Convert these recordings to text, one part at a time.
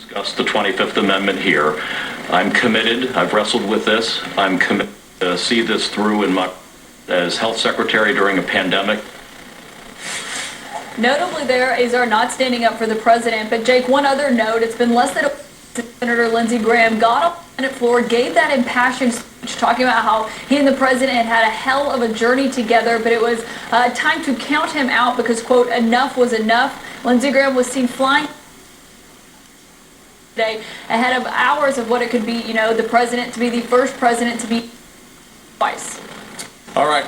discuss the 25th Amendment here. I'm committed. I've wrestled with this. I'm committed to see this through as health secretary during a pandemic. Notably, there is our not standing up for the president. But Jake, one other note: it's been less than a Senator Lindsey Graham got on the Senate floor, gave that impassioned speech talking about how he and the president had a hell of a journey together, but it was time to count him out because, quote, enough was enough. Lindsey Graham was seen flying today ahead of hours of what it could be, you know, the president to be the first president to be twice. All right.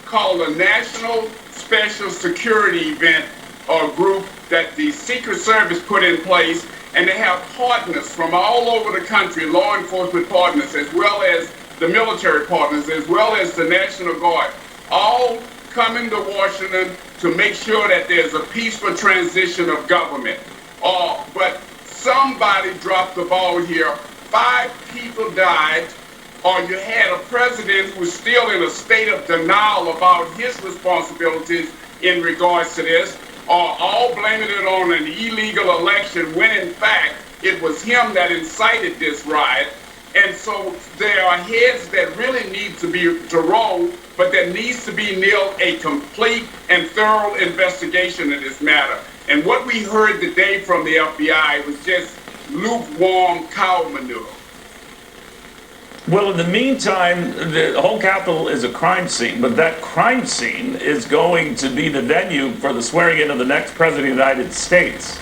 Called a National Special Security Event or group that the Secret Service put in place, and they have partners from all over the country, law enforcement partners, as well as the military partners, as well as the National Guard, all coming to Washington to make sure that there's a peaceful transition of government. But somebody dropped the ball here. 5 people died, or you had a president who was still in a state of denial about his responsibilities in regards to this, all blaming it on an illegal election when in fact it was him that incited this riot. And so there are heads that really need to roll, but there needs to be, Neil, a complete and thorough investigation of this matter. And what we heard today from the FBI was just lukewarm cow manure. Well, in the meantime, the whole Capitol is a crime scene, but that crime scene is going to be the venue for the swearing in of the next president of the United States.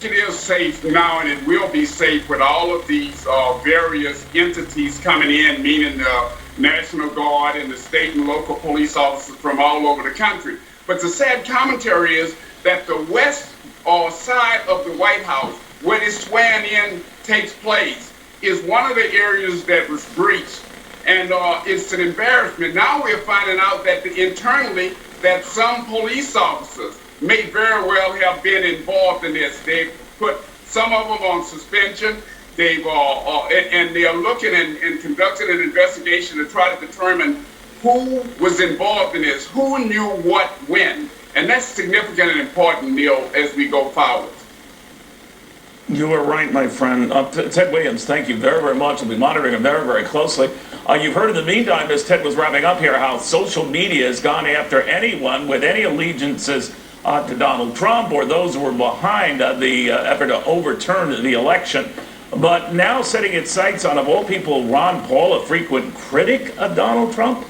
It is safe now, and it will be safe with all of these various entities coming in, meaning the National Guard and the state and local police officers from all over the country. But the sad commentary is that the west side of the White House, where this swearing in takes place, is one of the areas that was breached, and it's an embarrassment. Now we're finding out that internally that some police officers may very well have been involved in this. They've put some of them on suspension. They've and they're looking and conducting an investigation to try to determine who was involved in this, who knew what when, and that's significant and important, Neil, as we go forward. You are right, my friend. Ted Williams, thank you very, very much. We'll be monitoring him very, very closely. You've heard in the meantime, as Ted was wrapping up here, how social media has gone after anyone with any allegiances to Donald Trump or those who were behind the effort to overturn the election. But now setting its sights on, of all people, Ron Paul, a frequent critic of Donald Trump.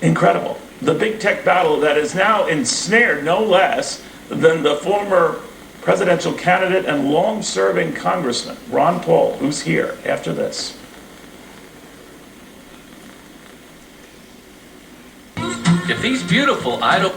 Incredible. The big tech battle that is now ensnared no less than the former presidential candidate and long-serving congressman, Ron Paul, who's here after this. If he's beautiful, I don't...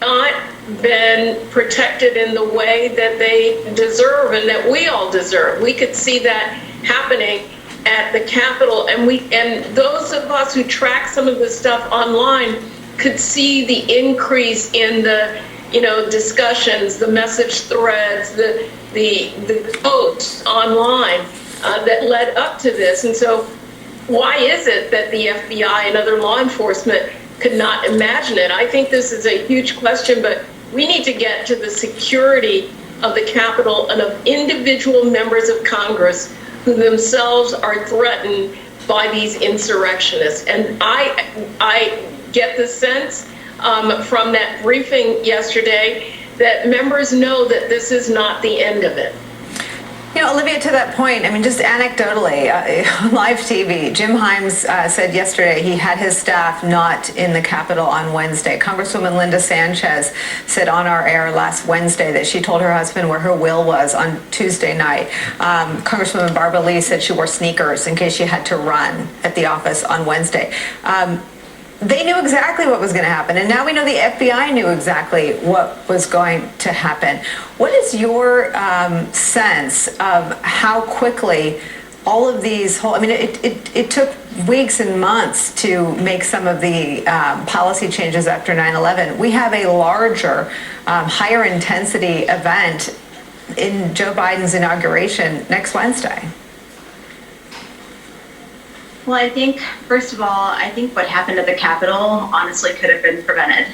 Not been protected in the way that they deserve and that we all deserve. We could see that happening at the Capitol, and those of us who track some of this stuff online could see the increase in the discussions, the message threads, the posts online that led up to this. And so why is it that the FBI and other law enforcement could not imagine it? I think this is a huge question, but we need to get to the security of the Capitol and of individual members of Congress who themselves are threatened by these insurrectionists. And I get the sense from that briefing yesterday that members know that this is not the end of it. You know, Olivia, to that point, I mean, just anecdotally, live TV, Jim Himes said yesterday he had his staff not in the Capitol on Wednesday. Congresswoman Linda Sanchez said on our air last Wednesday that she told her husband where her will was on Tuesday night. Congresswoman Barbara Lee said she wore sneakers in case she had to run at the office on Wednesday. They knew exactly what was going to happen, and now we know the FBI knew exactly what was going to happen. What is your sense of how quickly all of these it took weeks and months to make some of the policy changes after 9/11. We have a larger, higher intensity event in Joe Biden's inauguration next Wednesday. Well, I think, first of all, what happened at the Capitol honestly could have been prevented.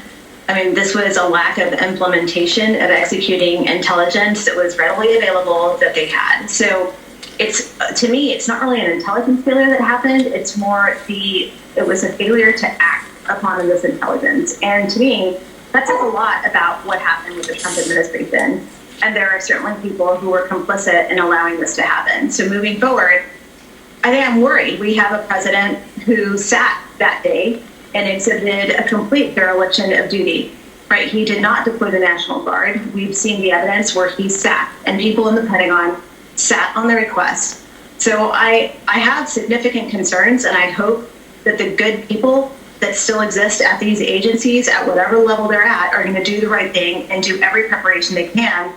I mean, this was a lack of implementation of executing intelligence that was readily available that they had. So it's, to me, it's not really an intelligence failure that happened. It's more it was a failure to act upon this intelligence. And to me, that says a lot about what happened with the Trump administration. And there are certainly people who were complicit in allowing this to happen. So moving forward, I think I'm worried. We have a president who sat that day and exhibited a complete dereliction of duty, right? He did not deploy the National Guard. We've seen the evidence where he sat, and people in the Pentagon sat on the request. So I have significant concerns, and I hope that the good people that still exist at these agencies, at whatever level they're at, are going to do the right thing and do every preparation they can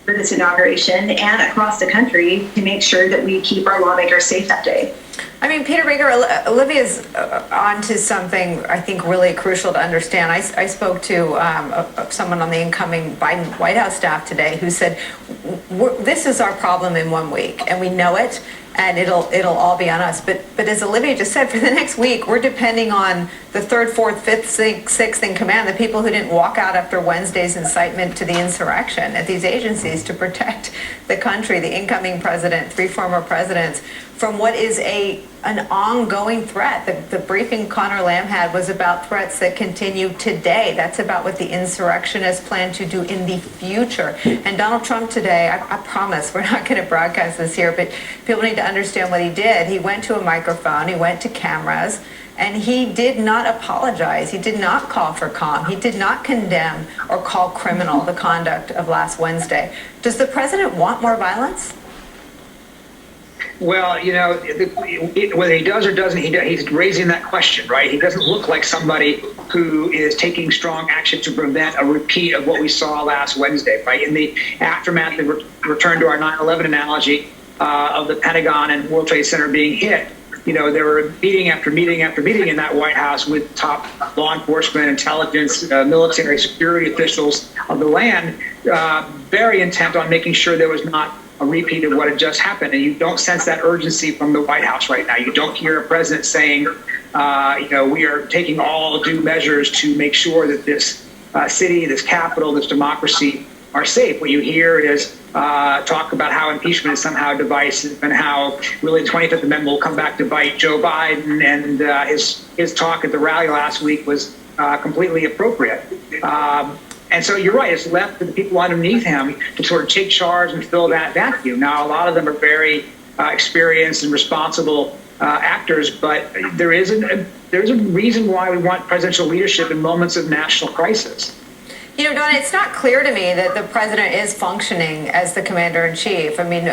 for this inauguration and across the country to make sure that we keep our lawmakers safe that day. I mean, Peter Baker, Olivia's onto something I think really crucial to understand. I spoke to someone on the incoming Biden White House staff today who said, this is our problem in 1 week, and we know it, and it'll all be on us. But as Olivia just said, for the next week, we're depending on the 3rd, 4th, 5th, 6th in command, the people who didn't walk out after Wednesday's incitement to the insurrection at these agencies to protect the country, the incoming president, 3 former presidents, from what is an ongoing threat. The briefing Connor Lamb had was about threats that continue today. That's about what the insurrectionists plan to do in the future. And Donald Trump today, I promise, we're not going to broadcast this here, but people need to understand what he did. He went to a microphone, he went to cameras, and he did not apologize. He did not call for calm. He did not condemn or call criminal the conduct of last Wednesday. Does the president want more violence? Well, you know, whether he does or doesn't, he's raising that question, right? He doesn't look like somebody who is taking strong action to prevent a repeat of what we saw last Wednesday, right? In the aftermath, the return to our 9/11 analogy of the Pentagon and World Trade Center being hit, you know, there were meeting after meeting after meeting in that White House with top law enforcement, intelligence, military, security officials of the land, very intent on making sure there was not a repeat of what had just happened. And you don't sense that urgency from the White House right now. You don't hear a president saying, you know, we are taking all due measures to make sure that this city, this capital, this democracy are safe. What you hear is talk about how impeachment is somehow divisive and how really the 25th Amendment will come back to bite Joe Biden. And his talk at the rally last week was completely appropriate. And so you're right, it's left to the people underneath him to sort of take charge and fill that vacuum. Now, a lot of them are very experienced and responsible actors, but there's a reason why we want presidential leadership in moments of national crisis. You know, Donna, it's not clear to me that the president is functioning as the commander-in-chief. I mean,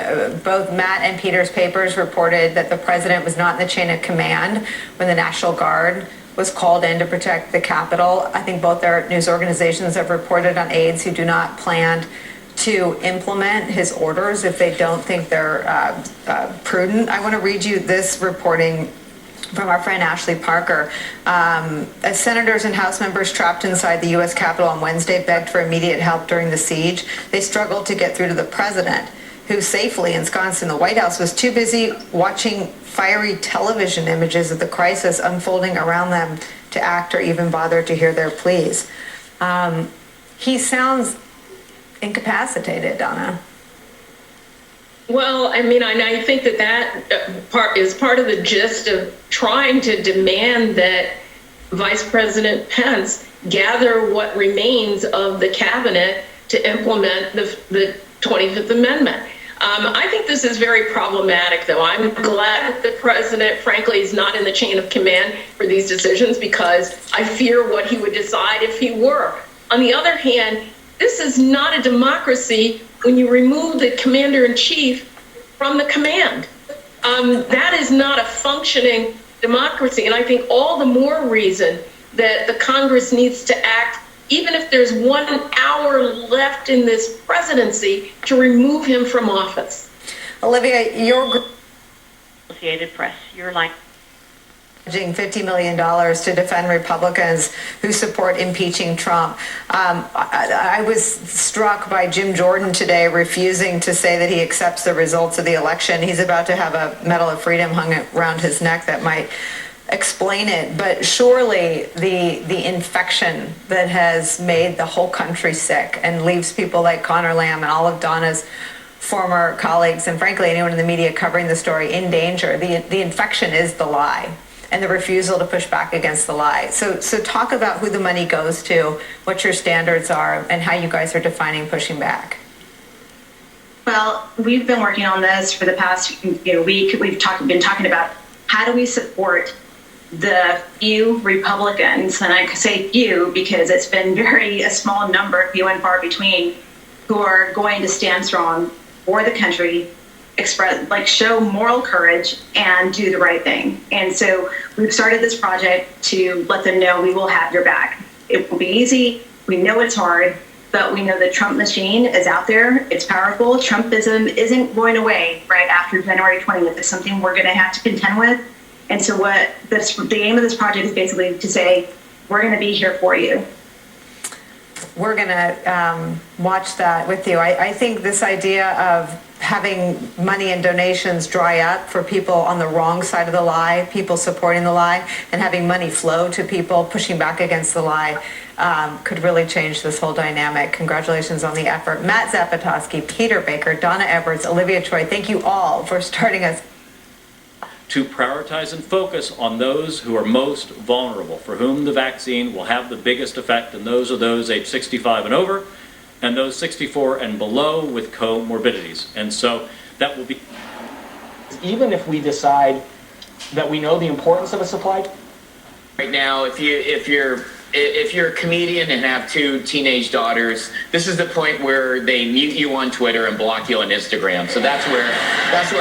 both Matt and Peter's papers reported that the president was not in the chain of command when the National Guard was called in to protect the Capitol. I think both their news organizations have reported on aides who do not plan to implement his orders if they don't think they're prudent. I want to read you this reporting from our friend Ashley Parker. As senators and House members trapped inside the U.S. Capitol on Wednesday begged for immediate help during the siege, they struggled to get through to the president, who safely ensconced in the White House was too busy watching fiery television images of the crisis unfolding around them to act or even bother to hear their pleas. He sounds incapacitated, Donna. Well, I mean, I think that part is part of the gist of trying to demand that Vice President Pence gather what remains of the cabinet to implement the 25th Amendment. I think this is very problematic, though. I'm glad that the president, frankly, is not in the chain of command for these decisions because I fear what he would decide if he were. On the other hand, this is not a democracy when you remove the commander-in-chief from the command. That is not a functioning democracy, and I think all the more reason that the Congress needs to act, even if there's 1 hour left in this presidency, to remove him from office. Olivia, you're Associated Press, your line. $50 million to defend Republicans who support impeaching Trump. I was struck by Jim Jordan today refusing to say that he accepts the results of the election. He's about to have a Medal of Freedom hung around his neck that might explain it, but surely the infection that has made the whole country sick and leaves people like Connor Lamb and all of Donna's former colleagues, and frankly anyone in the media covering the story, in danger. The infection is the lie and the refusal to push back against the lie. So talk about who the money goes to, what your standards are, and how you guys are defining pushing back. Well, we've been working on this for the past week. We've been talking about how do we support the few Republicans, and I say few because it's been a small number, few and far between, who are going to stand strong for the country, show moral courage and do the right thing. And so we've started this project to let them know we will have your back. It will be easy. We know it's hard, but we know the Trump machine is out there. It's powerful. Trumpism isn't going away right after January 20th. It's something we're going to have to contend with. And so the aim of this project is basically to say, we're going to be here for you. We're going to watch that with you. I think this idea of having money and donations dry up for people on the wrong side of the lie, people supporting the lie, and having money flow to people pushing back against the lie could really change this whole dynamic. Congratulations on the effort. Matt Zapotosky, Peter Baker, Donna Edwards, Olivia Choi, thank you all for starting us. To prioritize and focus on those who are most vulnerable, for whom the vaccine will have the biggest effect, and those are those age 65 and over, and those 64 and below with comorbidities. And so that will be... Even if we decide that we know the importance of a supply... Right now, if you're a comedian and have 2 teenage daughters, this is the point where they mute you on Twitter and block you on Instagram. So that's where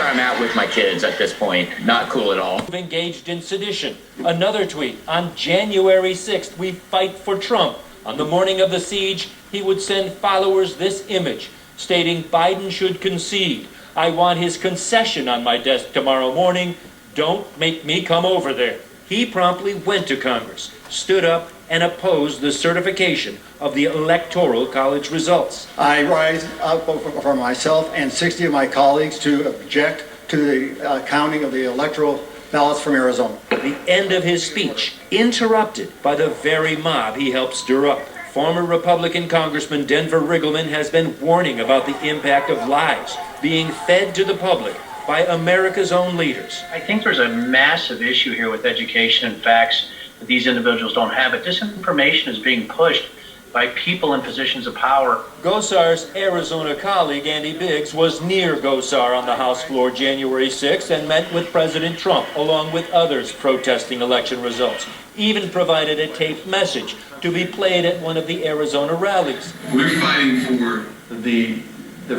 I'm at with my kids at this point. Not cool at all. Engaged in sedition. Another tweet. On January 6th, we fight for Trump. On the morning of the siege, he would send followers this image, stating Biden should concede. I want his concession on my desk tomorrow morning. Don't make me come over there. He promptly went to Congress, stood up, and opposed the certification of the Electoral College results. I rise up for myself and 60 of my colleagues to object to the counting of the electoral ballots from Arizona. The end of his speech, interrupted by the very mob he helped stir up. Former Republican Congressman Denver Riggleman has been warning about the impact of lies being fed to the public by America's own leaders. I think there's a massive issue here with education and facts that these individuals don't have. But disinformation is being pushed by people in positions of power. Gosar's Arizona colleague Andy Biggs was near Gosar on the House floor January 6th and met with President Trump along with others protesting election results. Even provided a taped message to be played at one of the Arizona rallies. We're fighting for the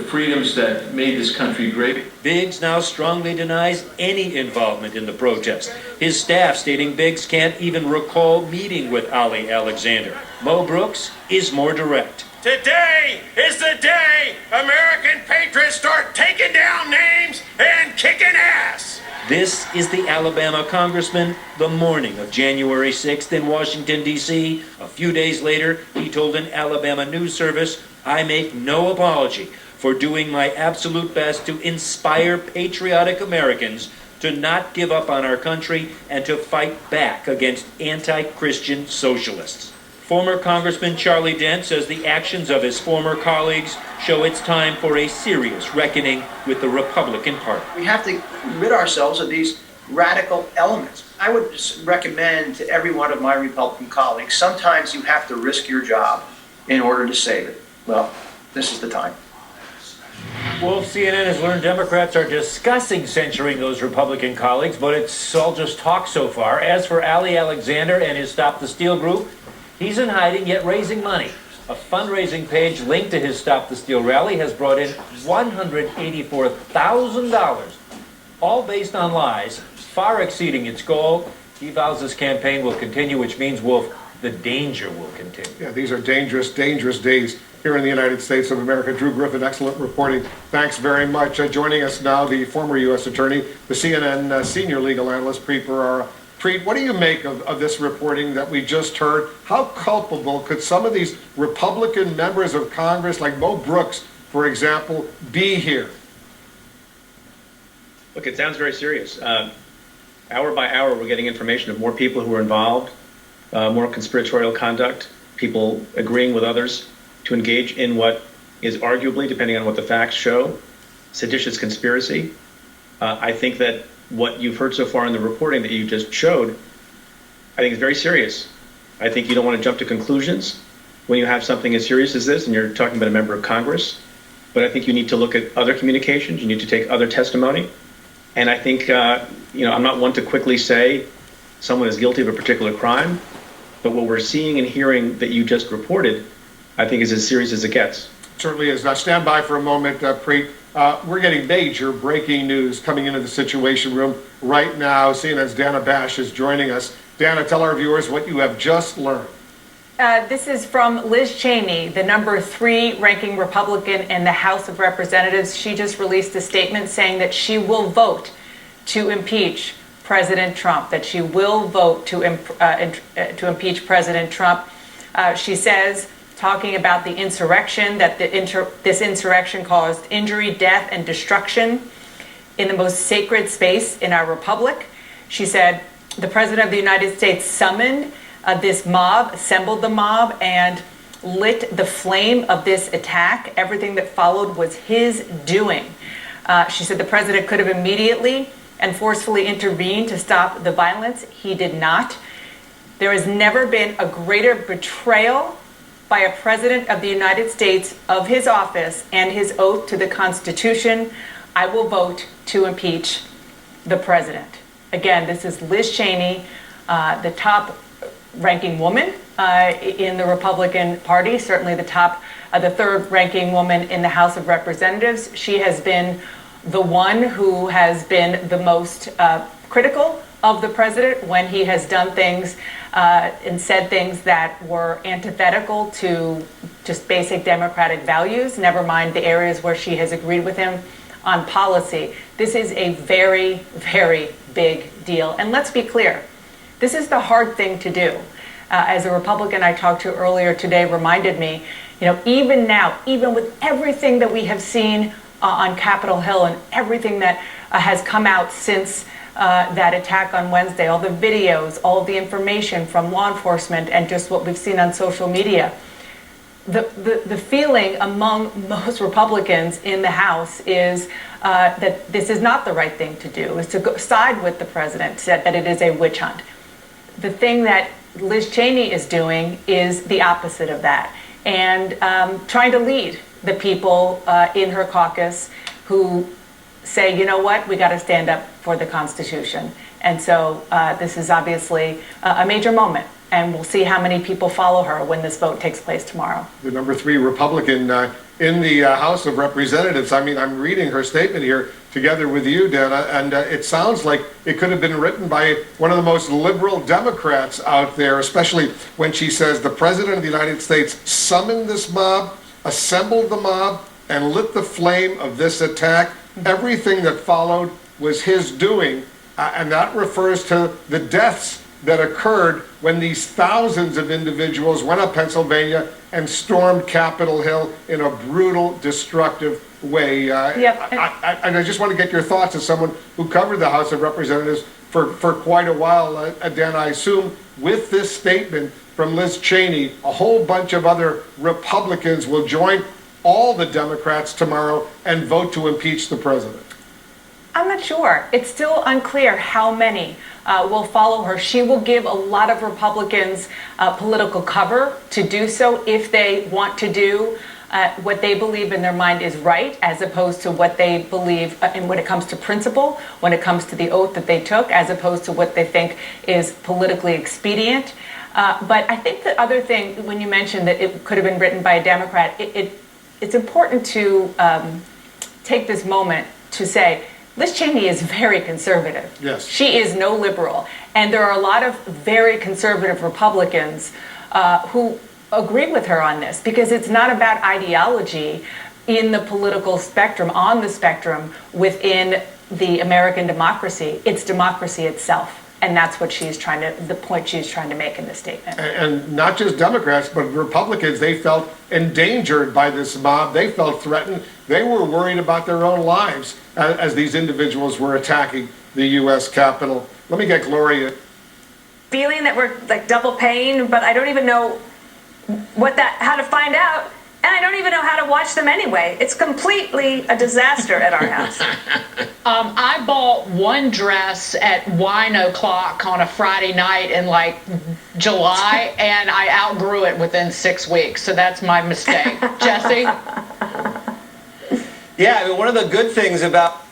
freedoms that made this country great. Biggs now strongly denies any involvement in the protest. His staff stating Biggs can't even recall meeting with Ali Alexander. Mo Brooks is more direct. Today is the day American patriots start taking down names and kicking ass. This is the Alabama congressman the morning of January 6th in Washington, D.C. A few days later, he told an Alabama news service, I make no apology for doing my absolute best to inspire patriotic Americans to not give up on our country and to fight back against anti-Christian socialists. Former Congressman Charlie Dent says the actions of his former colleagues show it's time for a serious reckoning with the Republican Party. We have to rid ourselves of these radical elements. I would just recommend to every one of my Republican colleagues, sometimes you have to risk your job in order to save it. Well, this is the time. Wolf, CNN has learned Democrats are discussing censuring those Republican colleagues, but it's all just talk so far. As for Ali Alexander and his Stop the Steal group, he's in hiding yet raising money. A fundraising page linked to his Stop the Steal rally has brought in $184,000, all based on lies, far exceeding its goal. He vows this campaign will continue, which means, Wolf, the danger will continue. Yeah, these are dangerous, dangerous days here in the United States of America. Drew Griffin, excellent reporting. Thanks very much. Joining us now, the former U.S. Attorney, the CNN senior legal analyst, Preet Bharara. Preet, what do you make of this reporting that we just heard? How culpable could some of these Republican members of Congress, like Mo Brooks, for example, be here? Look, it sounds very serious. hour by hour, we're getting information of more people who are involved, more conspiratorial conduct, people agreeing with others to engage in what is arguably, depending on what the facts show, seditious conspiracy. I think that what you've heard so far in the reporting that you just showed, I think is very serious. I think you don't want to jump to conclusions when you have something as serious as this and you're talking about a member of Congress. But I think you need to look at other communications. You need to take other testimony. And I think, I'm not one to quickly say someone is guilty of a particular crime, but what we're seeing and hearing that you just reported, I think is as serious as it gets. Certainly is. Now stand by for a moment, Preet. We're getting major breaking news coming into the Situation Room right now. CNN's Dana Bash is joining us. Dana, tell our viewers what you have just learned. This is from Liz Cheney, the number 3 ranking Republican in the House of Representatives. She just released a statement saying that she will vote to impeach President Trump, that she will vote to impeach President Trump. She says, talking about the insurrection, that this insurrection caused injury, death, and destruction in the most sacred space in our republic. She said, the President of the United States summoned this mob, assembled the mob, and lit the flame of this attack. Everything that followed was his doing. She said the president could have immediately and forcefully intervened to stop the violence. He did not. There has never been a greater betrayal by a president of the United States of his office and his oath to the Constitution. I will vote to impeach the president. Again, this is Liz Cheney, the top ranking woman in the Republican Party, certainly the 3rd ranking woman in the House of Representatives. She has been the one who has been the most critical of the president when he has done things and said things that were antithetical to just basic democratic values, never mind the areas where she has agreed with him on policy. This is a very, very big deal. And let's be clear, this is the hard thing to do. As a Republican I talked to earlier today reminded me, even now, even with everything that we have seen on Capitol Hill and everything that has come out since that attack on Wednesday, all the videos, all the information from law enforcement, and just what we've seen on social media, the feeling among most Republicans in the House is that this is not the right thing to do, is to side with the president, said that it is a witch hunt. The thing that Liz Cheney is doing is the opposite of that, and trying to lead the people in her caucus who say, you know what, we got to stand up for the Constitution. And so this is obviously a major moment, and we'll see how many people follow her when this vote takes place tomorrow. The number 3 Republican in the House of Representatives. I mean, I'm reading her statement here together with you, Dana, and it sounds like it could have been written by one of the most liberal Democrats out there, especially when she says the President of the United States summoned this mob, assembled the mob, and lit the flame of this attack. Everything that followed was his doing, and that refers to the deaths that occurred when these thousands of individuals went up Pennsylvania and stormed Capitol Hill in a brutal, destructive way. And I just want to get your thoughts as someone who covered the House of Representatives for quite a while. Dan, I assume with this statement from Liz Cheney, a whole bunch of other Republicans will join all the Democrats tomorrow and vote to impeach the president. I'm not sure. It's still unclear how many will follow her. She will give a lot of Republicans political cover to do so if they want to do what they believe in their mind is right, as opposed to what they believe when it comes to principle, when it comes to the oath that they took, as opposed to what they think is politically expedient. But I think the other thing, when you mentioned that it could have been written by a Democrat, it's important to take this moment to say, Liz Cheney is very conservative. Yes. She is no liberal. And there are a lot of very conservative Republicans who agree with her on this, because it's not about ideology in the political spectrum, on the spectrum within the American democracy. It's democracy itself. And that's what the point she's trying to make in this statement. And not just Democrats, but Republicans, they felt endangered by this mob. They felt threatened. They were worried about their own lives as these individuals were attacking the U.S. Capitol. Let me get Gloria. Feeling that we're like double paying, but I don't even know how to find out, and I don't even know how to watch them anyway. It's completely a disaster at our house. I bought one dress at wine o'clock on a Friday night in like July, and I outgrew it within 6 weeks. So that's my mistake. Jesse? Yeah, I mean, one of the good things about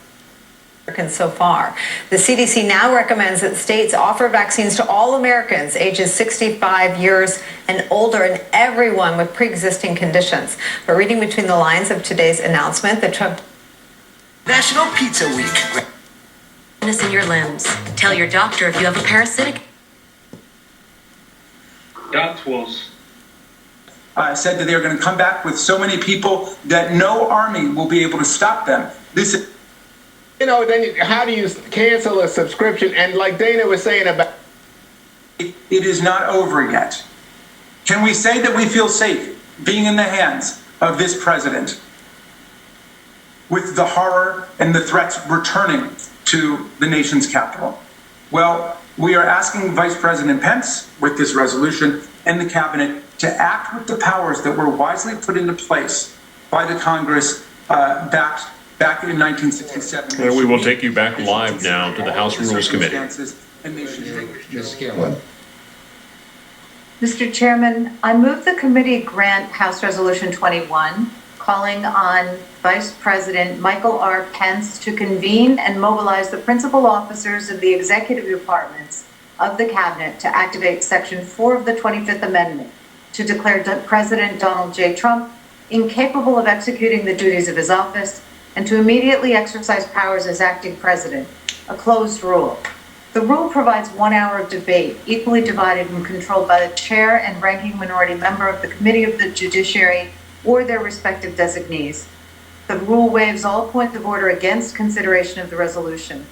so far. The CDC now recommends that states offer vaccines to all Americans ages 65 years and older and everyone with pre-existing conditions. But reading between the lines of today's announcement, the Trump National Pizza Week. In your limbs. Tell your doctor if you have a parasitic. That was said that they are going to come back with so many people that no army will be able to stop them. This is, then how do you cancel a subscription? And like Dana was saying about, it is not over yet. Can we say that we feel safe being in the hands of this president with the horror and the threats returning to the nation's capital? Well, we are asking Vice President Pence with this resolution and the cabinet to act with the powers that were wisely put into place by the Congress back in 1967. And we will take you back live now to the House Rules Committee. Mr. Chairman, I move the committee grant House Resolution 21, calling on Vice President Michael R. Pence to convene and mobilize the principal officers of the executive departments of the cabinet to activate Section 4 of the 25th Amendment to declare President Donald J. Trump incapable of executing the duties of his office and to immediately exercise powers as acting president, a closed rule. The rule provides 1 hour of debate, equally divided and controlled by the chair and ranking minority member of the Committee of the Judiciary or their respective designees. The rule waives all points of order against consideration of the resolution.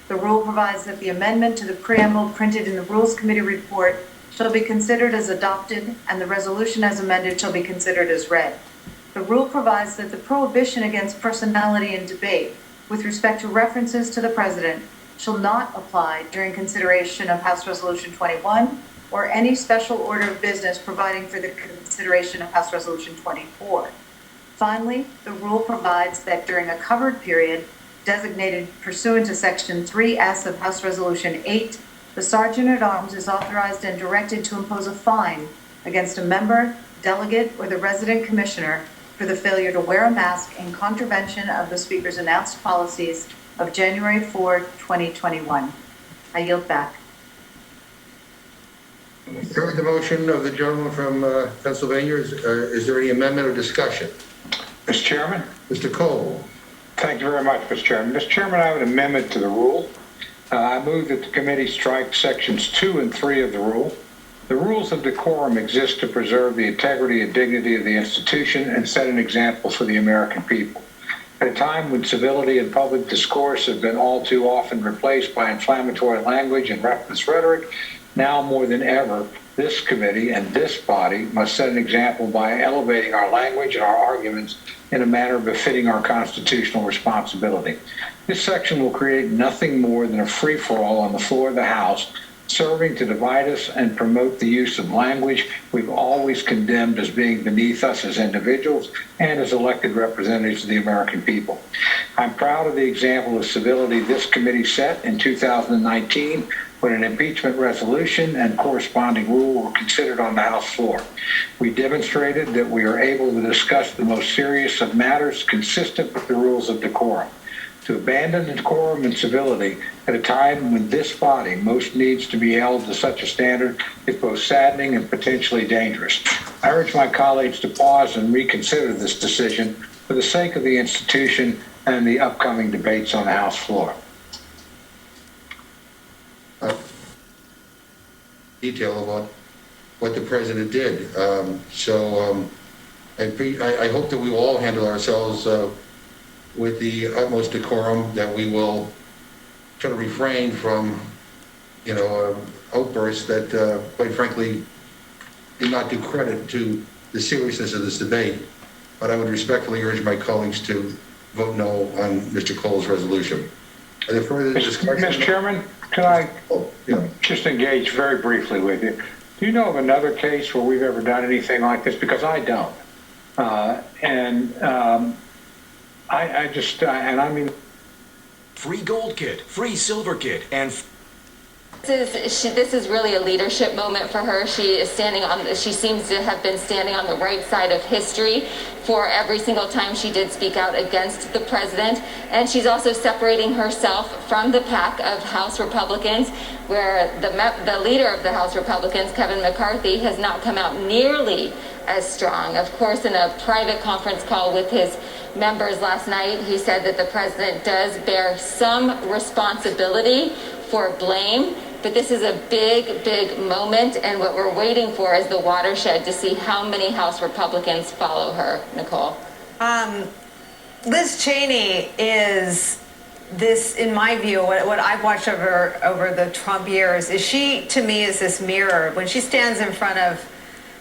The rule provides that the amendment to the preamble printed in the Rules Committee report shall be considered as adopted, and the resolution as amended shall be considered as read. The rule provides that the prohibition against personality and debate with respect to references to the president shall not apply during consideration of House Resolution 21 or any special order of business providing for the consideration of House Resolution 24. Finally, the rule provides that during a covered period designated pursuant to Section 3S of House Resolution 8, the Sergeant at Arms is authorized and directed to impose a fine against a member, delegate, or the resident commissioner for the failure to wear a mask in contravention of the Speaker's announced policies of January 4, 2021. I yield back. Heard the motion of the gentleman from Pennsylvania. Is there any amendment or discussion? Mr. Chairman. Mr. Cole. Thank you very much, Mr. Chairman. Mr. Chairman, I have an amendment to the rule. I move that the committee strike sections 2 and 3 of the rule. The rules of decorum exist to preserve the integrity and dignity of the institution and set an example for the American people. At a time when civility and public discourse have been all too often replaced by inflammatory language and reckless rhetoric, now more than ever, this committee and this body must set an example by elevating our language and our arguments in a manner befitting our constitutional responsibility. This section will create nothing more than a free-for-all on the floor of the House, serving to divide us and promote the use of language we've always condemned as being beneath us as individuals and as elected representatives of the American people. I'm proud of the example of civility this committee set in 2019 when an impeachment resolution and corresponding rule were considered on the House floor. We demonstrated that we are able to discuss the most serious of matters consistent with the rules of decorum. To abandon decorum and civility at a time when this body most needs to be held to such a standard is both saddening and potentially dangerous. I urge my colleagues to pause and reconsider this decision for the sake of the institution and the upcoming debates on the House floor. Detail about what the president did. I hope that we will all handle ourselves with the utmost decorum, that we will try to refrain from, outbursts that, quite frankly, do not do credit to the seriousness of this debate. But I would respectfully urge my colleagues to vote no on Mr. Cole's resolution. Are there further discussion? Mr. Chairman, can I Yeah. just engage very briefly with you? Do you know of another case where we've ever done anything like this? Because I don't. I mean, Free gold kid, free silver kid, and This is really a leadership moment for her. She seems to have been standing on the right side of history for every single time she did speak out against the president. And she's also separating herself from the pack of House Republicans, where the leader of the House Republicans, Kevin McCarthy, has not come out nearly as strong. Of course, in a private conference call with his members last night, he said that the president does bear some responsibility for blame. But this is a big, big moment, and what we're waiting for is the watershed to see how many House Republicans follow her, Nicole. Liz Cheney is this, in my view, what I've watched over the Trump years, is she, to me, is this mirror. When she stands in front of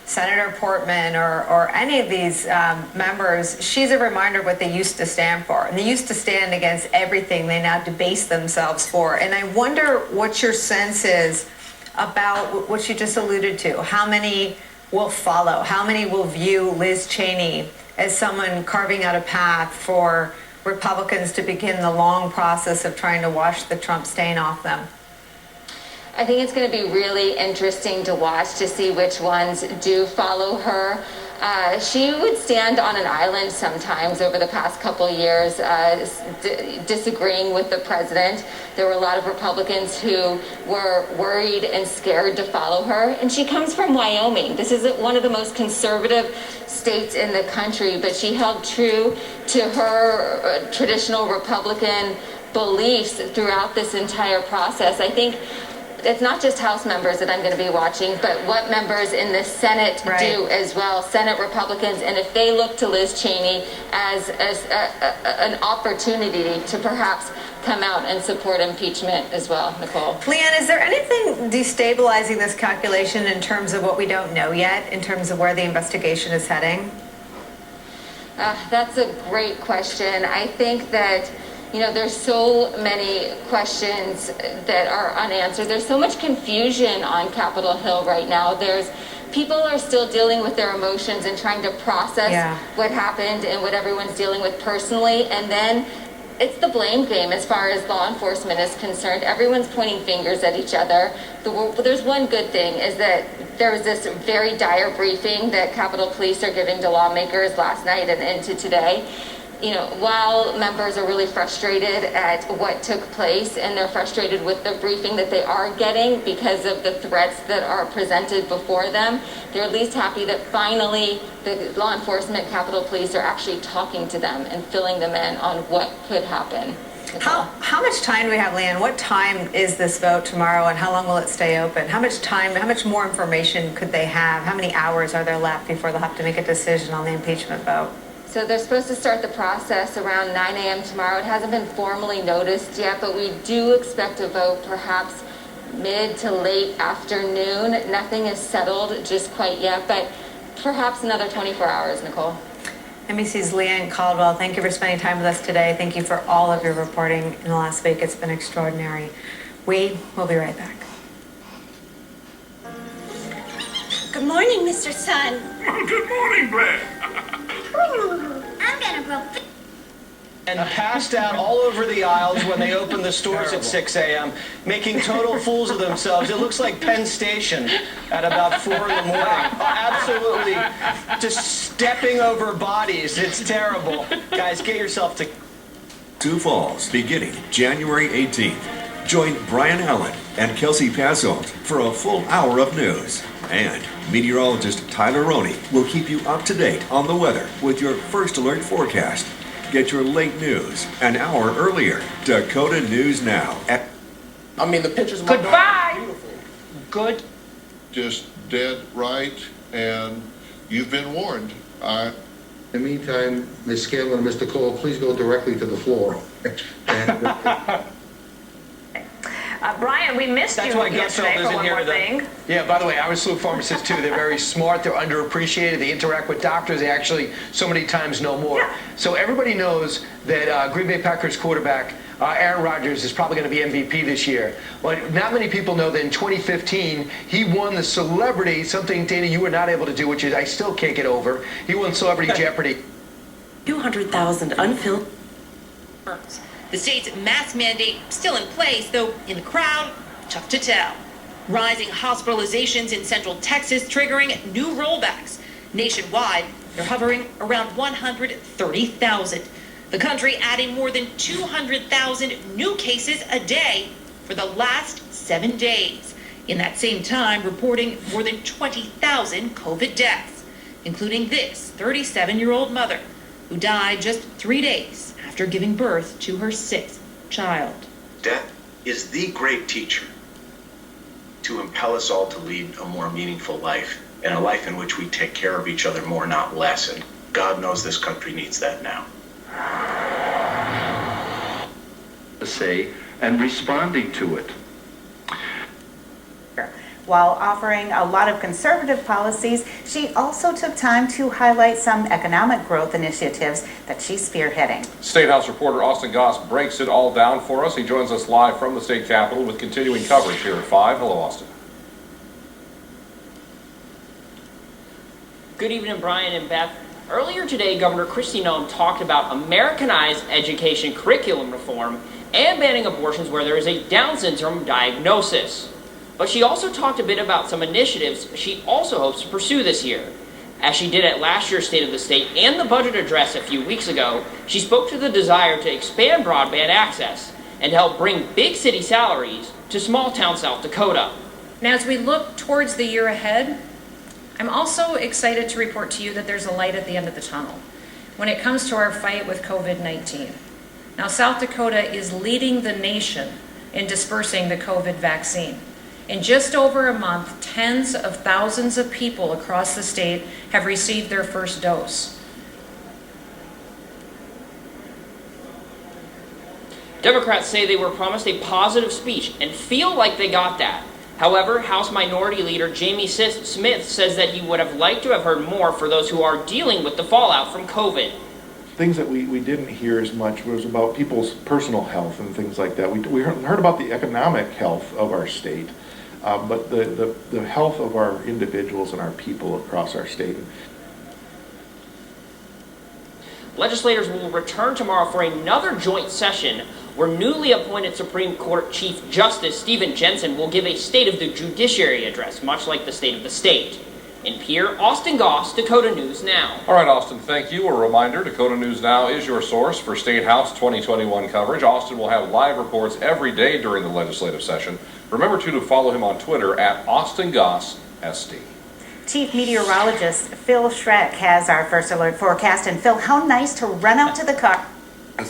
Senator Portman or any of these members, she's a reminder of what they used to stand for. And they used to stand against everything they now debase themselves for. And I wonder what your sense is about what you just alluded to. How many will follow? How many will view Liz Cheney as someone carving out a path for Republicans to begin the long process of trying to wash the Trump stain off them? I think it's going to be really interesting to watch to see which ones do follow her. She would stand on an island sometimes over the past couple years, disagreeing with the president. There were a lot of Republicans who were worried and scared to follow her. And she comes from Wyoming. This is one of the most conservative states in the country, but she held true to her traditional Republican beliefs throughout this entire process. I think it's not just House members that I'm going to be watching, but what members in the Senate do as well, Senate Republicans, and if they look to Liz Cheney as an opportunity to perhaps come out and support impeachment as well. Nicole. Leanne, is there anything destabilizing this calculation in terms of what we don't know yet, in terms of where the investigation is heading? That's a great question. I think that there's so many questions that are unanswered. There's so much confusion on Capitol Hill right now. People are still dealing with their emotions and trying to process what happened and what everyone's dealing with personally. And then it's the blame game as far as law enforcement is concerned. Everyone's pointing fingers at each other. There's one good thing is that there was this very dire briefing that Capitol Police are giving to lawmakers last night and into today. While members are really frustrated at what took place and they're frustrated with the briefing that they are getting because of the threats that are presented before them, they're at least happy that finally the law enforcement, Capitol Police are actually talking to them and filling them in on what could happen. How much time do we have, Leanne? What time is this vote tomorrow, and how long will it stay open? How much time, how much more information could they have? How many hours are there left before they'll have to make a decision on the impeachment vote? So they're supposed to start the process around 9 a.m. tomorrow. It hasn't been formally noticed yet, but we do expect a vote perhaps mid to late afternoon. Nothing is settled just quite yet, but perhaps another 24 hours, Nicole. NBC's Leanne Caldwell, thank you for spending time with us today. Thank you for all of your reporting in the last week. It's been extraordinary. We will be right back. Good morning, Mr. Sun. Good morning, Blair. I'm gonna grow. And passed out all over the aisles when they opened the stores at 6 a.m., making total fools of themselves. It looks like Penn Station at about 4 in the morning. Absolutely just stepping over bodies. It's terrible. Guys, get yourself to... Sioux Falls, beginning January 18th. Join Brian Allen and Kelsey Passolt for a full hour of news. And meteorologist Tyler Roney will keep you up to date on the weather with your first alert forecast. Get your late news an hour earlier. Dakota News Now. The pictures of my daughter are beautiful. Good. Just dead right, and you've been warned. In the meantime, Ms. Scanlon and Mr. Cole, please go directly to the floor. Brian, we missed you yesterday for one more thing. Yeah, by the way, I was a pharmacist too. They're very smart. They're underappreciated. They interact with doctors. They actually so many times know more. Yeah. So everybody knows that Green Bay Packers quarterback Aaron Rodgers is probably going to be MVP this year. Well, not many people know that in 2015, he won the celebrity, something, Dana, you were not able to do, which is I still can't get over. He won Celebrity Jeopardy. 200,000 unfilled. The state's mask mandate still in place, though in the crowd, tough to tell. Rising hospitalizations in Central Texas triggering new rollbacks. Nationwide, they're hovering around 130,000. The country adding more than 200,000 new cases a day for the last 7 days. In that same time, reporting more than 20,000 COVID deaths, including this 37-year-old mother who died just 3 days after giving birth to her 6th child. Death is the great teacher to impel us all to lead a more meaningful life, and a life in which we take care of each other more, not less. And God knows this country needs that now. Say and responding to it. While offering a lot of conservative policies, she also took time to highlight some economic growth initiatives that she's spearheading. State House reporter Austin Goss breaks it all down for us. He joins us live from the state capitol with continuing coverage here at 5. Hello, Austin. Good evening, Brian and Beth. Earlier today, Governor Kristi Noem talked about Americanized education curriculum reform and banning abortions where there is a Down syndrome diagnosis. But she also talked a bit about some initiatives she also hopes to pursue this year. As she did at last year's State of the State and the budget address a few weeks ago, she spoke to the desire to expand broadband access and help bring big city salaries to small town South Dakota. Now, as we look towards the year ahead, I'm also excited to report to you that there's a light at the end of the tunnel when it comes to our fight with COVID-19. Now, South Dakota is leading the nation in dispersing the COVID vaccine. In just over a month, tens of thousands of people across the state have received their first dose. Democrats say they were promised a positive speech and feel like they got that. However, House Minority Leader Jamie Smith says that he would have liked to have heard more for those who are dealing with the fallout from COVID. Things that we didn't hear as much was about people's personal health and things like that. We heard about the economic health of our state, but the health of our individuals and our people across our state. Legislators will return tomorrow for another joint session where newly appointed Supreme Court Chief Justice Stephen Jensen will give a State of the Judiciary address, much like the State of the State. In Pierre, Austin Goss, Dakota News Now. All right, Austin, thank you. A reminder, Dakota News Now is your source for State House 2021 coverage. Austin will have live reports every day during the legislative session. Remember, to follow him on Twitter at Austin Goss SD. Chief Meteorologist Phil Schreck has our first alert forecast. And Phil, how nice to run out to the car.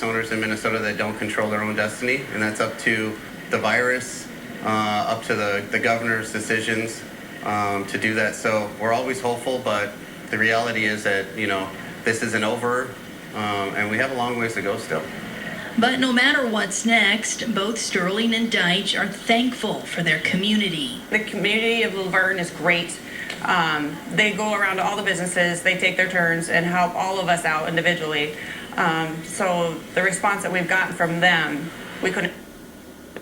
Owners in Minnesota that don't control their own destiny, and that's up to the virus, up to the governor's decisions to do that. So we're always hopeful, but the reality is that, this isn't over, and we have a long ways to go still. But no matter what's next, both Sterling and Deitch are thankful for their community. The community of Laverne is great. They go around to all the businesses, they take their turns and help all of us out individually. So the response that we've gotten from them, we couldn't.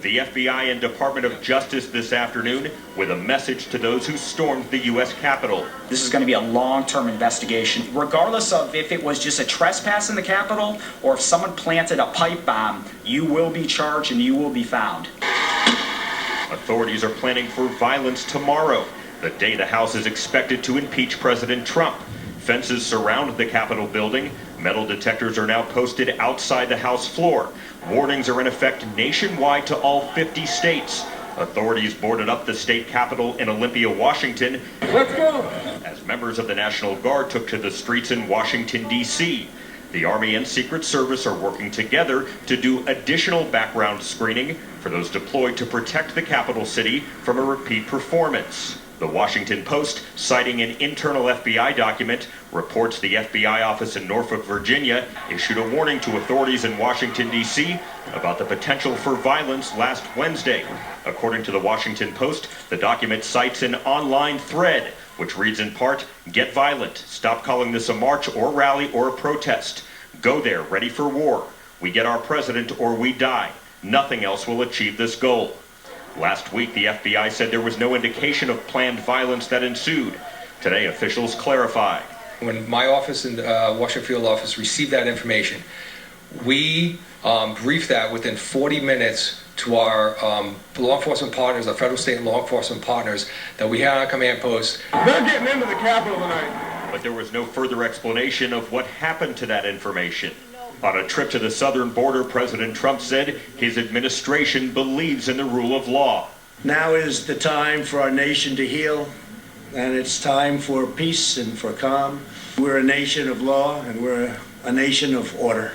The FBI and Department of Justice this afternoon with a message to those who stormed the U.S. Capitol. This is going to be a long-term investigation. Regardless of if it was just a trespass in the Capitol or if someone planted a pipe bomb, you will be charged and you will be found. Authorities are planning for violence tomorrow, the day the House is expected to impeach President Trump. Fences surround the Capitol building. Metal detectors are now posted outside the House floor. Warnings are in effect nationwide to all 50 states. Authorities boarded up the state capitol in Olympia, Washington. Let's go! As members of the National Guard took to the streets in Washington, D.C. The Army and Secret Service are working together to do additional background screening for those deployed to protect the capital city from a repeat performance. The Washington Post, citing an internal FBI document, reports the FBI office in Norfolk, Virginia, issued a warning to authorities in Washington, D.C. about the potential for violence last Wednesday. According to the Washington Post, the document cites an online thread, which reads in part, "Get violent. Stop calling this a march or rally or a protest. Go there, ready for war. We get our president or we die. Nothing else will achieve this goal. Last week, the FBI said there was no indication of planned violence that ensued. Today, officials clarified. When my office and Washington Field office received that information, we briefed that within 40 minutes to our law enforcement partners, our federal, state, and law enforcement partners that we had on our command post. They're getting into the Capitol tonight. But there was no further explanation of what happened to that information. On a trip to the southern border, President Trump said his administration believes in the rule of law. Now is the time for our nation to heal, and it's time for peace and for calm. We're a nation of law, and we're a nation of order.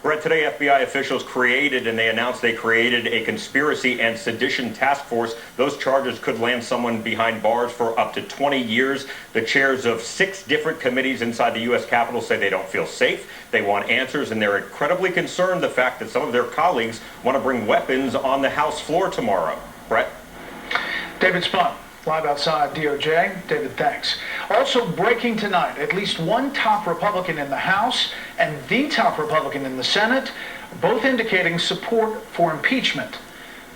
Brett, today FBI officials announced they created a conspiracy and sedition task force. Those charges could land someone behind bars for up to 20 years. The chairs of 6 different committees inside the U.S. Capitol say they don't feel safe. They want answers, and they're incredibly concerned the fact that some of their colleagues want to bring weapons on the House floor tomorrow. Brett? David Spahn, live outside DOJ. David, thanks. Also breaking tonight, at least one top Republican in the House and the top Republican in the Senate, both indicating support for impeachment.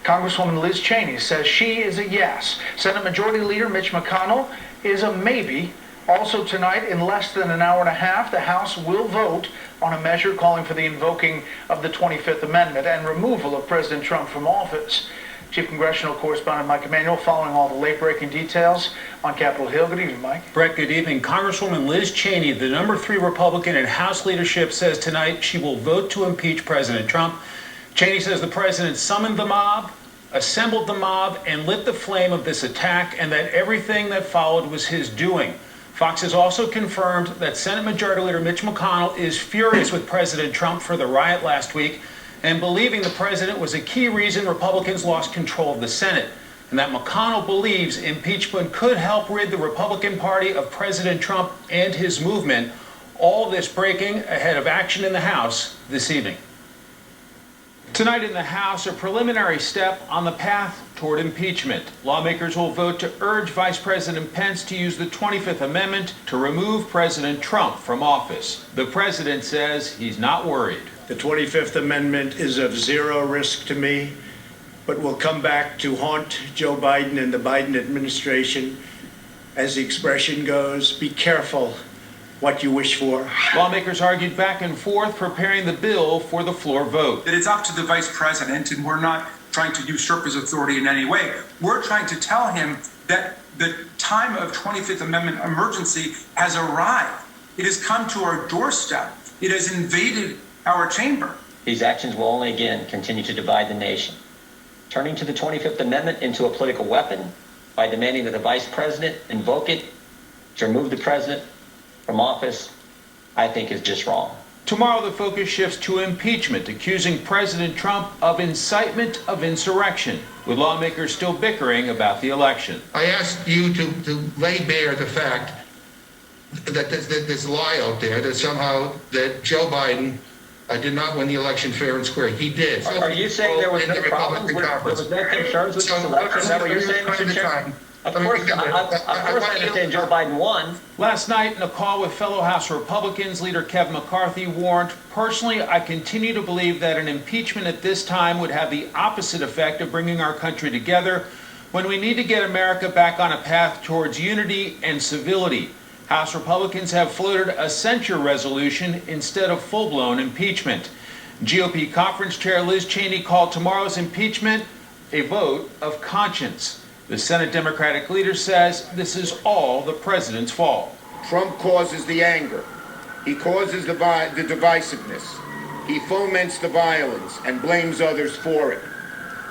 Congresswoman Liz Cheney says she is a yes. Senate Majority Leader Mitch McConnell is a maybe. Also tonight, in less than an hour and a half, the House will vote on a measure calling for the invoking of the 25th Amendment and removal of President Trump from office. Chief Congressional Correspondent Mike Emanuel following all the late-breaking details on Capitol Hill. Good evening, Mike. Brett, good evening. Congresswoman Liz Cheney, the number 3 Republican in House leadership, says tonight she will vote to impeach President Trump. Cheney says the president summoned the mob, assembled the mob, and lit the flame of this attack, and that everything that followed was his doing. Fox has also confirmed that Senate Majority Leader Mitch McConnell is furious with President Trump for the riot last week and believing the president was a key reason Republicans lost control of the Senate, and that McConnell believes impeachment could help rid the Republican Party of President Trump and his movement. All this breaking ahead of action in the House this evening. Tonight in the House, a preliminary step on the path toward impeachment. Lawmakers will vote to urge Vice President Pence to use the 25th Amendment to remove President Trump from office. The president says he's not worried. The 25th Amendment is of zero risk to me, but will come back to haunt Joe Biden and the Biden administration. As the expression goes, be careful what you wish for. Lawmakers argued back and forth, preparing the bill for the floor vote. That it's up to the vice president, and we're not trying to usurp his authority in any way. We're trying to tell him that the time of 25th Amendment emergency has arrived. It has come to our doorstep. It has invaded our chamber. These actions will only again continue to divide the nation. Turning to the 25th Amendment into a political weapon by demanding that the vice president invoke it to remove the president from office, I think is just wrong. Tomorrow the focus shifts to impeachment, accusing President Trump of incitement of insurrection, with lawmakers still bickering about the election. I asked you to lay bare the fact that there's a lie out there that somehow that Joe Biden did not win the election fair and square. He did. Are you saying there was no problems? There was no concerns with this election? Is that what you're saying, Mr. Chairman? Of course I understand Joe Biden won. Last night, in a call with fellow House Republicans, Leader Kevin McCarthy warned, "Personally, I continue to believe that an impeachment at this time would have the opposite effect of bringing our country together when we need to get America back on a path towards unity and civility." House Republicans have floated a censure resolution instead of full-blown impeachment. GOP Conference Chair Liz Cheney called tomorrow's impeachment a vote of conscience. The Senate Democratic leader says this is all the president's fault. Trump causes the anger. He causes the divisiveness. He foments the violence and blames others for it.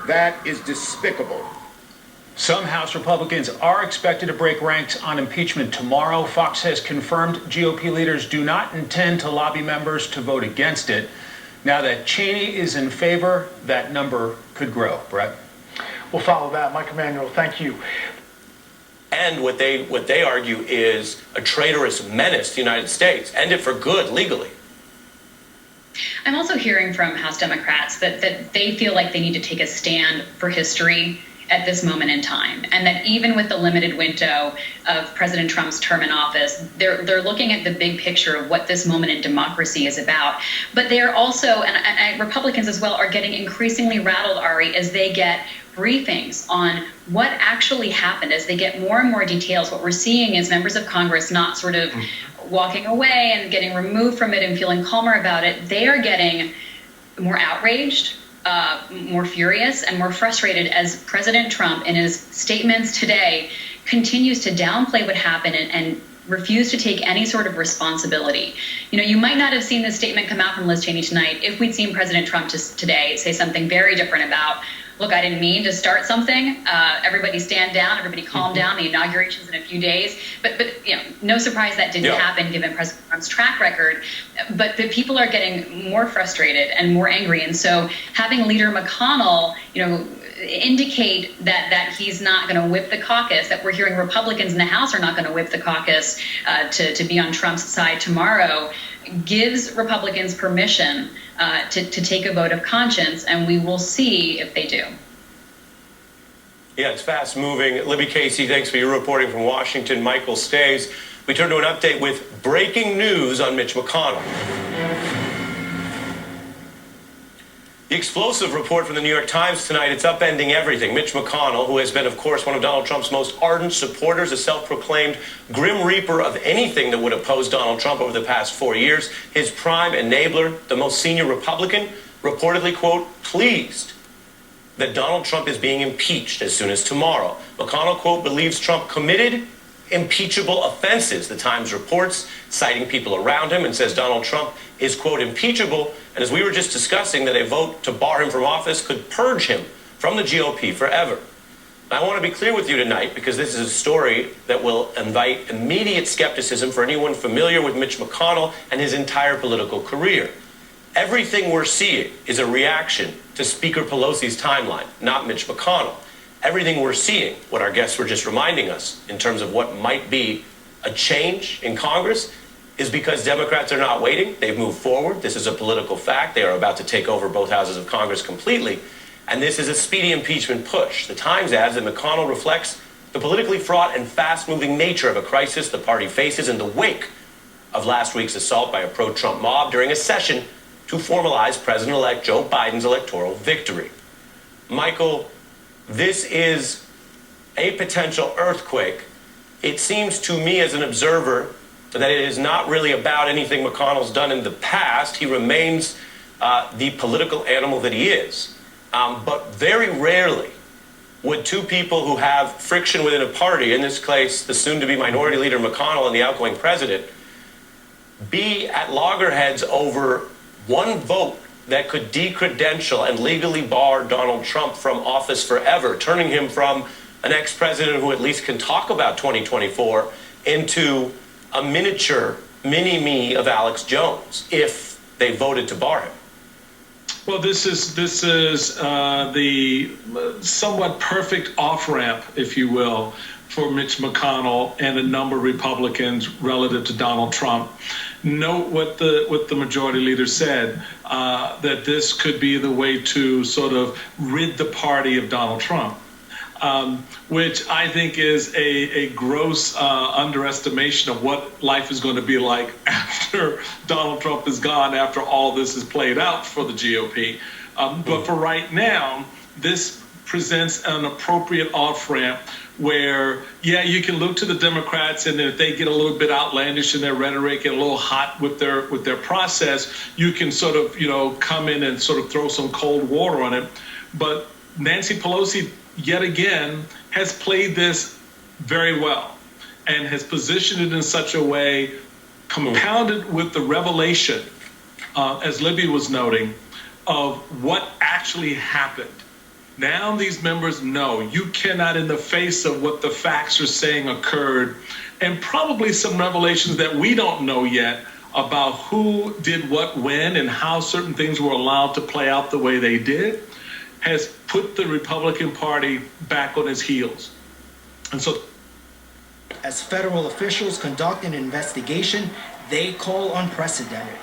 That is despicable. Some House Republicans are expected to break ranks on impeachment tomorrow. Fox has confirmed GOP leaders do not intend to lobby members to vote against it. Now that Cheney is in favor, that number could grow. Brett? We'll follow that. Mike Emanuel, thank you. And what they argue is a traitorous menace to the United States. End it for good, legally. I'm also hearing from House Democrats that they feel like they need to take a stand for history at this moment in time, and that even with the limited window of President Trump's term in office, they're looking at the big picture of what this moment in democracy is about. But they are also, and Republicans as well, are getting increasingly rattled, Ari, as they get briefings on what actually happened. As they get more and more details, what we're seeing is members of Congress not sort of walking away and getting removed from it and feeling calmer about it. They are getting more outraged, more furious, and more frustrated as President Trump, in his statements today, continues to downplay what happened and refuse to take any sort of responsibility. You know, you might not have seen this statement come out from Liz Cheney tonight if we'd seen President Trump today say something very different about, look, I didn't mean to start something. Everybody stand down. Everybody calm down. The inauguration's in a few days. But you know, no surprise that didn't happen given President Trump's track record. But the people are getting more frustrated and more angry. And so having Leader McConnell, you know, indicate that he's not going to whip the caucus, that we're hearing Republicans in the House are not going to whip the caucus to be on Trump's side tomorrow, gives Republicans permission to take a vote of conscience, and we will see if they do. Yeah, it's fast moving. Libby Casey, thanks for your reporting from Washington. Michael stays. We turn to an update with breaking news on Mitch McConnell. The explosive report from the New York Times tonight, it's upending everything. Mitch McConnell, who has been, of course, one of Donald Trump's most ardent supporters, a self-proclaimed grim reaper of anything that would oppose Donald Trump over the past 4 years, his prime enabler, the most senior Republican, reportedly, quote, pleased that Donald Trump is being impeached as soon as tomorrow. McConnell, quote, believes Trump committed impeachable offenses, the Times reports, citing people around him, and says Donald Trump is, quote, impeachable. And as we were just discussing, that a vote to bar him from office could purge him from the GOP forever. I want to be clear with you tonight, because this is a story that will invite immediate skepticism for anyone familiar with Mitch McConnell and his entire political career. Everything we're seeing is a reaction to Speaker Pelosi's timeline, not Mitch McConnell. Everything we're seeing, what our guests were just reminding us in terms of what might be a change in Congress, is because Democrats are not waiting. They've moved forward. This is a political fact. They are about to take over both houses of Congress completely. And this is a speedy impeachment push. The Times adds that McConnell reflects the politically fraught and fast-moving nature of a crisis the party faces in the wake of last week's assault by a pro-Trump mob during a session to formalize President-elect Joe Biden's electoral victory. Michael, this is a potential earthquake. It seems to me as an observer that it is not really about anything McConnell's done in the past. He remains the political animal that he is. But very rarely would two people who have friction within a party, in this case the soon-to-be minority leader McConnell and the outgoing president, be at loggerheads over one vote that could decredential and legally bar Donald Trump from office forever, turning him from an ex-president who at least can talk about 2024 into a miniature mini-me of Alex Jones if they voted to bar him. Well, this is the somewhat perfect off-ramp, if you will, for Mitch McConnell and a number of Republicans relative to Donald Trump. Note what the majority leader said, that this could be the way to sort of rid the party of Donald Trump, which I think is a gross underestimation of what life is going to be like after Donald Trump is gone, after all this is played out for the GOP. But for right now, this presents an appropriate off-ramp where, yeah, you can look to the Democrats, and if they get a little bit outlandish in their rhetoric and a little hot with their process, you can sort of, you know, come in and sort of throw some cold water on it. But Nancy Pelosi, yet again, has played this very well and has positioned it in such a way, compounded with the revelation, as Libby was noting, of what actually happened. Now these members know you cannot, in the face of what the facts are saying occurred, and probably some revelations that we don't know yet about who did what when and how certain things were allowed to play out the way they did, has put the Republican Party back on its heels. And so, as federal officials conduct an investigation they call unprecedented.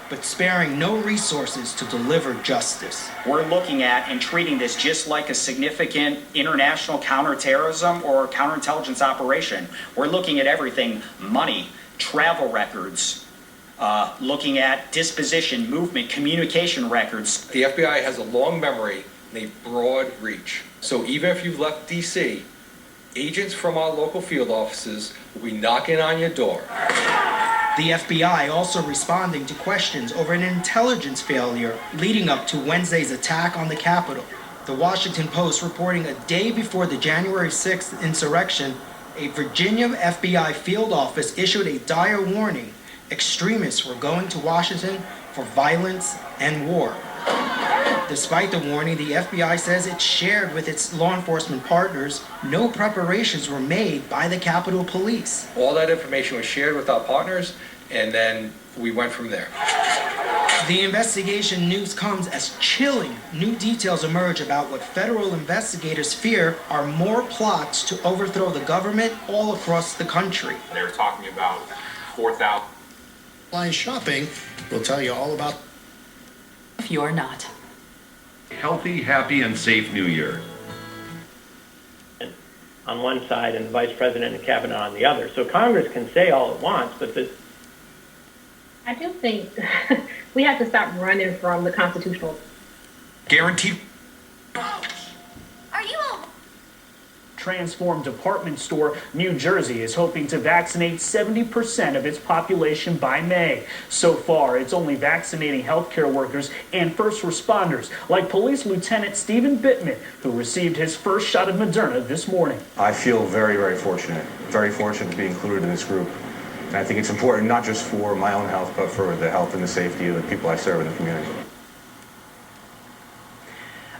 but sparing no resources to deliver justice. We're looking at and treating this just like a significant international counterterrorism or counterintelligence operation. We're looking at everything: money, travel records, looking at disposition, movement, communication records. The FBI has a long memory and a broad reach. So even if you've left D.C., agents from our local field offices will be knocking on your door. The FBI also responding to questions over an intelligence failure leading up to Wednesday's attack on the Capitol. The Washington Post reporting a day before the January 6th insurrection, a Virginia FBI field office issued a dire warning: extremists were going to Washington for violence and war. Despite the warning, the FBI says it shared with its law enforcement partners no preparations were made by the Capitol Police. All that information was shared with our partners, and then we went from there. The investigation news comes as chilling new details emerge about what federal investigators fear are more plots to overthrow the government all across the country. They're talking about 4,000. Online shopping will tell you all about. If you're not. Healthy, happy, and safe New Year. On one side and the Vice President and Cabinet on the other. So Congress can say all it wants, but I do think we have to stop running from the constitutional. Guaranteed. Are you all? Transformed department store New Jersey is hoping to vaccinate 70% of its population by May. So far, it's only vaccinating healthcare workers and first responders, like Police Lieutenant Stephen Bittman, who received his first shot of Moderna this morning. I feel very, very fortunate to be included in this group. And I think it's important not just for my own health, but for the health and the safety of the people I serve in the community.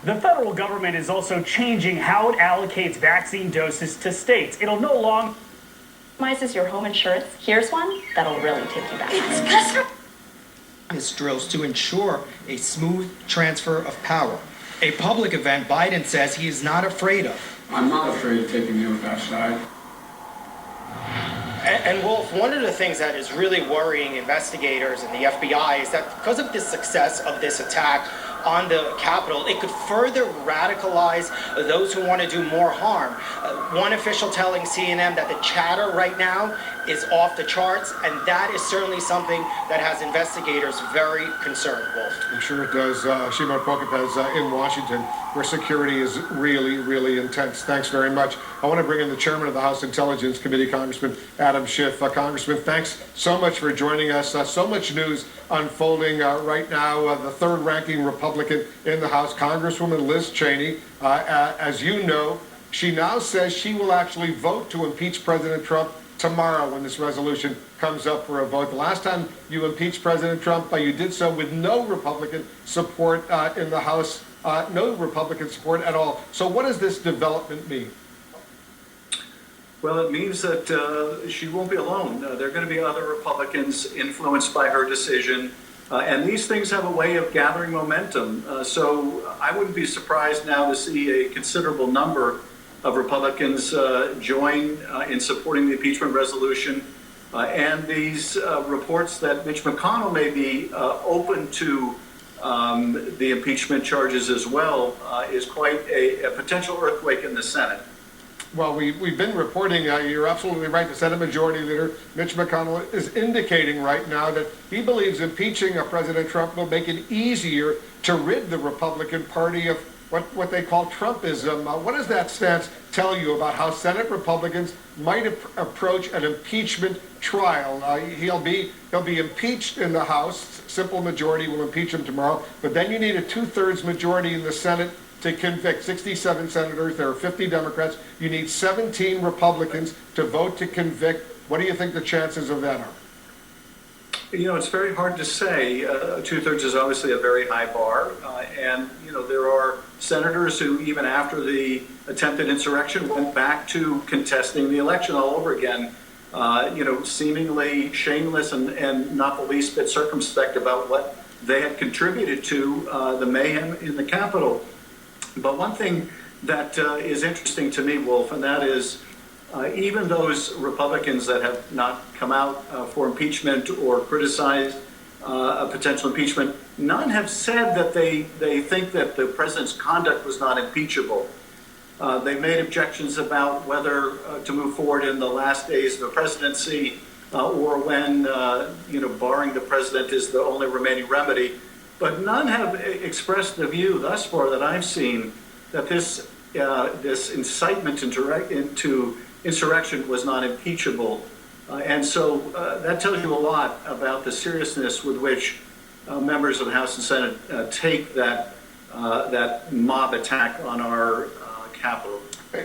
The federal government is also changing how it allocates vaccine doses to states. It'll no longer Minimizes your home insurance. Here's one that'll really take you back. It's customer. This drills to ensure a smooth transfer of power. A public event Biden says he is not afraid of. I'm not afraid of taking the oath outside. And Wolf, one of the things that is really worrying investigators and the FBI is that because of the success of this attack on the Capitol, it could further radicalize those who want to do more harm. One official telling CNN that the chatter right now is off the charts, and that is certainly something that has investigators very concerned, Wolf. I'm sure it does. Shimon Prokopez in Washington, where security is really, really intense. Thanks very much. I want to bring in the chairman of the House Intelligence Committee, Congressman Adam Schiff. Congressman, thanks so much for joining us. So much news unfolding right now. The third-ranking Republican in the House, Congresswoman Liz Cheney, as you know, she now says she will actually vote to impeach President Trump tomorrow when this resolution comes up for a vote. The last time you impeached President Trump, you did so with no Republican support in the House, no Republican support at all. So what does this development mean? Well, it means that she won't be alone. There are going to be other Republicans influenced by her decision. And these things have a way of gathering momentum. So I wouldn't be surprised now to see a considerable number of Republicans join in supporting the impeachment resolution. And these reports that Mitch McConnell may be open to the impeachment charges as well is quite a potential earthquake in the Senate. Well, we've been reporting, you're absolutely right, the Senate Majority Leader, Mitch McConnell, is indicating right now that he believes impeaching President Trump will make it easier to rid the Republican Party of what they call Trumpism. What does that stance tell you about how Senate Republicans might approach an impeachment trial? He'll be impeached in the House. Simple majority will impeach him tomorrow. But then you need a 2/3 majority in the Senate to convict. 67 senators. There are 50 Democrats. You need 17 Republicans to vote to convict. What do you think the chances of that are? You know, it's very hard to say. 2/3 is obviously a very high bar. And, you know, there are senators who, even after the attempted insurrection, went back to contesting the election all over again, you know, seemingly shameless and not the least bit circumspect about what they had contributed to the mayhem in the Capitol. But one thing that is interesting to me, Wolf, and that is even those Republicans that have not come out for impeachment or criticized a potential impeachment. None have said that they think that the president's conduct was not impeachable. They made objections about whether to move forward in the last days of the presidency or when, barring the president is the only remaining remedy. But none have expressed the view thus far that I've seen that this incitement into insurrection was not impeachable. And so that tells you a lot about the seriousness with which members of the House and Senate take that mob attack on our Capitol.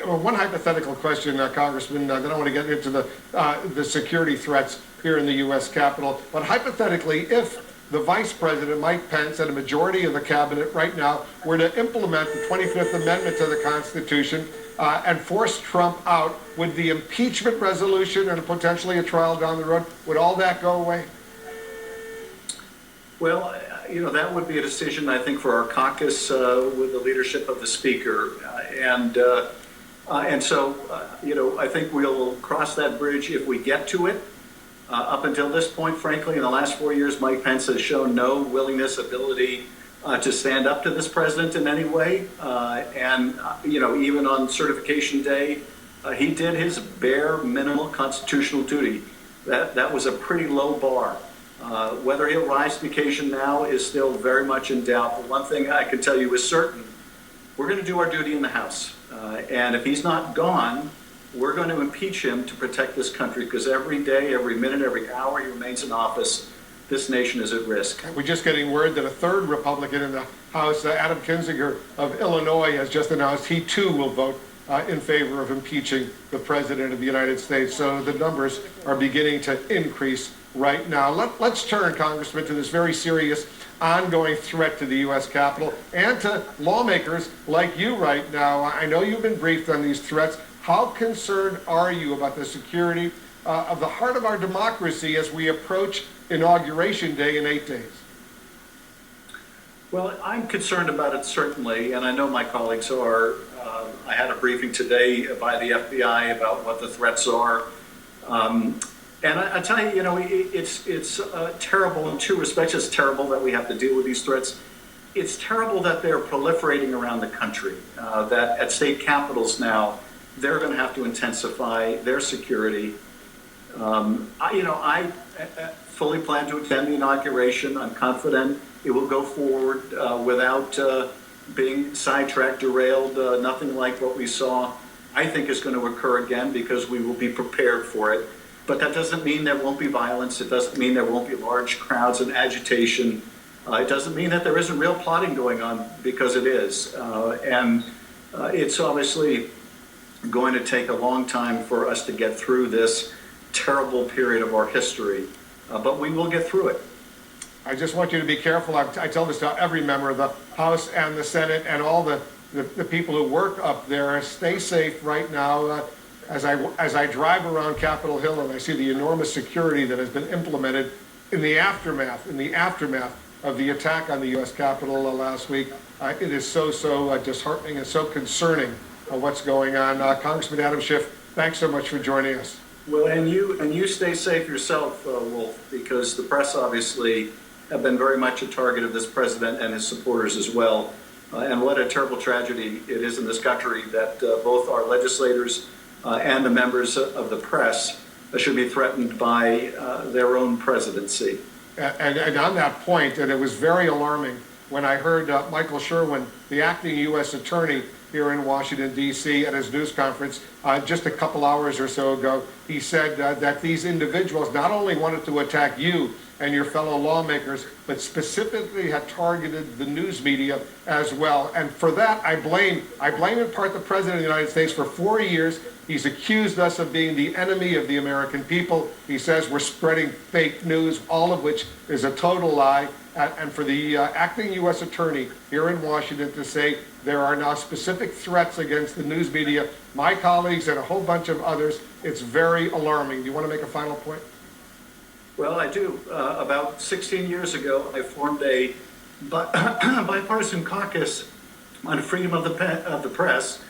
Well, one hypothetical question, Congressman. I don't want to get into the security threats here in the U.S. Capitol, but hypothetically, if the Vice President, Mike Pence, and a majority of the cabinet right now were to implement the 25th Amendment to the Constitution and force Trump out, would the impeachment resolution and potentially a trial down the road, would all that go away? Well, that would be a decision, I think, for our caucus with the leadership of the Speaker. And so, I think we'll cross that bridge if we get to it. Up until this point, frankly, in the last 4 years, Mike Pence has shown no willingness, ability to stand up to this president in any way. Even on certification day, he did his bare minimal constitutional duty. That was a pretty low bar. Whether he'll rise to the occasion now is still very much in doubt. But one thing I can tell you is certain: we're going to do our duty in the House. And if he's not gone, we're going to impeach him to protect this country, because every day, every minute, every hour he remains in office, this nation is at risk. We're just getting word that a third Republican in the House, Adam Kinzinger of Illinois, has just announced he too will vote in favor of impeaching the President of the United States. So the numbers are beginning to increase right now. Let's turn, Congressman, to this very serious ongoing threat to the U.S. Capitol and to lawmakers like you right now. I know you've been briefed on these threats. How concerned are you about the security of the heart of our democracy as we approach Inauguration Day in 8 days? Well, I'm concerned about it, certainly, and I know my colleagues are. I had a briefing today by the FBI about what the threats are. And I tell you, it's terrible in two respects. It's terrible that we have to deal with these threats. It's terrible that they're proliferating around the country, that at state capitals now, they're going to have to intensify their security. I fully plan to attend the inauguration. I'm confident it will go forward without being sidetracked, derailed, nothing like what we saw, I think, is going to occur again, because we will be prepared for it. But that doesn't mean there won't be violence. It doesn't mean there won't be large crowds and agitation. It doesn't mean that there isn't real plotting going on, because it is. And it's obviously going to take a long time for us to get through this terrible period of our history. But we will get through it. I just want you to be careful. I tell this to every member of the House and the Senate and all the people who work up there. Stay safe right now. As I drive around Capitol Hill and I see the enormous security that has been implemented in the aftermath of the attack on the U.S. Capitol last week, it is so disheartening and so concerning what's going on. Congressman Adam Schiff, thanks so much for joining us. Well, and you stay safe yourself, Wolf, because the press obviously have been very much a target of this president and his supporters as well. And what a terrible tragedy it is in this country that both our legislators and the members of the press should be threatened by their own presidency. And on that point, and it was very alarming when I heard Michael Sherwin, the acting U.S. attorney here in Washington, D.C., at his news conference just a couple hours or so ago. He said that these individuals not only wanted to attack you and your fellow lawmakers, but specifically had targeted the news media as well. And for that, I blame in part the President of the United States. For 4 years, he's accused us of being the enemy of the American people. He says we're spreading fake news, all of which is a total lie. And for the acting U.S. attorney here in Washington to say there are now specific threats against the news media, my colleagues and a whole bunch of others, it's very alarming. Do you want to make a final point? Well, I do. About 16 years ago, I formed a bipartisan caucus on freedom of the press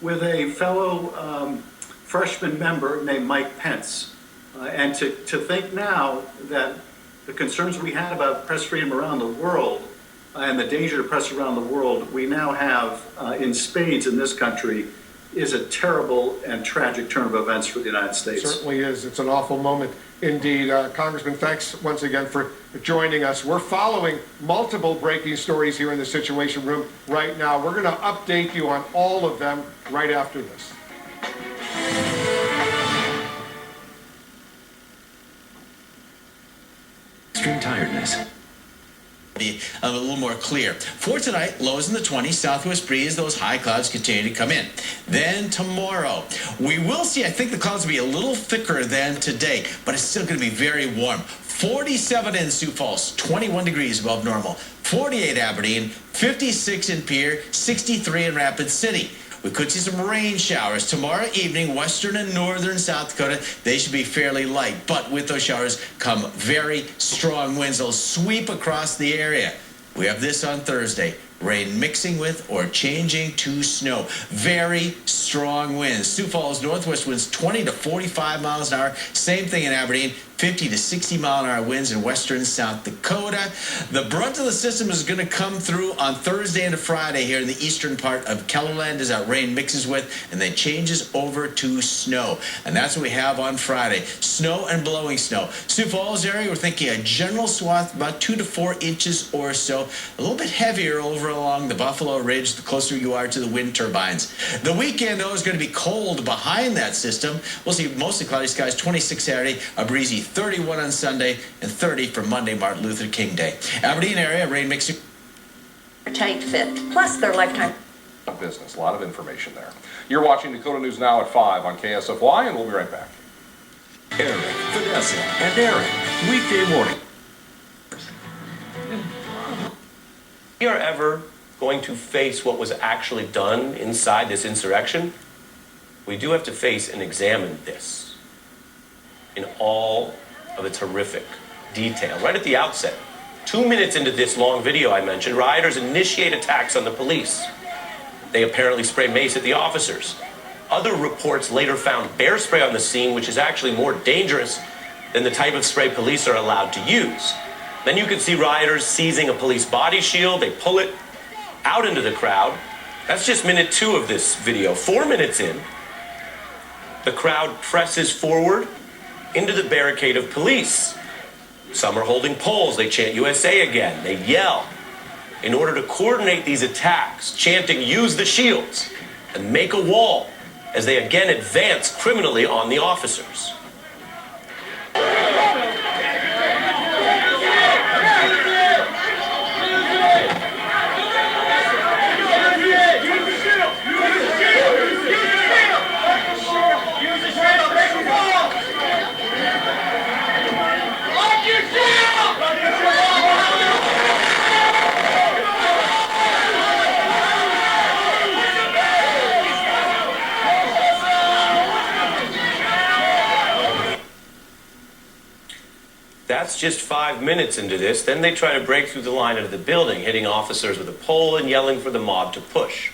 with a fellow freshman member named Mike Pence. And to think now that the concerns we had about press freedom around the world and the danger to press around the world, we now have in spades in this country, is a terrible and tragic turn of events for the United States. It certainly is. It's an awful moment indeed. Congressman, thanks once again for joining us. We're following multiple breaking stories here in the Situation Room right now. We're going to update you on all of them right after this. Extreme tiredness. Be a little more clear. For tonight, lows in the 20s, southwest breeze, those high clouds continue to come in. Then tomorrow, we will see, I think the clouds will be a little thicker than today, but it's still going to be very warm. 47 in Sioux Falls, 21 degrees above normal. 48 Aberdeen, 56 in Pierre, 63 in Rapid City. We could see some rain showers tomorrow evening, western and northern South Dakota. They should be fairly light, but with those showers come very strong winds. They'll sweep across the area. We have this on Thursday. Rain mixing with or changing to snow. Very strong winds. Sioux Falls northwest winds 20 to 45 miles an hour. Same thing in Aberdeen. 50 to 60 mile an hour winds in western South Dakota. The brunt of the system is going to come through on Thursday and Friday here in the eastern part of KELO as that rain mixes with and then changes over to snow. And that's what we have on Friday. Snow and blowing snow. Sioux Falls area, we're thinking a general swath about 2 to 4 inches or so. A little bit heavier over along the Buffalo Ridge the closer you are to the wind turbines. The weekend, though, is going to be cold behind that system. We'll see mostly cloudy skies, 26 Saturday, a breezy 31 on Sunday, and 30 for Monday, Martin Luther King Day. Aberdeen area, rain mixing. Tight fit, plus their lifetime. Business, a lot of information there. You're watching Dakota News Now at 5 on KSFY, and we'll be right back. Eric, Vanessa, and Eric, weekday morning. If we are ever going to face what was actually done inside this insurrection, we do have to face and examine this in all of its horrific detail. Right at the outset, 2 minutes into this long video I mentioned, rioters initiate attacks on the police. They apparently spray mace at the officers. Other reports later found bear spray on the scene, which is actually more dangerous than the type of spray police are allowed to use. Then you can see rioters seizing a police body shield. They pull it out into the crowd. That's just minute 2 of this video. 4 minutes in, the crowd presses forward into the barricade of police. Some are holding poles. They chant USA again. They yell in order to coordinate these attacks, chanting use the shields and make a wall as they again advance criminally on the officers. That's just 5 minutes into this. Then they try to break through the line into the building, hitting officers with a pole and yelling for the mob to push.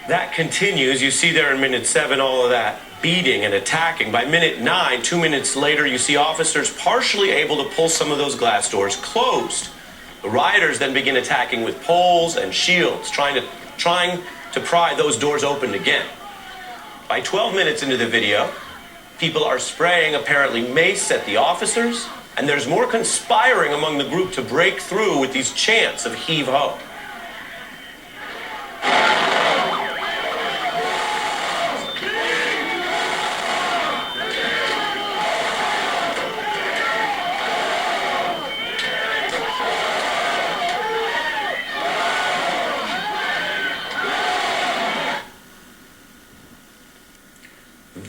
That continues. You see there in minute 7 all of that beating and attacking. By minute 9, 2 minutes later, you see officers partially able to pull some of those glass doors closed. The rioters then begin attacking with poles and shields, trying to pry those doors open again. By 12 minutes into the video, people are spraying apparently mace at the officers, and there's more conspiring among the group to break through with these chants of heave ho.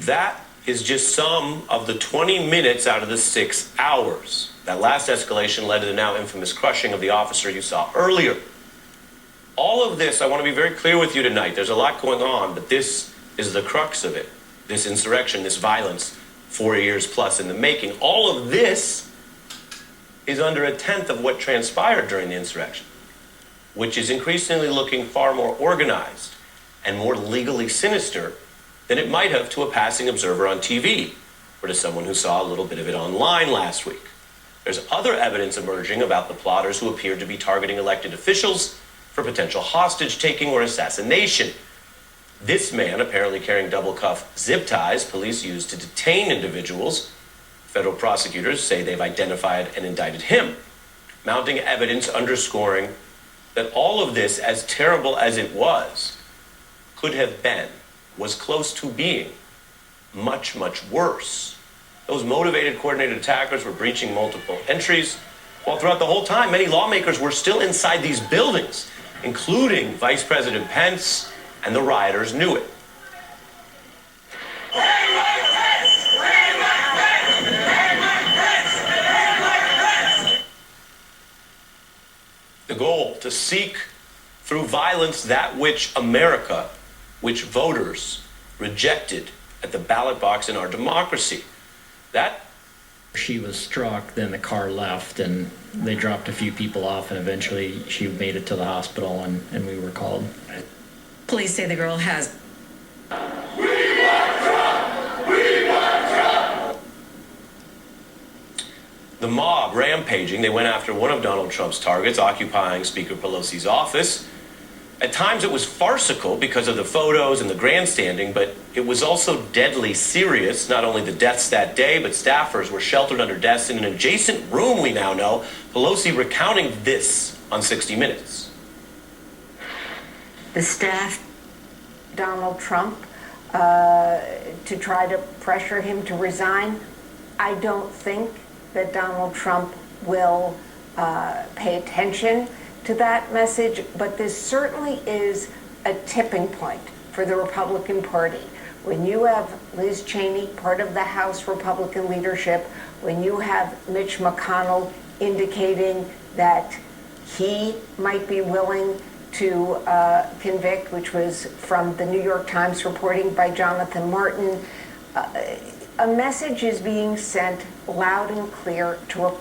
That is just some of the 20 minutes out of the 6 hours. That last escalation led to the now infamous crushing of the officer you saw earlier. All of this, I want to be very clear with you tonight. There's a lot going on, but this is the crux of it. This insurrection, this violence, 4 years plus in the making. All of this is under a tenth of what transpired during the insurrection, which is increasingly looking far more organized and more legally sinister than it might have to a passing observer on TV or to someone who saw a little bit of it online last week. There's other evidence emerging about the plotters who appeared to be targeting elected officials for potential hostage-taking or assassination. This man apparently carrying double-cuff zip ties police used to detain individuals. Federal prosecutors say they've identified and indicted him, mounting evidence underscoring that all of this, as terrible as it was, could have been, was close to being, much, much worse. Those motivated, coordinated attackers were breaching multiple entries, while throughout the whole time, many lawmakers were still inside these buildings, including Vice President Pence, and the rioters knew it. The goal, to seek through violence that which America, which voters rejected at the ballot box in our democracy. That she was struck, then the car left, and they dropped a few people off, and eventually she made it to the hospital, and we were called. Police say the girl has... The mob rampaging, they went after one of Donald Trump's targets, occupying Speaker Pelosi's office. At times it was farcical because of the photos and the grandstanding, but it was also deadly serious. Not only the deaths that day, but staffers were sheltered under desks in an adjacent room, we now know. Pelosi recounting this on 60 Minutes. The staff, Donald Trump, to try to pressure him to resign. I don't think that Donald Trump will pay attention to that message, but this certainly is a tipping point for the Republican Party. When you have Liz Cheney, part of the House Republican leadership, when you have Mitch McConnell indicating that he might be willing to convict, which was from the New York Times reporting by Jonathan Martin, a message is being sent loud and clear to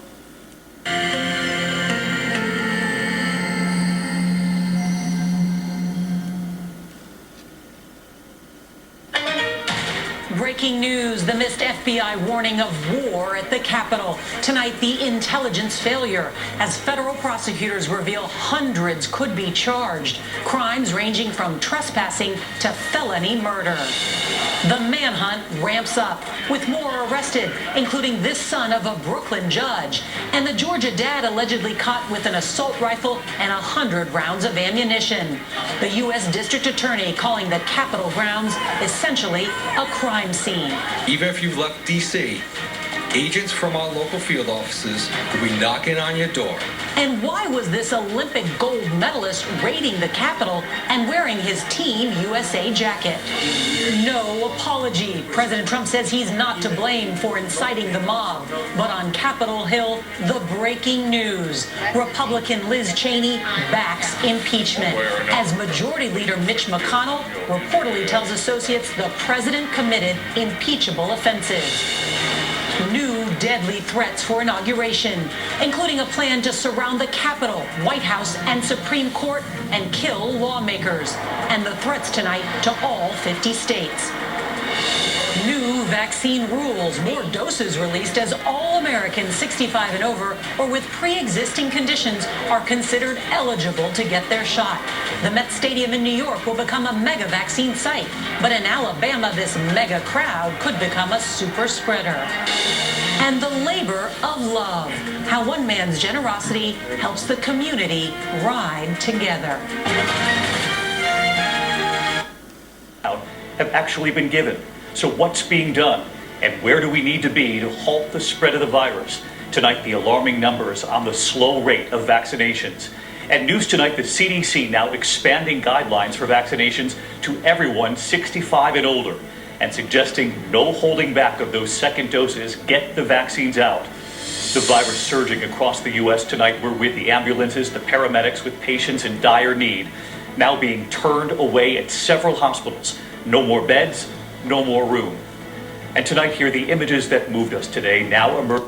Breaking news, the missed FBI warning of war at the Capitol. Tonight, the intelligence failure as federal prosecutors reveal hundreds could be charged. Crimes ranging from trespassing to felony murder. The manhunt ramps up with more arrested, including this son of a Brooklyn judge. And the Georgia dad allegedly caught with an assault rifle and 100 rounds of ammunition. The U.S. District Attorney calling the Capitol grounds essentially a crime scene. Even if you've left D.C., agents from our local field offices will be knocking on your door. And why was this Olympic gold medalist raiding the Capitol and wearing his Team USA jacket? No apology. President Trump says he's not to blame for inciting the mob. But on Capitol Hill, the breaking news. Republican Liz Cheney backs impeachment as Majority Leader Mitch McConnell reportedly tells associates the president committed impeachable offenses. New deadly threats for inauguration, including a plan to surround the Capitol, White House, and Supreme Court and kill lawmakers. And the threats tonight to all 50 states. New vaccine rules, more doses released as all Americans 65 and over or with pre-existing conditions are considered eligible to get their shot. The Met Stadium in New York will become a mega vaccine site, but in Alabama, this mega crowd could become a super spreader. And the labor of love, how one man's generosity helps the community ride together. Have actually been given. So what's being done, and where do we need to be to halt the spread of the virus? Tonight, the alarming numbers on the slow rate of vaccinations. And news tonight, the CDC now expanding guidelines for vaccinations to everyone 65 and older, and suggesting no holding back of those second doses. Get the vaccines out. The virus surging across the U.S. tonight. We're with the ambulances, the paramedics with patients in dire need, now being turned away at several hospitals. No more beds, no more room. And tonight, here, the images that moved us today now emerge.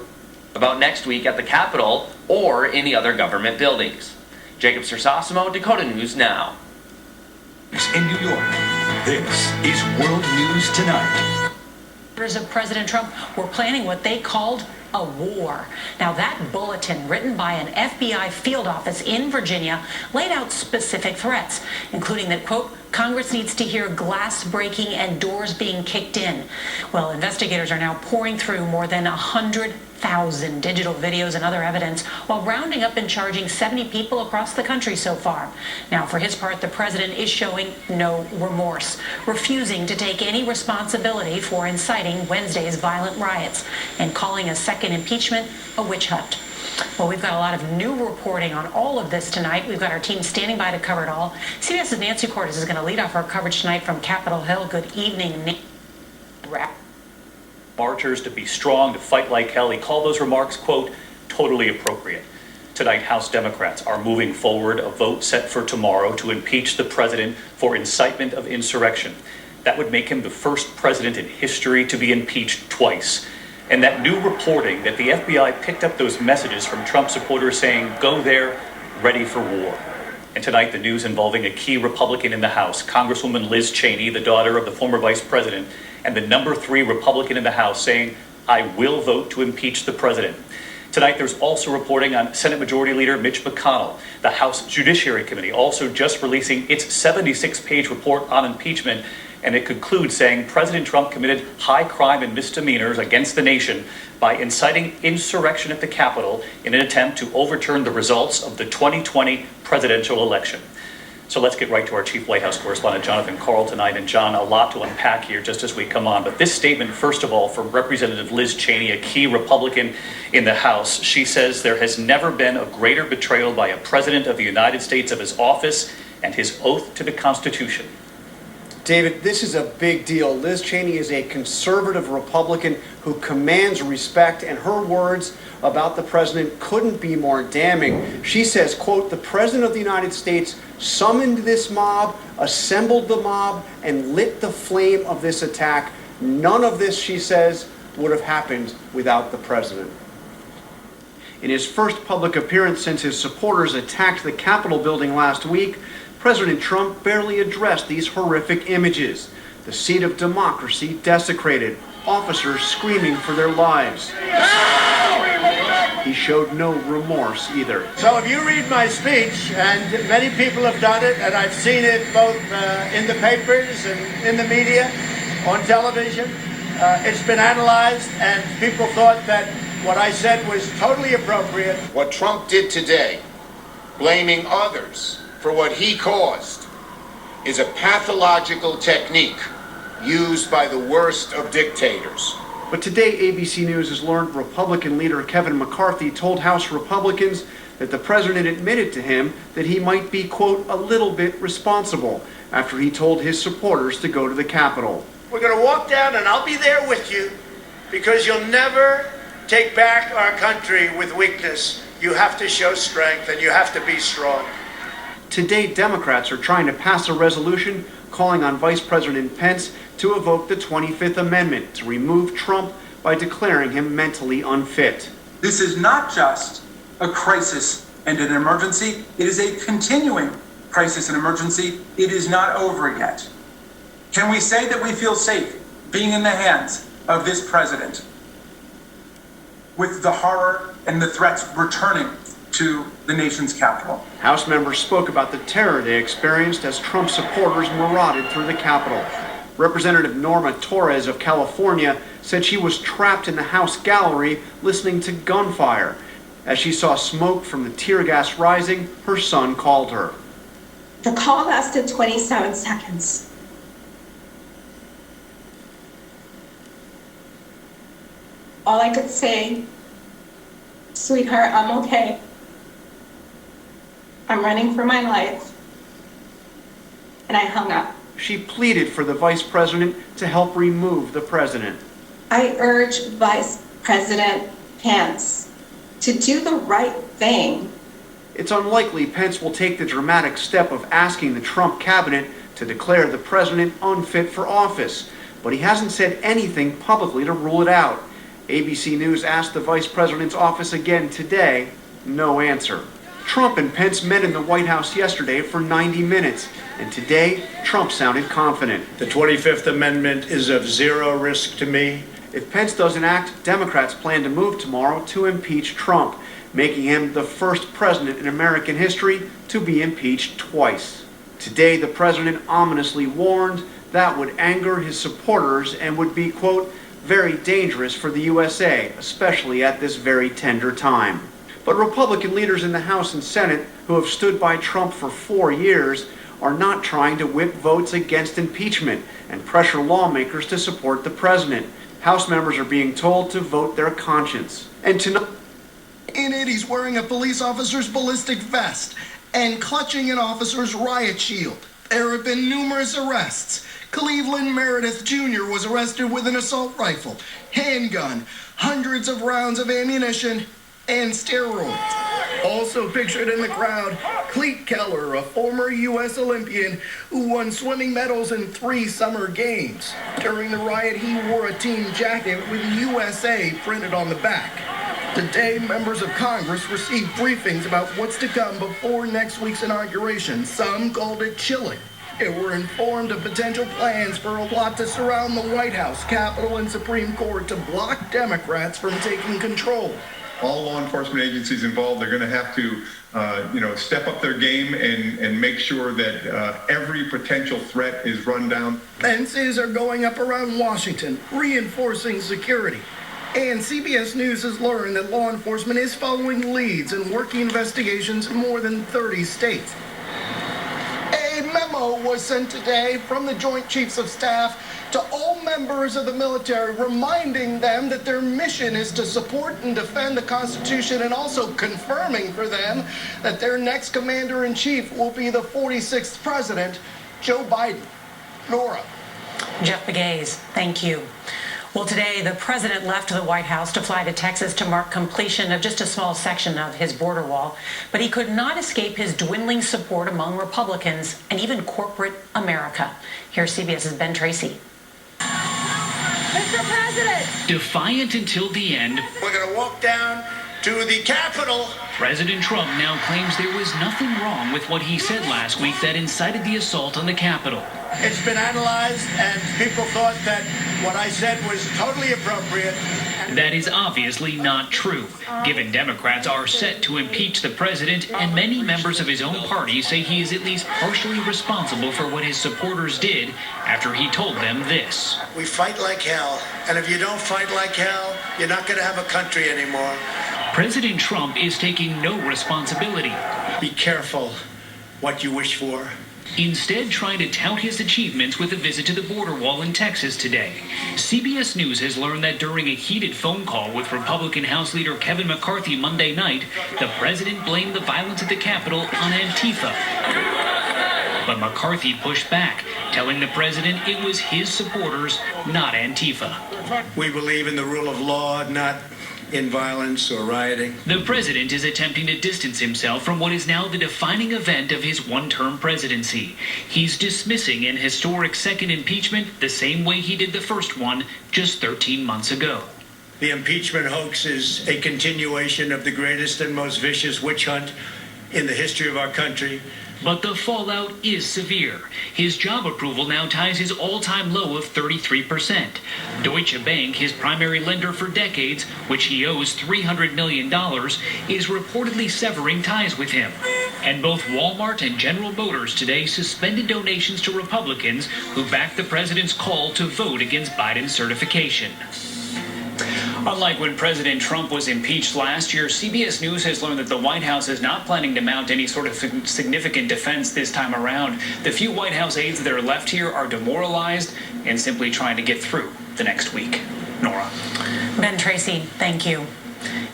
about next week at the Capitol or any other government buildings. Jacob Sersosimo, Dakota News Now. In New York, this is World News Tonight. Of President Trump were planning what they called a war. Now, that bulletin, written by an FBI field office in Virginia, laid out specific threats, including that, quote, Congress needs to hear glass breaking and doors being kicked in. Well, investigators are now pouring through more than 100,000 digital videos and other evidence while rounding up and charging 70 people across the country so far. Now, for his part, the president is showing no remorse, refusing to take any responsibility for inciting Wednesday's violent riots and calling a second impeachment a witch hunt. Well, we've got a lot of new reporting on all of this tonight. We've got our team standing by to cover it all. CBS's Nancy Cordes is going to lead off our coverage tonight from Capitol Hill. Good evening, Marchers to be strong, to fight like hell. He called those remarks, quote, totally appropriate. Tonight, House Democrats are moving forward a vote set for tomorrow to impeach the president for incitement of insurrection. That would make him the first president in history to be impeached twice. And that new reporting that the FBI picked up those messages from Trump supporters saying, go there, ready for war. And tonight, the news involving a key Republican in the House, Congresswoman Liz Cheney, the daughter of the former vice president, and the number 3 Republican in the House saying, I will vote to impeach the president. Tonight, there's also reporting on Senate Majority Leader Mitch McConnell, the House Judiciary Committee, also just releasing its 76-page report on impeachment. And it concludes saying President Trump committed high crime and misdemeanors against the nation by inciting insurrection at the Capitol in an attempt to overturn the results of the 2020 presidential election. So let's get right to our chief White House correspondent, Jonathan Karl, tonight. And John, a lot to unpack here just as we come on. But this statement, first of all, from Representative Liz Cheney, a key Republican in the House, she says there has never been a greater betrayal by a president of the United States of his office and his oath to the Constitution. David, this is a big deal. Liz Cheney is a conservative Republican who commands respect, and her words about the president couldn't be more damning. She says, quote, the president of the United States summoned this mob, assembled the mob, and lit the flame of this attack. None of this, she says, would have happened without the president. In his first public appearance since his supporters attacked the Capitol building last week, President Trump barely addressed these horrific images. The seat of democracy desecrated, officers screaming for their lives. He showed no remorse either. So if you read my speech, and many people have done it, and I've seen it both in the papers and in the media, on television, it's been analyzed, and people thought that what I said was totally appropriate. What Trump did today, blaming others for what he caused, is a pathological technique used by the worst of dictators. But today, ABC News has learned Republican leader Kevin McCarthy told House Republicans that the president admitted to him that he might be, quote, a little bit responsible after he told his supporters to go to the Capitol. We're going to walk down, and I'll be there with you, because you'll never take back our country with weakness. You have to show strength, and you have to be strong. Today, Democrats are trying to pass a resolution calling on Vice President Pence to evoke the 25th Amendment to remove Trump by declaring him mentally unfit. This is not just a crisis and an emergency. It is a continuing crisis and emergency. It is not over yet. Can we say that we feel safe being in the hands of this president with the horror and the threats returning to the nation's capital? House members spoke about the terror they experienced as Trump supporters marauded through the Capitol. Representative Norma Torres of California said she was trapped in the House gallery listening to gunfire. As she saw smoke from the tear gas rising, her son called her. The call lasted 27 seconds. All I could say, sweetheart, I'm okay. I'm running for my life. And I hung up. She pleaded for the vice president to help remove the president. I urge Vice President Pence to do the right thing. It's unlikely Pence will take the dramatic step of asking the Trump cabinet to declare the president unfit for office, but he hasn't said anything publicly to rule it out. ABC News asked the vice president's office again today. No answer. Trump and Pence met in the White House yesterday for 90 minutes, and today Trump sounded confident. The 25th Amendment is of zero risk to me. If Pence doesn't act, Democrats plan to move tomorrow to impeach Trump, making him the first president in American history to be impeached twice. Today, the president ominously warned that would anger his supporters and would be, quote, very dangerous for the USA, especially at this very tender time. But Republican leaders in the House and Senate, who have stood by Trump for 4 years, are not trying to whip votes against impeachment and pressure lawmakers to support the president. House members are being told to vote their conscience. And tonight, in it, he's wearing a police officer's ballistic vest and clutching an officer's riot shield. There have been numerous arrests. Cleveland Meredith Jr. was arrested with an assault rifle, handgun, hundreds of rounds of ammunition, and steroids. Also pictured in the crowd, Cleet Keller, a former U.S. Olympian who won swimming medals in 3 summer games. During the riot, he wore a team jacket with USA printed on the back. Today, members of Congress received briefings about what's to come before next week's inauguration. Some called it chilling. They were informed of potential plans for a plot to surround the White House, Capitol, and Supreme Court to block Democrats from taking control. All law enforcement agencies involved are going to have to, step up their game and make sure that every potential threat is run down. Fences are going up around Washington, reinforcing security. And CBS News has learned that law enforcement is following leads and working investigations in more than 30 states. A memo was sent today from the Joint Chiefs of Staff to all members of the military, reminding them that their mission is to support and defend the Constitution, and also confirming for them that their next commander-in-chief will be the 46th president, Joe Biden. Nora. Jeff Begaze, thank you. Well, today, the president left the White House to fly to Texas to mark completion of just a small section of his border wall. But he could not escape his dwindling support among Republicans and even corporate America. Here's CBS's Ben Tracy. Mr. President! Defiant until the end, We're going to walk down to the Capitol. President Trump now claims there was nothing wrong with what he said last week that incited the assault on the Capitol. It's been analyzed, and people thought that what I said was totally appropriate. That is obviously not true, given Democrats are set to impeach the president, and many members of his own party say he is at least partially responsible for what his supporters did after he told them this. We fight like hell, and if you don't fight like hell, you're not going to have a country anymore. President Trump is taking no responsibility. Be careful what you wish for. Instead, trying to tout his achievements with a visit to the border wall in Texas today. CBS News has learned that during a heated phone call with Republican House Leader Kevin McCarthy Monday night, the president blamed the violence at the Capitol on Antifa. But McCarthy pushed back, telling the president it was his supporters, not Antifa. We believe in the rule of law, not in violence or rioting. The president is attempting to distance himself from what is now the defining event of his one-term presidency. He's dismissing an historic second impeachment the same way he did the first one just 13 months ago. The impeachment hoax is a continuation of the greatest and most vicious witch hunt in the history of our country. But the fallout is severe. His job approval now ties his all-time low of 33%. Deutsche Bank, his primary lender for decades, which he owes $300 million, is reportedly severing ties with him. And both Walmart and General Motors today suspended donations to Republicans who backed the president's call to vote against Biden's certification. Unlike when President Trump was impeached last year, CBS News has learned that the White House is not planning to mount any sort of significant defense this time around. The few White House aides that are left here are demoralized and simply trying to get through the next week. Nora. Ben Tracy, thank you.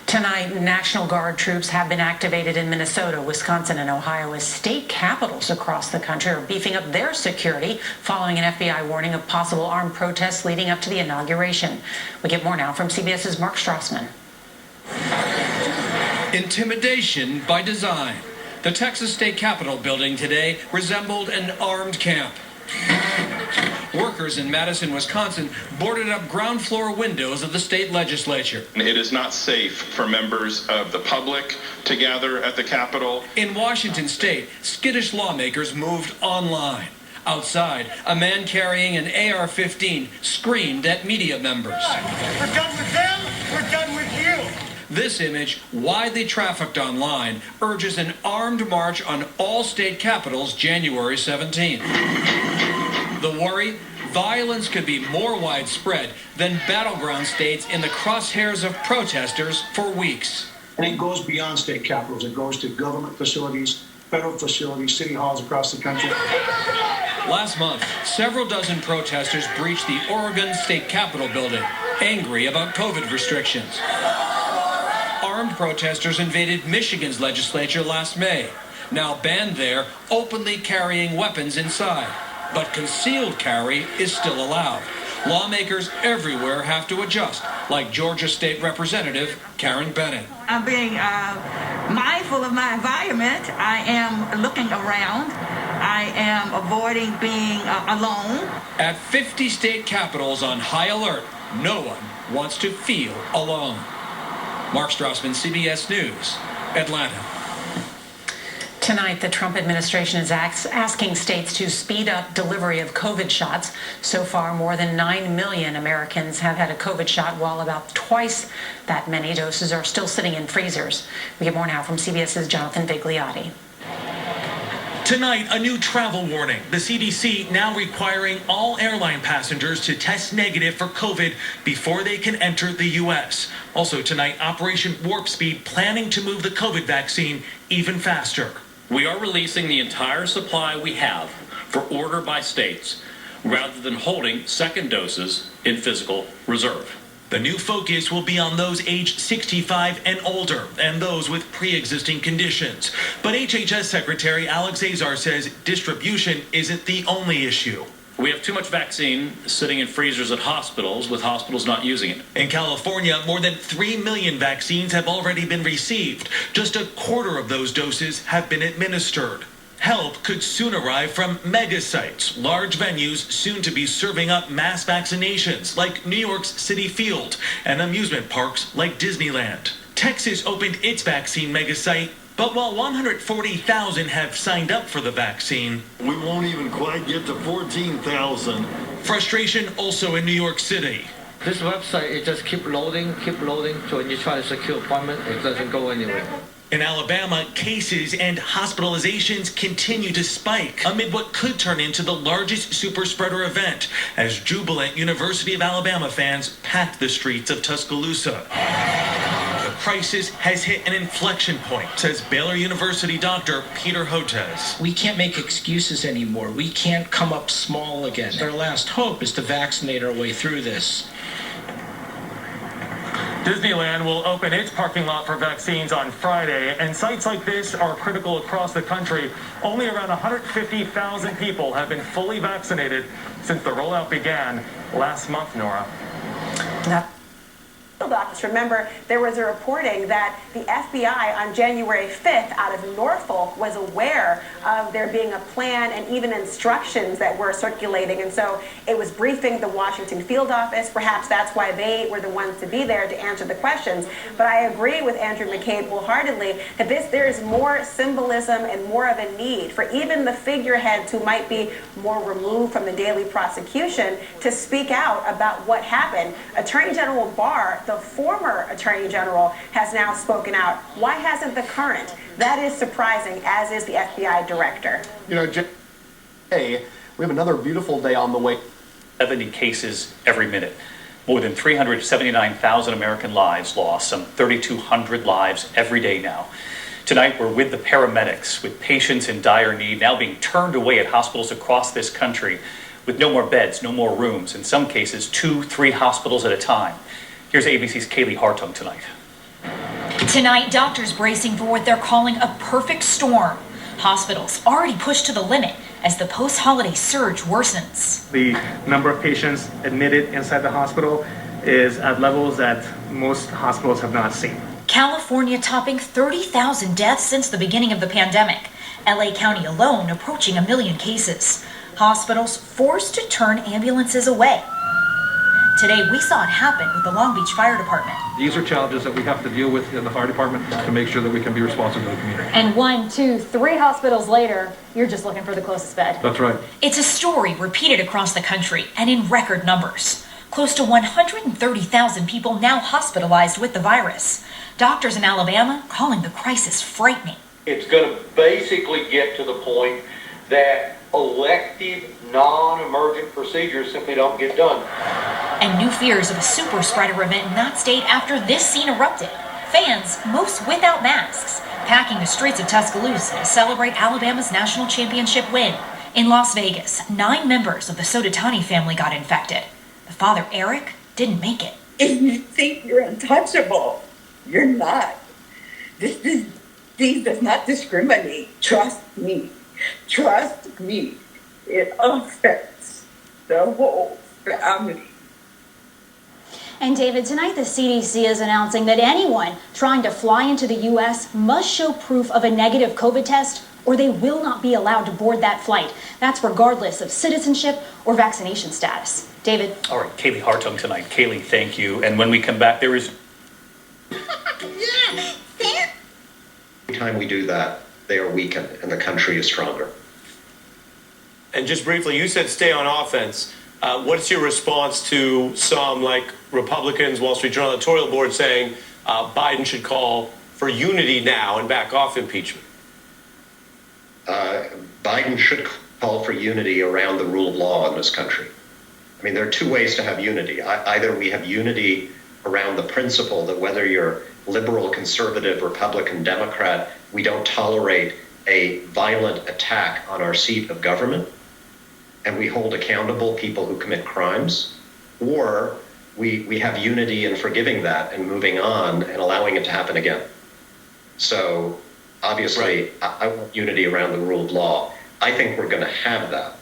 Tonight, National Guard troops have been activated in Minnesota, Wisconsin, and Ohio as state capitals across the country are beefing up their security following an FBI warning of possible armed protests leading up to the inauguration. We get more now from CBS's Mark Strassman. Intimidation by design. The Texas State Capitol building today resembled an armed camp. Workers workers in Madison, Wisconsin, boarded up ground floor windows of the state legislature. It is not safe for members of the public to gather at the Capitol. In Washington state, skittish lawmakers moved online. Outside, a man carrying an AR-15 screamed at media members. We're done with them, we're done with you. This image, widely trafficked online, urges an armed march on all state capitals January 17th. The worry? Violence could be more widespread than battleground states in the crosshairs of protesters for weeks. And it goes beyond state capitals. It goes to government facilities, federal facilities, city halls across the country. Last month, several dozen protesters breached the Oregon State Capitol building, angry about COVID restrictions. Armed protesters invaded Michigan's legislature last May, now banned there, openly carrying weapons inside. But concealed carry is still allowed. Lawmakers everywhere have to adjust, like Georgia State Representative Karen Bennett. I'm being mindful of my environment. I am looking around. I am avoiding being alone. At 50 state capitals on high alert, no one wants to feel alone. Mark Strassman, CBS News, Atlanta. Tonight, the Trump administration is asking states to speed up delivery of COVID shots. So far, more than 9 million Americans have had a COVID shot, while about twice that many doses are still sitting in freezers. We get more now from CBS's Jonathan Vigliotti. Tonight, a new travel warning. The CDC now requiring all airline passengers to test negative for COVID before they can enter the U.S. Also tonight, Operation Warp Speed planning to move the COVID vaccine even faster. We are releasing the entire supply we have for order by states, rather than holding second doses in physical reserve. The new focus will be on those aged 65 and older and those with pre-existing conditions. But HHS Secretary Alex Azar says distribution isn't the only issue. We have too much vaccine sitting in freezers at hospitals, with hospitals not using it. In California, more than 3 million vaccines have already been received. Just a quarter of those doses have been administered. Help could soon arrive from mega sites, large venues soon to be serving up mass vaccinations like New York's Citi Field and amusement parks like Disneyland. Texas opened its vaccine mega site, but while 140,000 have signed up for the vaccine, we won't even quite get to 14,000. Frustration also in New York City. This website, it just keep loading, so when you try to secure appointment, it doesn't go anywhere. In Alabama, cases and hospitalizations continue to spike amid what could turn into the largest super spreader event as jubilant University of Alabama fans packed the streets of Tuscaloosa. The crisis has hit an inflection point, says Baylor University doctor Peter Hotez. We can't make excuses anymore. We can't come up small again. Our last hope is to vaccinate our way through this. Disneyland will open its parking lot for vaccines on Friday, and sites like this are critical across the country. Only around 150,000 people have been fully vaccinated since the rollout began last month, Nora. Office. Remember, there was a reporting that the FBI on January 5th out of Norfolk was aware of there being a plan and even instructions that were circulating, and so it was briefing the Washington field office. Perhaps that's why they were the ones to be there to answer the questions. But I agree with Andrew McCabe wholeheartedly that there is more symbolism and more of a need for even the figureheads who might be more removed from the daily prosecution to speak out about what happened. Attorney General Barr, the former Attorney General, has now spoken out. Why hasn't the current? That is surprising, as is the FBI director. You know, hey, we have another beautiful day on the way. 70 cases every minute. More than 379,000 American lives lost, some 3,200 lives every day now. Tonight, we're with the paramedics, with patients in dire need now being turned away at hospitals across this country with no more beds, no more rooms, in some cases 2-3 hospitals at a time. Here's ABC's Kaylee Hartung tonight. Tonight, doctors bracing for what they're calling a perfect storm. Hospitals already pushed to the limit as the post-holiday surge worsens. The number of patients admitted inside the hospital is at levels that most hospitals have not seen. California topping 30,000 deaths since the beginning of the pandemic. LA County alone approaching 1 million cases. Hospitals forced to turn ambulances away. Today, we saw it happen with the Long Beach Fire Department. These are challenges that we have to deal with in the fire department to make sure that we can be responsive to the community. And 1, 2, 3 hospitals later, you're just looking for the closest bed. That's right. It's a story repeated across the country and in record numbers. Close to 130,000 people now hospitalized with the virus. Doctors in Alabama calling the crisis frightening. It's going to basically get to the point that elective, non-emergent procedures simply don't get done. And new fears of a super spreader event in that state after this scene erupted. Fans, most without masks, packing the streets of Tuscaloosa to celebrate Alabama's national championship win. In Las Vegas, 9 members of the Sotatani family got infected. The father, Eric, didn't make it. If you think you're untouchable, you're not. This disease does not discriminate. Trust me. Trust me. It affects the whole family. And David, tonight the CDC is announcing that anyone trying to fly into the U.S. must show proof of a negative COVID test or they will not be allowed to board that flight. That's regardless of citizenship or vaccination status. David? All right, Kaylee Hartung tonight. Kaylee, thank you. And when we come back, there is... Every time we do that, they are weakened and the country is stronger. And just briefly, you said stay on offense. What's your response to some, like Republicans, Wall Street Journal editorial board saying Biden should call for unity now and back off impeachment? Biden should call for unity around the rule of law in this country. I mean, there are 2 ways to have unity. Either we have unity around the principle that whether you're liberal, conservative, Republican, Democrat, we don't tolerate a violent attack on our seat of government, and we hold accountable people who commit crimes, or we have unity in forgiving that and moving on and allowing it to happen again. So obviously, I want unity around the rule of law. I think we're going to have that.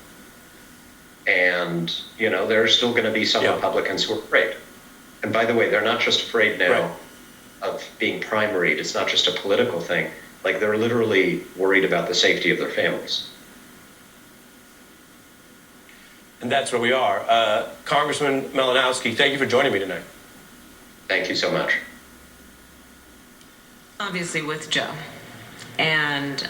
And, you know, there are still going to be some Republicans who are afraid. And by the way, they're not just afraid now of being primaried. It's not just a political thing. Like, they're literally worried about the safety of their families. And that's where we are. Congressman Malinowski, thank you for joining me tonight. Thank you so much. Obviously with Joe, and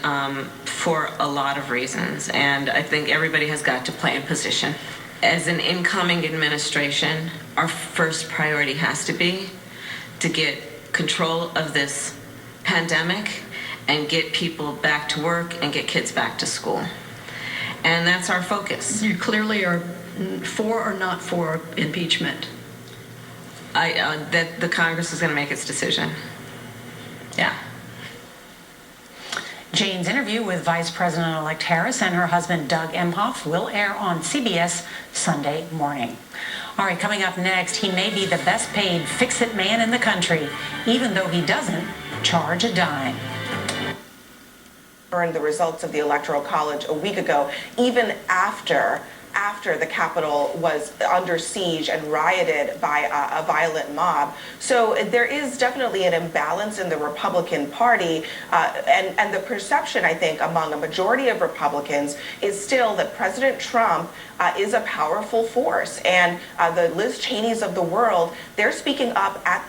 for a lot of reasons. And I think everybody has got to play in position. As an incoming administration, our first priority has to be to get control of this pandemic and get people back to work and get kids back to school. And that's our focus. You clearly are for or not for impeachment? That the Congress is going to make its decision. Yeah. Jane's interview with Vice President-elect Harris and her husband Doug Emhoff will air on CBS Sunday morning. All right, coming up next, he may be the best paid fix-it man in the country, even though he doesn't charge a dime. The results of the Electoral College a week ago, even after the Capitol was under siege and rioted by a violent mob. So there is definitely an imbalance in the Republican Party, and the perception, I think, among a majority of Republicans is still that President Trump is a powerful force, and the Liz Cheneys of the world, they're speaking up at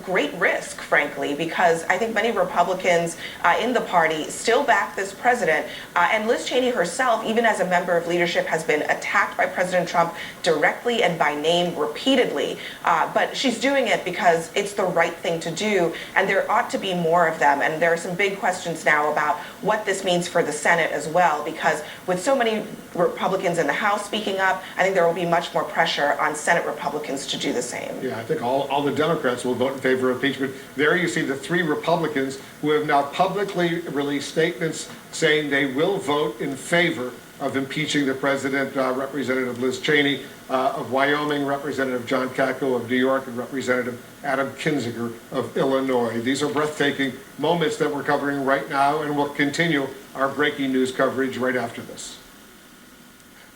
great risk, frankly, because I think many Republicans in the party still back this president, and Liz Cheney herself, even as a member of leadership, has been attacked by President Trump directly and by name repeatedly, but she's doing it because it's the right thing to do, and there ought to be more of them. And there are some big questions now about what this means for the Senate as well, because with so many Republicans in the House speaking up, I think there will be much more pressure on Senate Republicans to do the same. Yeah, I think all the Democrats will vote in favor of impeachment. There you see the 3 Republicans who have now publicly released statements saying they will vote in favor of impeaching the president, Representative Liz Cheney of Wyoming, Representative John Katko of New York, and Representative Adam Kinzinger of Illinois. These are breathtaking moments that we're covering right now, and we'll continue our breaking news coverage right after this.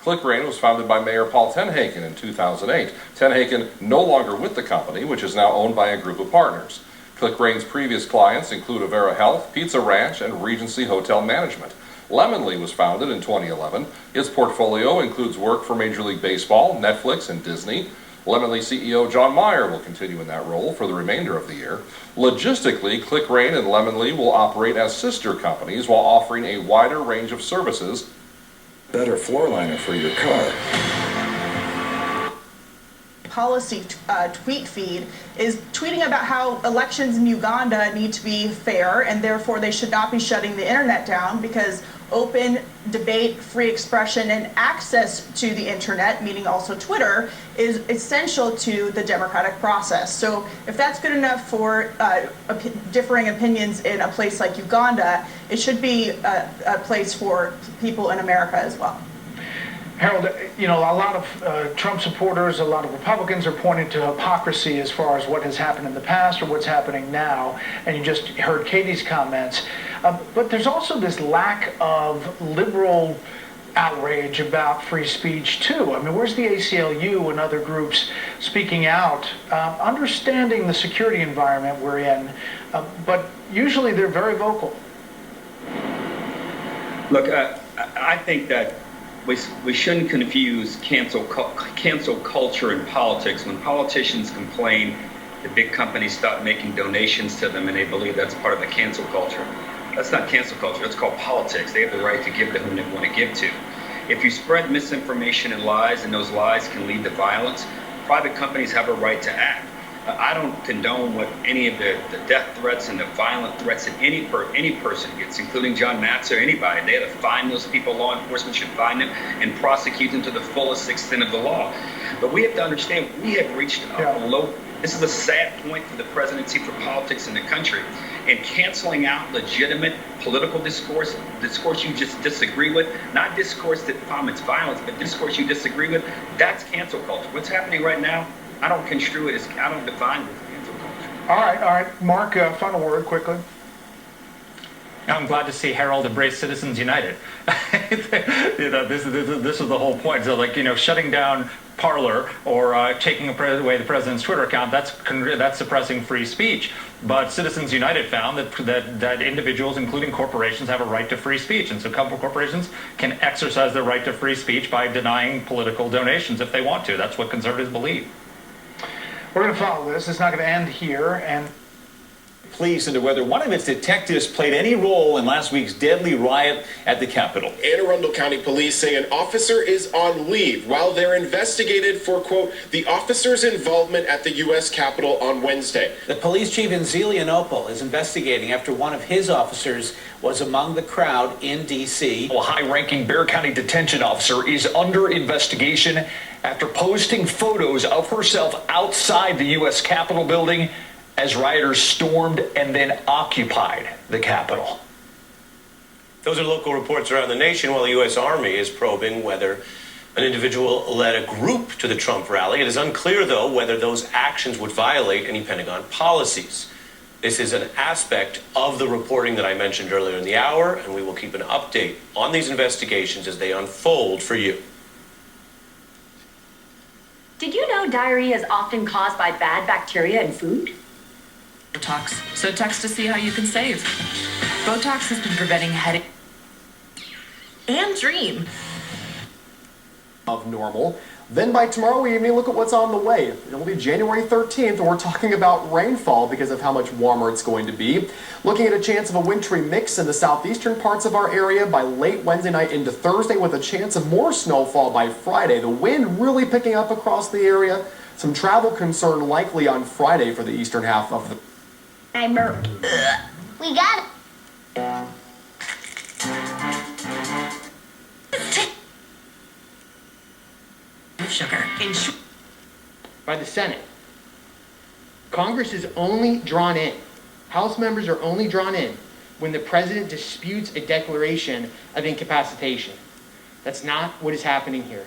ClickRain was founded by Mayor Paul Tenhaken in 2008. Tenhaken no longer with the company, which is now owned by a group of partners. ClickRain's previous clients include Avera Health, Pizza Ranch, and Regency Hotel Management. Lemonly was founded in 2011. Its portfolio includes work for Major League Baseball, Netflix, and Disney. Lemonly CEO John Meyer will continue in that role for the remainder of the year. Logistically, ClickRain and Lemonly will operate as sister companies while offering a wider range of services. Better floor liner for your car. Policy tweet feed is tweeting about how elections in Uganda need to be fair and therefore they should not be shutting the internet down because open debate, free expression, and access to the internet, meaning also Twitter, is essential to the democratic process. So if that's good enough for differing opinions in a place like Uganda, it should be a place for people in America as well. Harold, a lot of Trump supporters, a lot of Republicans are pointing to hypocrisy as far as what has happened in the past or what's happening now, and you just heard Katie's comments. But there's also this lack of liberal outrage about free speech, too. I mean, where's the ACLU and other groups speaking out, understanding the security environment we're in, but usually they're very vocal. Look, I think that we shouldn't confuse cancel culture and politics. When politicians complain, the big companies start making donations to them and they believe that's part of the cancel culture. That's not cancel culture, that's called politics. They have the right to give to whom they want to give to. If you spread misinformation and lies, and those lies can lead to violence, private companies have a right to act. I don't condone what any of the death threats and the violent threats that any person gets, including John Matz or anybody. They have to find those people. Law enforcement should find them and prosecute them to the fullest extent of the law. But we have to understand we have reached a low. This is a sad point for the presidency, for politics in the country. And canceling out legitimate political discourse you just disagree with, not discourse that foments violence, but discourse you disagree with, that's cancel culture. What's happening right now, I don't construe it as, I don't define it as cancel culture. All right. Mark, final word quickly. I'm glad to see Harold embrace Citizens United. This is the whole point. So, shutting down Parler or taking away the president's Twitter account, that's suppressing free speech. But Citizens United found that individuals, including corporations, have a right to free speech. And so corporations can exercise their right to free speech by denying political donations if they want to. That's what conservatives believe. We're going to follow this. It's not going to end here. And police into whether one of its detectives played any role in last week's deadly riot at the Capitol. Anne Arundel County Police say an officer is on leave while they're investigated for, quote, the officer's involvement at the U.S. Capitol on Wednesday. The police chief in Zelianopel is investigating after one of his officers was among the crowd in D.C. A high-ranking Bexar County detention officer is under investigation after posting photos of herself outside the U.S. Capitol building as rioters stormed and then occupied the Capitol. Those are local reports around the nation, while the U.S. Army is probing whether an individual led a group to the Trump rally. It is unclear, though, whether those actions would violate any Pentagon policies. This is an aspect of the reporting that I mentioned earlier in the hour, and we will keep an update on these investigations as they unfold for you. Did you know diarrhea is often caused by bad bacteria in food? Botox. So text to see how you can save. Botox has been preventing headache and dream. Of normal. Then by tomorrow evening, look at what's on the way. It'll be January 13th, and we're talking about rainfall because of how much warmer it's going to be. Looking at a chance of a wintry mix in the southeastern parts of our area by late Wednesday night into Thursday, with a chance of more snowfall by Friday. The wind really picking up across the area. Some travel concern likely on Friday for the eastern half of the... I burped. We got it. Sugar. By the Senate. Congress is only drawn in. House members are only drawn in when the president disputes a declaration of incapacitation. That's not what is happening here.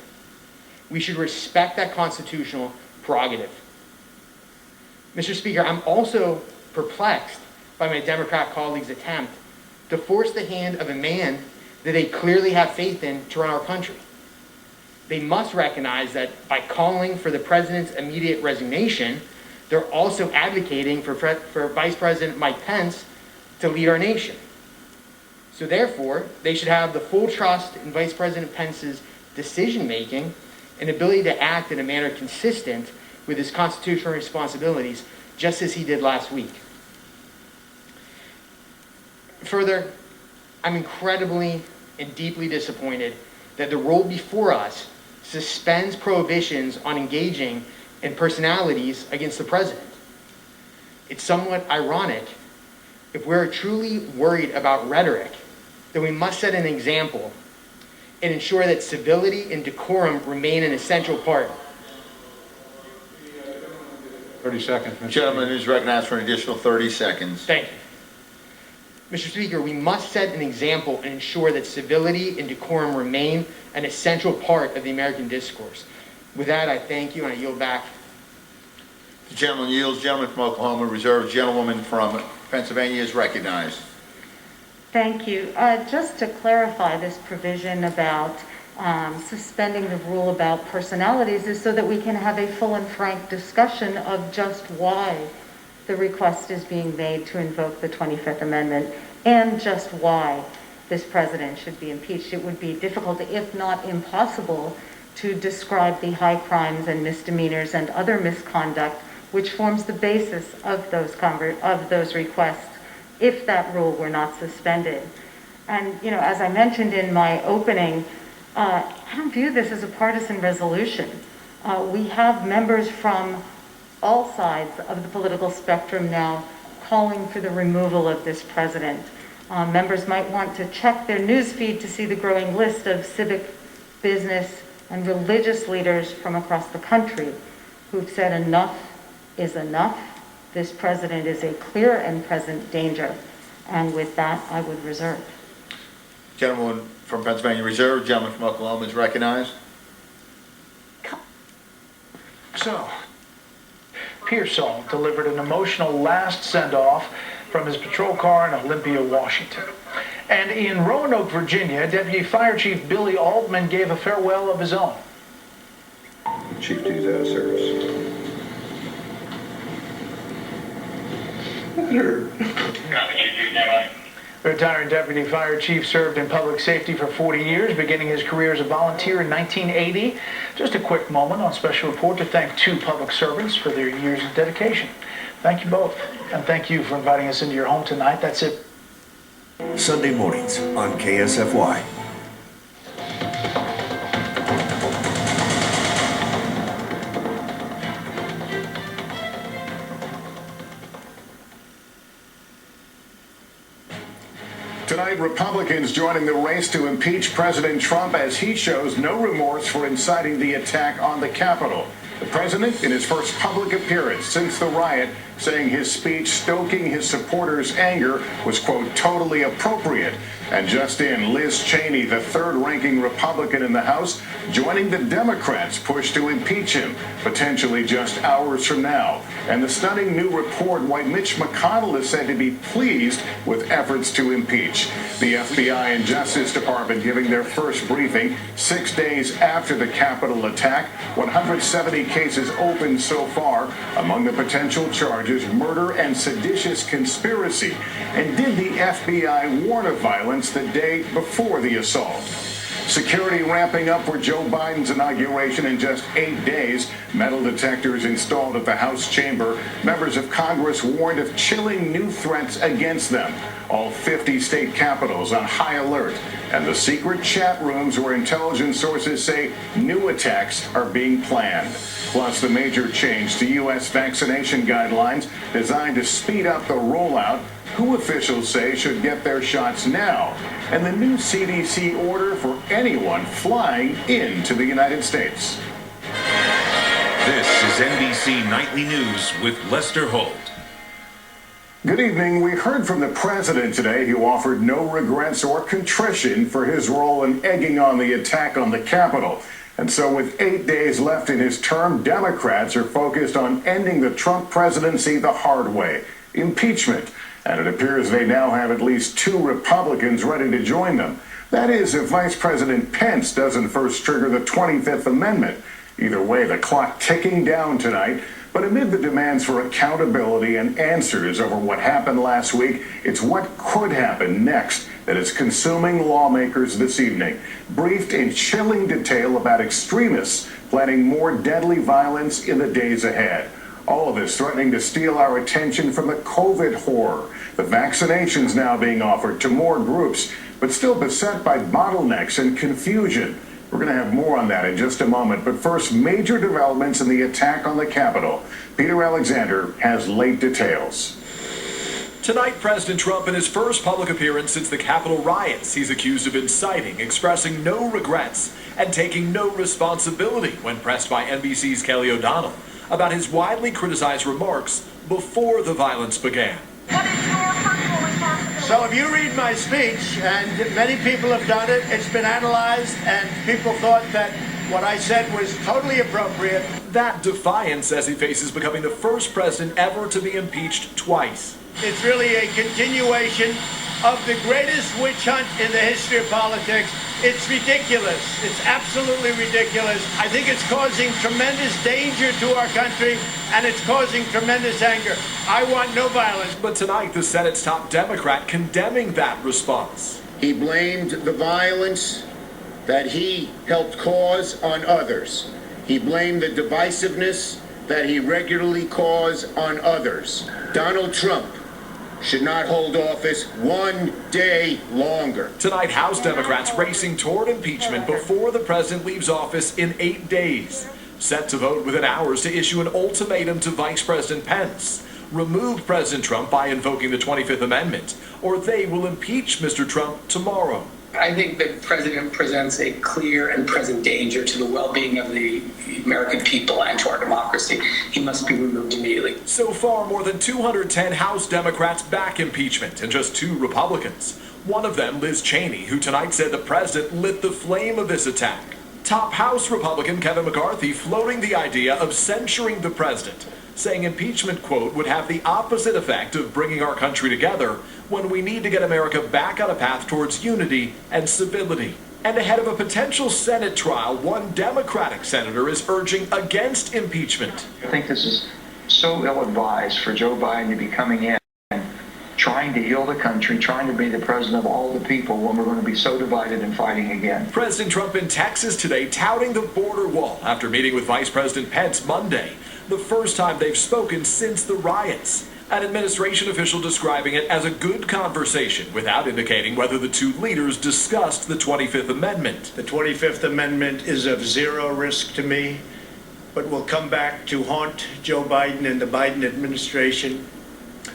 We should respect that constitutional prerogative. Mr. Speaker, I'm also perplexed by my Democrat colleagues' attempt to force the hand of a man that they clearly have faith in to run our country. They must recognize that by calling for the president's immediate resignation, they're also advocating for Vice President Mike Pence to lead our nation. So therefore, they should have the full trust in Vice President Pence's decision-making and ability to act in a manner consistent with his constitutional responsibilities, just as he did last week. Further, I'm incredibly and deeply disappointed that the rule before us suspends prohibitions on engaging in personalities against the president. It's somewhat ironic. If we're truly worried about rhetoric, then we must set an example and ensure that civility and decorum remain an essential part. 30 seconds. The gentleman is recognized for an additional 30 seconds. Thank you. Mr. Speaker, we must set an example and ensure that civility and decorum remain an essential part of the American discourse. With that, I thank you and I yield back. The gentleman yields. Gentleman from Oklahoma reserved. Gentlewoman from Pennsylvania is recognized. Thank you. Just to clarify this provision about suspending the rule about personalities is so that we can have a full and frank discussion of just why the request is being made to invoke the 25th Amendment and just why this president should be impeached. It would be difficult, if not impossible, to describe the high crimes and misdemeanors and other misconduct which forms the basis of those requests if that rule were not suspended. And, you know, as I mentioned in my opening, I don't view this as a partisan resolution. We have members from all sides of the political spectrum now calling for the removal of this president. Members might want to check their news feed to see the growing list of civic, business, and religious leaders from across the country who've said enough is enough. This president is a clear and present danger. And with that, I would reserve. Gentleman from Pennsylvania reserved. Gentleman from Oklahoma is recognized. So, Pearsall delivered an emotional last send-off from his patrol car in Olympia, Washington. And in Roanoke, Virginia, Deputy Fire Chief Billy Altman gave a farewell of his own. Chief D's out of service. The retiring Deputy Fire Chief served in public safety for 40 years, beginning his career as a volunteer in 1980. Just a quick moment on Special Report to thank two public servants for their years of dedication. Thank you both, and thank you for inviting us into your home tonight. That's it. Sunday mornings on KSFY. Tonight, Republicans joining the race to impeach President Trump as he shows no remorse for inciting the attack on the Capitol. The president, in his first public appearance since the riot, saying his speech stoking his supporters' anger was, quote, totally appropriate. And just in, Liz Cheney, the third-ranking Republican in the House, joining the Democrats' push to impeach him, potentially just hours from now. And the stunning new report why Mitch McConnell is said to be pleased with efforts to impeach. The FBI and Justice Department giving their first briefing 6 days after the Capitol attack. 170 cases open so far. Among the potential charges, murder and seditious conspiracy. And did the FBI warn of violence the day before the assault? Security ramping up for Joe Biden's inauguration in just 8 days. Metal detectors installed at the House chamber. Members of Congress warned of chilling new threats against them. All 50 state capitals on high alert. And the secret chat rooms where intelligence sources say new attacks are being planned. Plus the major change to U.S. vaccination guidelines designed to speed up the rollout. Who officials say should get their shots now. And the new CDC order for anyone flying into the United States. This is NBC Nightly News with Lester Holt. Good evening. We heard from the president today who offered no regrets or contrition for his role in egging on the attack on the Capitol. And so with 8 days left in his term, Democrats are focused on ending the Trump presidency the hard way, impeachment. And it appears they now have at least 2 Republicans ready to join them. That is, if Vice President Pence doesn't first trigger the 25th Amendment. Either way, the clock ticking down tonight. But amid the demands for accountability and answers over what happened last week, it's what could happen next that is consuming lawmakers this evening, briefed in chilling detail about extremists planning more deadly violence in the days ahead. All of this threatening to steal our attention from the COVID horror. The vaccinations now being offered to more groups, but still beset by bottlenecks and confusion. We're going to have more on that in just a moment. But first, major developments in the attack on the Capitol. Peter Alexander has late details. Tonight, President Trump, in his first public appearance since the Capitol riots, he's accused of inciting, expressing no regrets, and taking no responsibility when pressed by NBC's Kelly O'Donnell about his widely criticized remarks before the violence began. So if you read my speech, and many people have done it, it's been analyzed, and people thought that what I said was totally appropriate. That defiance as he faces becoming the first president ever to be impeached twice. It's really a continuation of the greatest witch hunt in the history of politics. It's ridiculous. It's absolutely ridiculous. I think it's causing tremendous danger to our country, and it's causing tremendous anger. I want no violence. But tonight, the Senate's top Democrat condemning that response. He blamed the violence that he helped cause on others. He blamed the divisiveness that he regularly caused on others. Donald Trump should not hold office one day longer. Tonight, House Democrats racing toward impeachment before the president leaves office in 8 days. Set to vote within hours to issue an ultimatum to Vice President Pence. Remove President Trump by invoking the 25th Amendment, or they will impeach Mr. Trump tomorrow. I think the president presents a clear and present danger to the well-being of the American people and to our democracy. He must be removed immediately. So far, more than 210 House Democrats back impeachment and just 2 Republicans. One of them, Liz Cheney, who tonight said the president lit the flame of this attack. Top House Republican Kevin McCarthy floating the idea of censuring the president, saying impeachment, quote, would have the opposite effect of bringing our country together when we need to get America back on a path towards unity and civility. And ahead of a potential Senate trial, one Democratic senator is urging against impeachment. I think this is so ill-advised for Joe Biden to be coming in, trying to heal the country, trying to be the president of all the people when we're going to be so divided and fighting again. President Trump in Texas today touting the border wall after meeting with Vice President Pence Monday, the first time they've spoken since the riots. An administration official describing it as a good conversation without indicating whether the 2 leaders discussed the 25th Amendment. The 25th Amendment is of zero risk to me, but will come back to haunt Joe Biden and the Biden administration.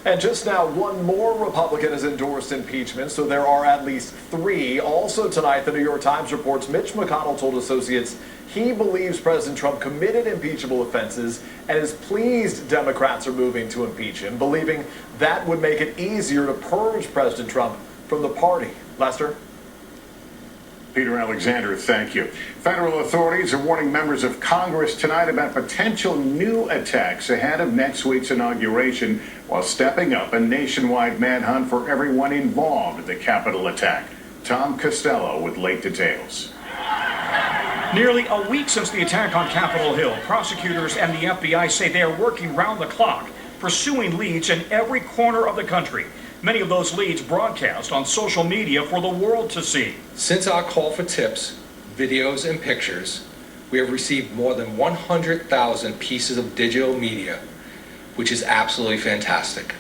And just now, one more Republican has endorsed impeachment, so there are at least 3. Also tonight, the New York Times reports Mitch McConnell told associates he believes President Trump committed impeachable offenses and is pleased Democrats are moving to impeach him, believing that would make it easier to purge President Trump from the party. Lester? Peter Alexander, thank you. Federal authorities are warning members of Congress tonight about potential new attacks ahead of next week's inauguration, while stepping up a nationwide manhunt for everyone involved in the Capitol attack. Tom Costello with late details. Nearly a week since the attack on Capitol Hill, prosecutors and the FBI say they are working round the clock, pursuing leads in every corner of the country. Many of those leads broadcast on social media for the world to see. Since our call for tips, videos, and pictures, we have received more than 100,000 pieces of digital media, which is absolutely fantastic.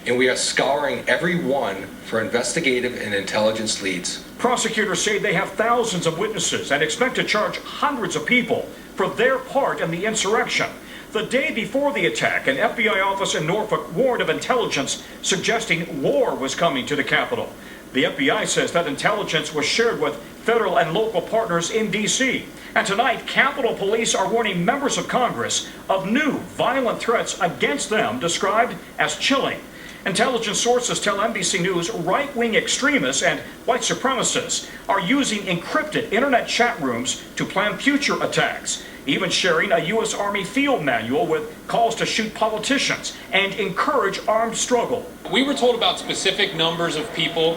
And we are scouring every one for investigative and intelligence leads. Prosecutors say they have thousands of witnesses and expect to charge hundreds of people for their part in the insurrection. The day before the attack, an FBI office in Norfolk warned of intelligence suggesting war was coming to the Capitol. The FBI says that intelligence was shared with federal and local partners in D.C. And tonight, Capitol Police are warning members of Congress of new violent threats against them described as chilling. Intelligence sources tell NBC News right-wing extremists and white supremacists are using encrypted internet chat rooms to plan future attacks, even sharing a U.S. Army field manual with calls to shoot politicians and encourage armed struggle. We were told about specific numbers of people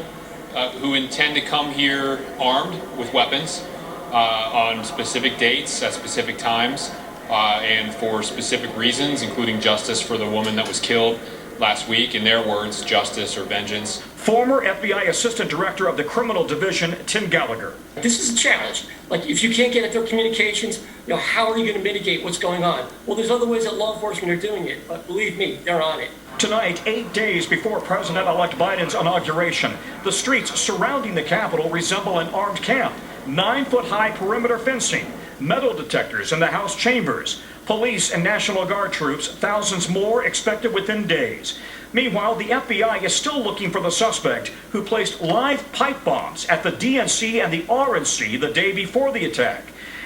who intend to come here armed with weapons on specific dates at specific times and for specific reasons, including justice for the woman that was killed last week. In their words, justice or vengeance. Former FBI Assistant Director of the Criminal Division, Tim Gallagher. This is a challenge. Like, if you can't get at their communications, how are you going to mitigate what's going on? Well, there's other ways that law enforcement are doing it, but believe me, they're on it. Tonight, 8 days before President-elect Biden's inauguration, the streets surrounding the Capitol resemble an armed camp. 9-foot-high perimeter fencing, metal detectors in the House chambers, police and National Guard troops, thousands more expected within days. Meanwhile, the FBI is still looking for the suspect who placed live pipe bombs at the DNC and the RNC the day before the attack.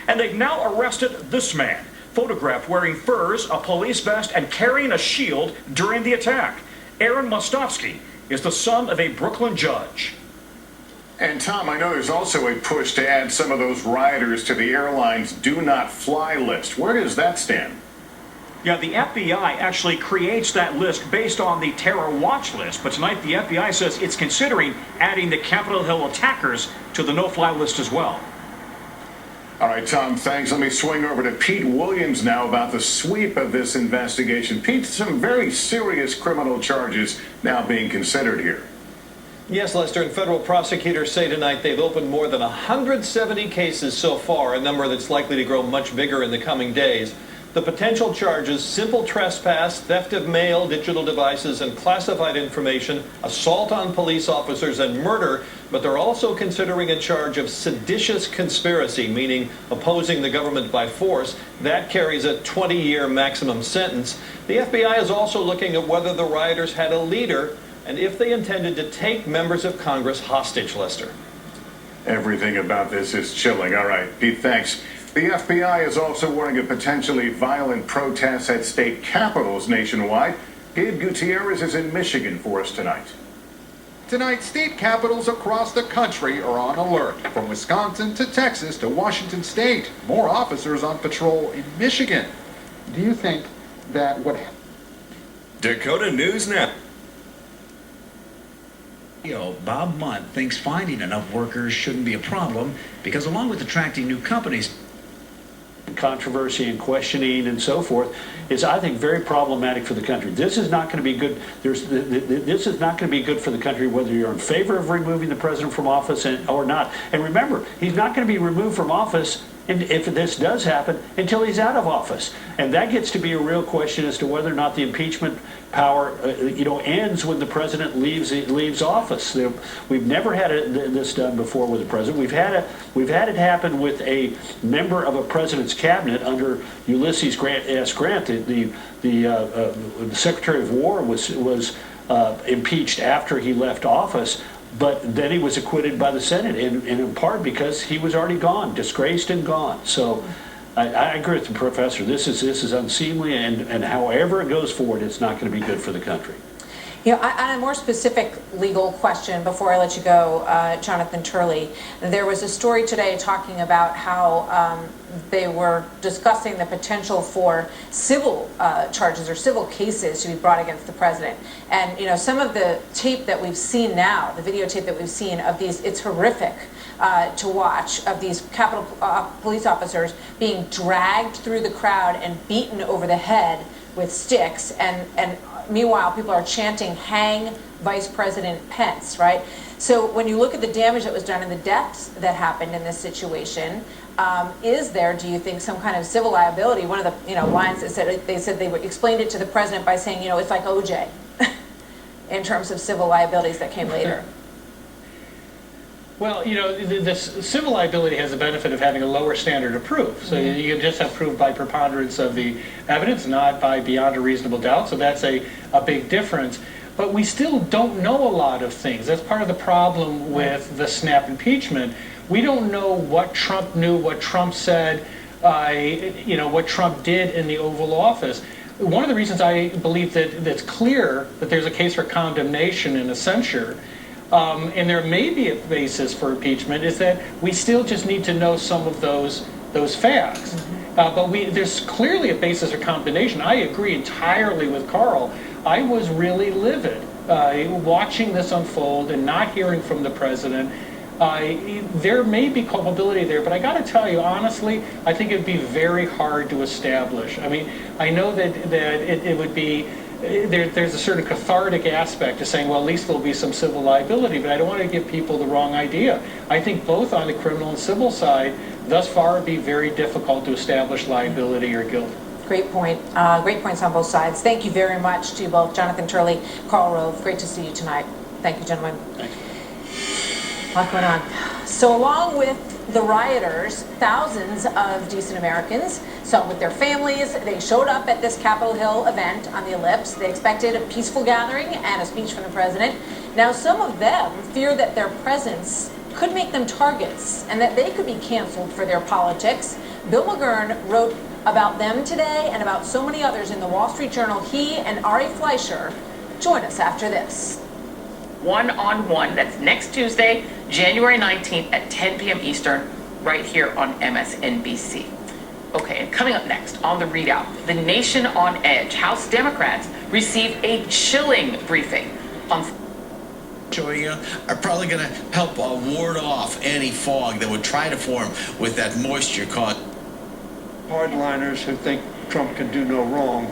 And they've now arrested this man, photographed wearing furs, a police vest, and carrying a shield during the attack. Aaron Mostovsky is the son of a Brooklyn judge. And Tom, I know there's also a push to add some of those rioters to the airline's do not fly list. Where does that stand? Yeah, the FBI actually creates that list based on the terror watch list. But tonight the FBI says it's considering adding the Capitol Hill attackers to the no-fly list as well. All right, Tom, thanks. Let me swing over to Pete Williams now about the sweep of this investigation. Pete, some very serious criminal charges now being considered here. Yes, Lester, and federal prosecutors say tonight they've opened more than 170 cases so far, a number that's likely to grow much bigger in the coming days. The potential charges: simple trespass, theft of mail, digital devices, and classified information, assault on police officers, and murder. But they're also considering a charge of seditious conspiracy, meaning opposing the government by force. That carries a 20-year maximum sentence. The FBI is also looking at whether the rioters had a leader and if they intended to take members of Congress hostage, Lester. Everything about this is chilling. All right, Pete, thanks. The FBI is also warning of potentially violent protests at state capitals nationwide. Gabe Gutierrez is in Michigan for us tonight. Tonight, state capitals across the country are on alert. From Wisconsin to Texas to Washington State, more officers on patrol in Michigan. Do you think that what... Dakota News Now. Bob Mudd thinks finding enough workers shouldn't be a problem because along with attracting new companies, controversy and questioning and so forth is, I think, very problematic for the country. This is not going to be good. This is not going to be good for the country whether you're in favor of removing the president from office or not. And remember, he's not going to be removed from office, and if this does happen, until he's out of office. And that gets to be a real question as to whether or not the impeachment power, ends when the president leaves office. We've never had this done before with the president. We've had it happen with a member of a president's cabinet under Ulysses S. Grant. The Secretary of War was impeached after he left office. But then he was acquitted by the Senate, and in part because he was already gone, disgraced and gone. So I agree with the professor. This is unseemly, and however it goes forward, it's not going to be good for the country. On a more specific legal question, before I let you go, Jonathan Turley, there was a story today talking about how they were discussing the potential for civil charges or civil cases to be brought against the president. And, some of the tape that we've seen now, the videotape that we've seen of these, it's horrific to watch, of these Capitol police officers being dragged through the crowd and beaten over the head with sticks, and meanwhile, people are chanting, "Hang Vice President Pence," right? So when you look at the damage that was done and the deaths that happened in this situation, is there, do you think, some kind of civil liability? One of the lines that said they explained it to the president by saying, it's like OJ in terms of civil liabilities that came later. Well, this civil liability has the benefit of having a lower standard of proof. So you can just have proof by preponderance of the evidence, not by beyond a reasonable doubt. So that's a big difference. But we still don't know a lot of things. That's part of the problem with the snap impeachment. We don't know what Trump knew, what Trump said, what Trump did in the Oval Office. One of the reasons I believe that it's clear that there's a case for condemnation and a censure, and there may be a basis for impeachment, is that we still just need to know some of those facts. But there's clearly a basis for condemnation. I agree entirely with Carl. I was really livid watching this unfold and not hearing from the president. There may be culpability there, but I got to tell you, honestly, I think it would be very hard to establish. I mean, I know that it would be there's a certain cathartic aspect to saying, well, at least there'll be some civil liability, but I don't want to give people the wrong idea. I think both on the criminal and civil side, thus far, it'd be very difficult to establish liability or guilt. Great point. Great points on both sides. Thank you very much to both Jonathan Turley, Karl Rove. Great to see you tonight. Thank you, gentlemen. Thank you. A lot going on. So along with the rioters, thousands of decent Americans, some with their families, they showed up at this Capitol Hill event on the Ellipse. They expected a peaceful gathering and a speech from the president. Now, some of them fear that their presence could make them targets and that they could be canceled for their politics. Bill McGurn wrote about them today and about so many others in the Wall Street Journal. He and Ari Fleischer join us after this. One-on-one, that's next Tuesday, January 19th at 10 p.m. Eastern, right here on MSNBC. Okay, and coming up next on the readout, the nation on edge. House Democrats received a chilling briefing on are probably going to help ward off any fog that would try to form with that moisture caught. Hardliners who think Trump can do no wrong,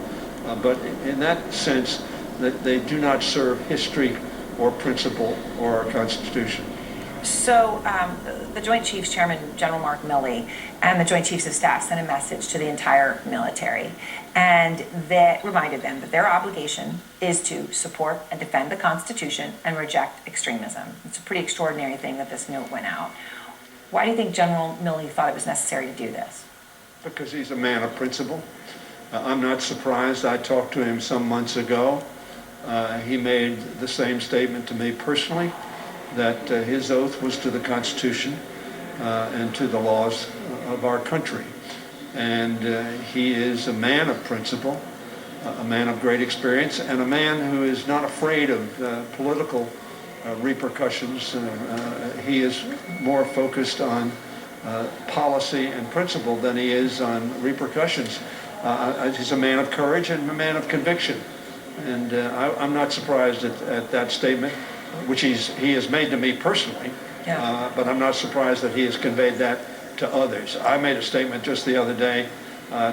but in that sense, that they do not serve history or principle or our Constitution. So the Joint Chiefs Chairman, General Mark Milley, and the Joint Chiefs of Staff sent a message to the entire military, and that reminded them that their obligation is to support and defend the Constitution and reject extremism. It's a pretty extraordinary thing that this note went out. Why do you think General Milley thought it was necessary to do this? Because he's a man of principle. I'm not surprised. I talked to him some months ago. He made the same statement to me personally, that his oath was to the Constitution and to the laws of our country. And he is a man of principle, a man of great experience, and a man who is not afraid of political repercussions. He is more focused on policy and principle than he is on repercussions. He's a man of courage and a man of conviction. And I'm not surprised at that statement, which he has made to me personally, but I'm not surprised that he has conveyed that to others. I made a statement just the other day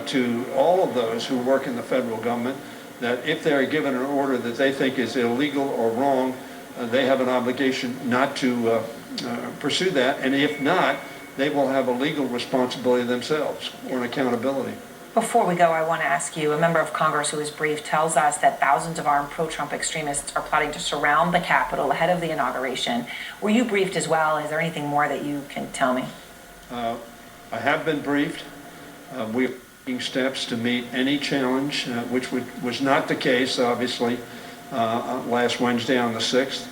to all of those who work in the federal government that if they're given an order that they think is illegal or wrong, they have an obligation not to pursue that, and if not, they will have a legal responsibility themselves or an accountability. Before we go, I want to ask you, a member of Congress who was briefed tells us that thousands of armed pro-Trump extremists are plotting to surround the Capitol ahead of the inauguration. Were you briefed as well? Is there anything more that you can tell me? I have been briefed. We're taking steps to meet any challenge, which was not the case, obviously, last Wednesday on the 6th.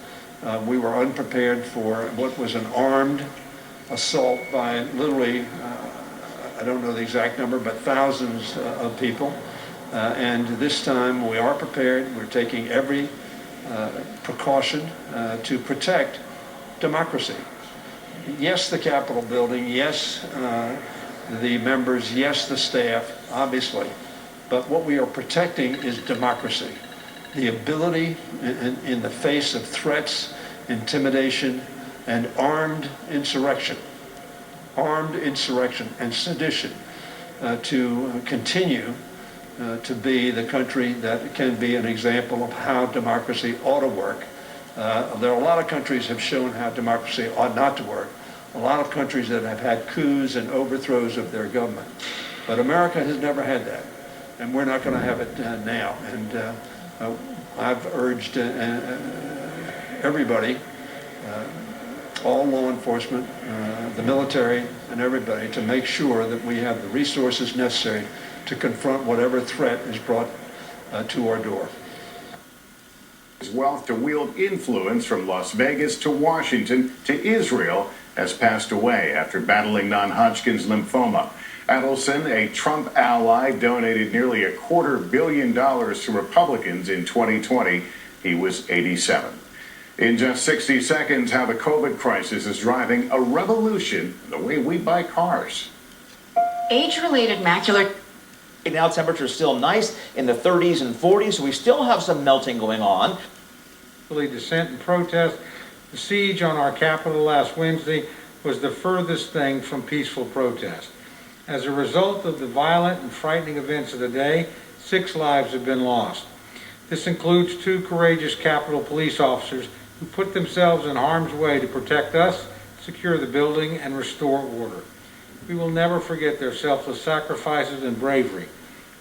We were unprepared for what was an armed assault by literally I don't know the exact number, but thousands of people. And this time we are prepared. We're taking every precaution to protect democracy. Yes, the Capitol building. Yes, the members. Yes, the staff, obviously. But what we are protecting is democracy. The ability in the face of threats, intimidation, and armed insurrection and sedition to continue to be the country that can be an example of how democracy ought to work. There are a lot of countries have shown how democracy ought not to work. A lot of countries that have had coups and overthrows of their government. But America has never had that. And we're not going to have it now. And I've urged everybody, all law enforcement, the military, and everybody to make sure that we have the resources necessary to confront whatever threat is brought to our door. His wealth to wield influence from Las Vegas to Washington to Israel has passed away after battling non-Hodgkin's lymphoma. Adelson, a Trump ally, donated nearly $250 million to Republicans in 2020. He was 87. In just 60 seconds, how the COVID crisis is driving a revolution in the way we buy cars. Age-related macular... Now temperatures still nice in the 30s and 40s, so we still have some melting going on. Dissent and protest. The siege on our Capitol last Wednesday was the furthest thing from peaceful protest. As a result of the violent and frightening events of the day, 6 lives have been lost. This includes 2 courageous Capitol Police officers who put themselves in harm's way to protect us, secure the building, and restore order. We will never forget their selfless sacrifices and bravery.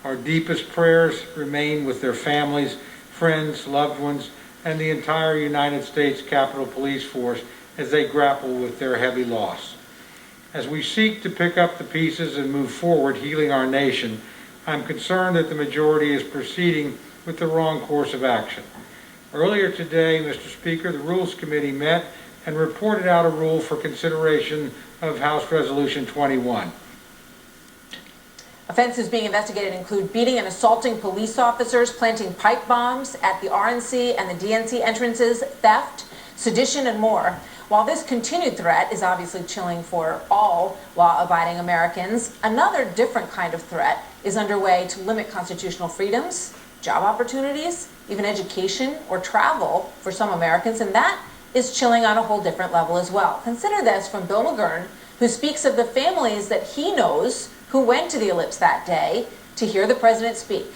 Our deepest prayers remain with their families, friends, loved ones, and the entire United States Capitol Police Force as they grapple with their heavy loss. As we seek to pick up the pieces and move forward healing our nation, I'm concerned that the majority is proceeding with the wrong course of action. Earlier today, Mr. Speaker, the Rules Committee met and reported out a rule for consideration of House Resolution 21. Offenses being investigated include beating and assaulting police officers, planting pipe bombs at the RNC and the DNC entrances, theft, sedition, and more. While this continued threat is obviously chilling for all law-abiding Americans, another different kind of threat is underway to limit constitutional freedoms, job opportunities, even education or travel for some Americans, and that is chilling on a whole different level as well. Consider this from Bill McGurn, who speaks of the families that he knows who went to the ellipse that day to hear the president speak.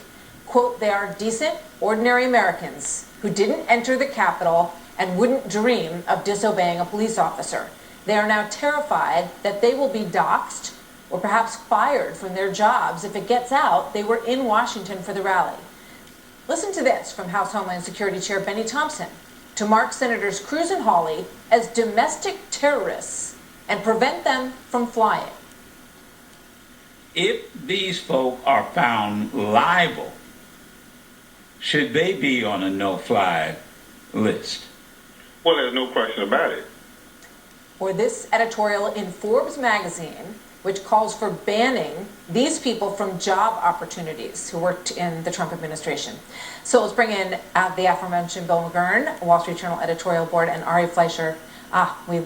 Quote, they are decent, ordinary Americans who didn't enter the Capitol and wouldn't dream of disobeying a police officer. They are now terrified that they will be doxxed or perhaps fired from their jobs if it gets out they were in Washington for the rally. Listen to this from House Homeland Security Chair Benny Thompson to mark Senators Cruz and Hawley as domestic terrorists and prevent them from flying. If these folk are found liable, should they be on a no-fly list? Well, there's no question about it. Or this editorial in Forbes magazine, which calls for banning these people from job opportunities who worked in the Trump administration. So let's bring in the aforementioned Bill McGurn, Wall Street Journal editorial board, and Ari Fleischer. We're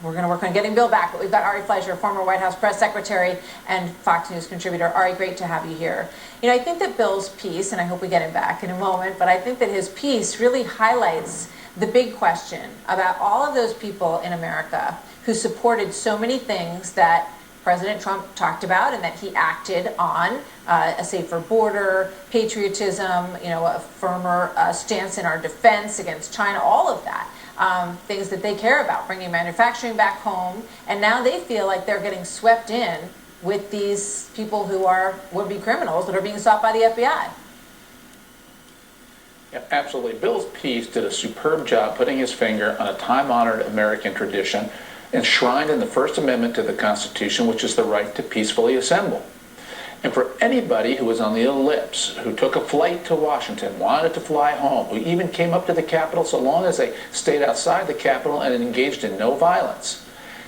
going to work on getting Bill back, but we've got Ari Fleischer, former White House press secretary and Fox News contributor. Ari, great to have you here. You know, I think that Bill's piece, and I hope we get him back in a moment, but I think that his piece really highlights the big question about all of those people in America who supported so many things that President Trump talked about and that he acted on, a safer border, patriotism, you know, a firmer stance in our defense against China, all of that. Things that they care about, bringing manufacturing back home, and now they feel like they're getting swept in with these people who are would-be criminals that are being sought by the FBI. Yeah, absolutely. Bill's piece did a superb job putting his finger on a time-honored American tradition enshrined in the First Amendment to the Constitution, which is the right to peacefully assemble. And for anybody who was on the ellipse, who took a flight to Washington, wanted to fly home, who even came up to the Capitol so long as they stayed outside the Capitol and engaged in no violence,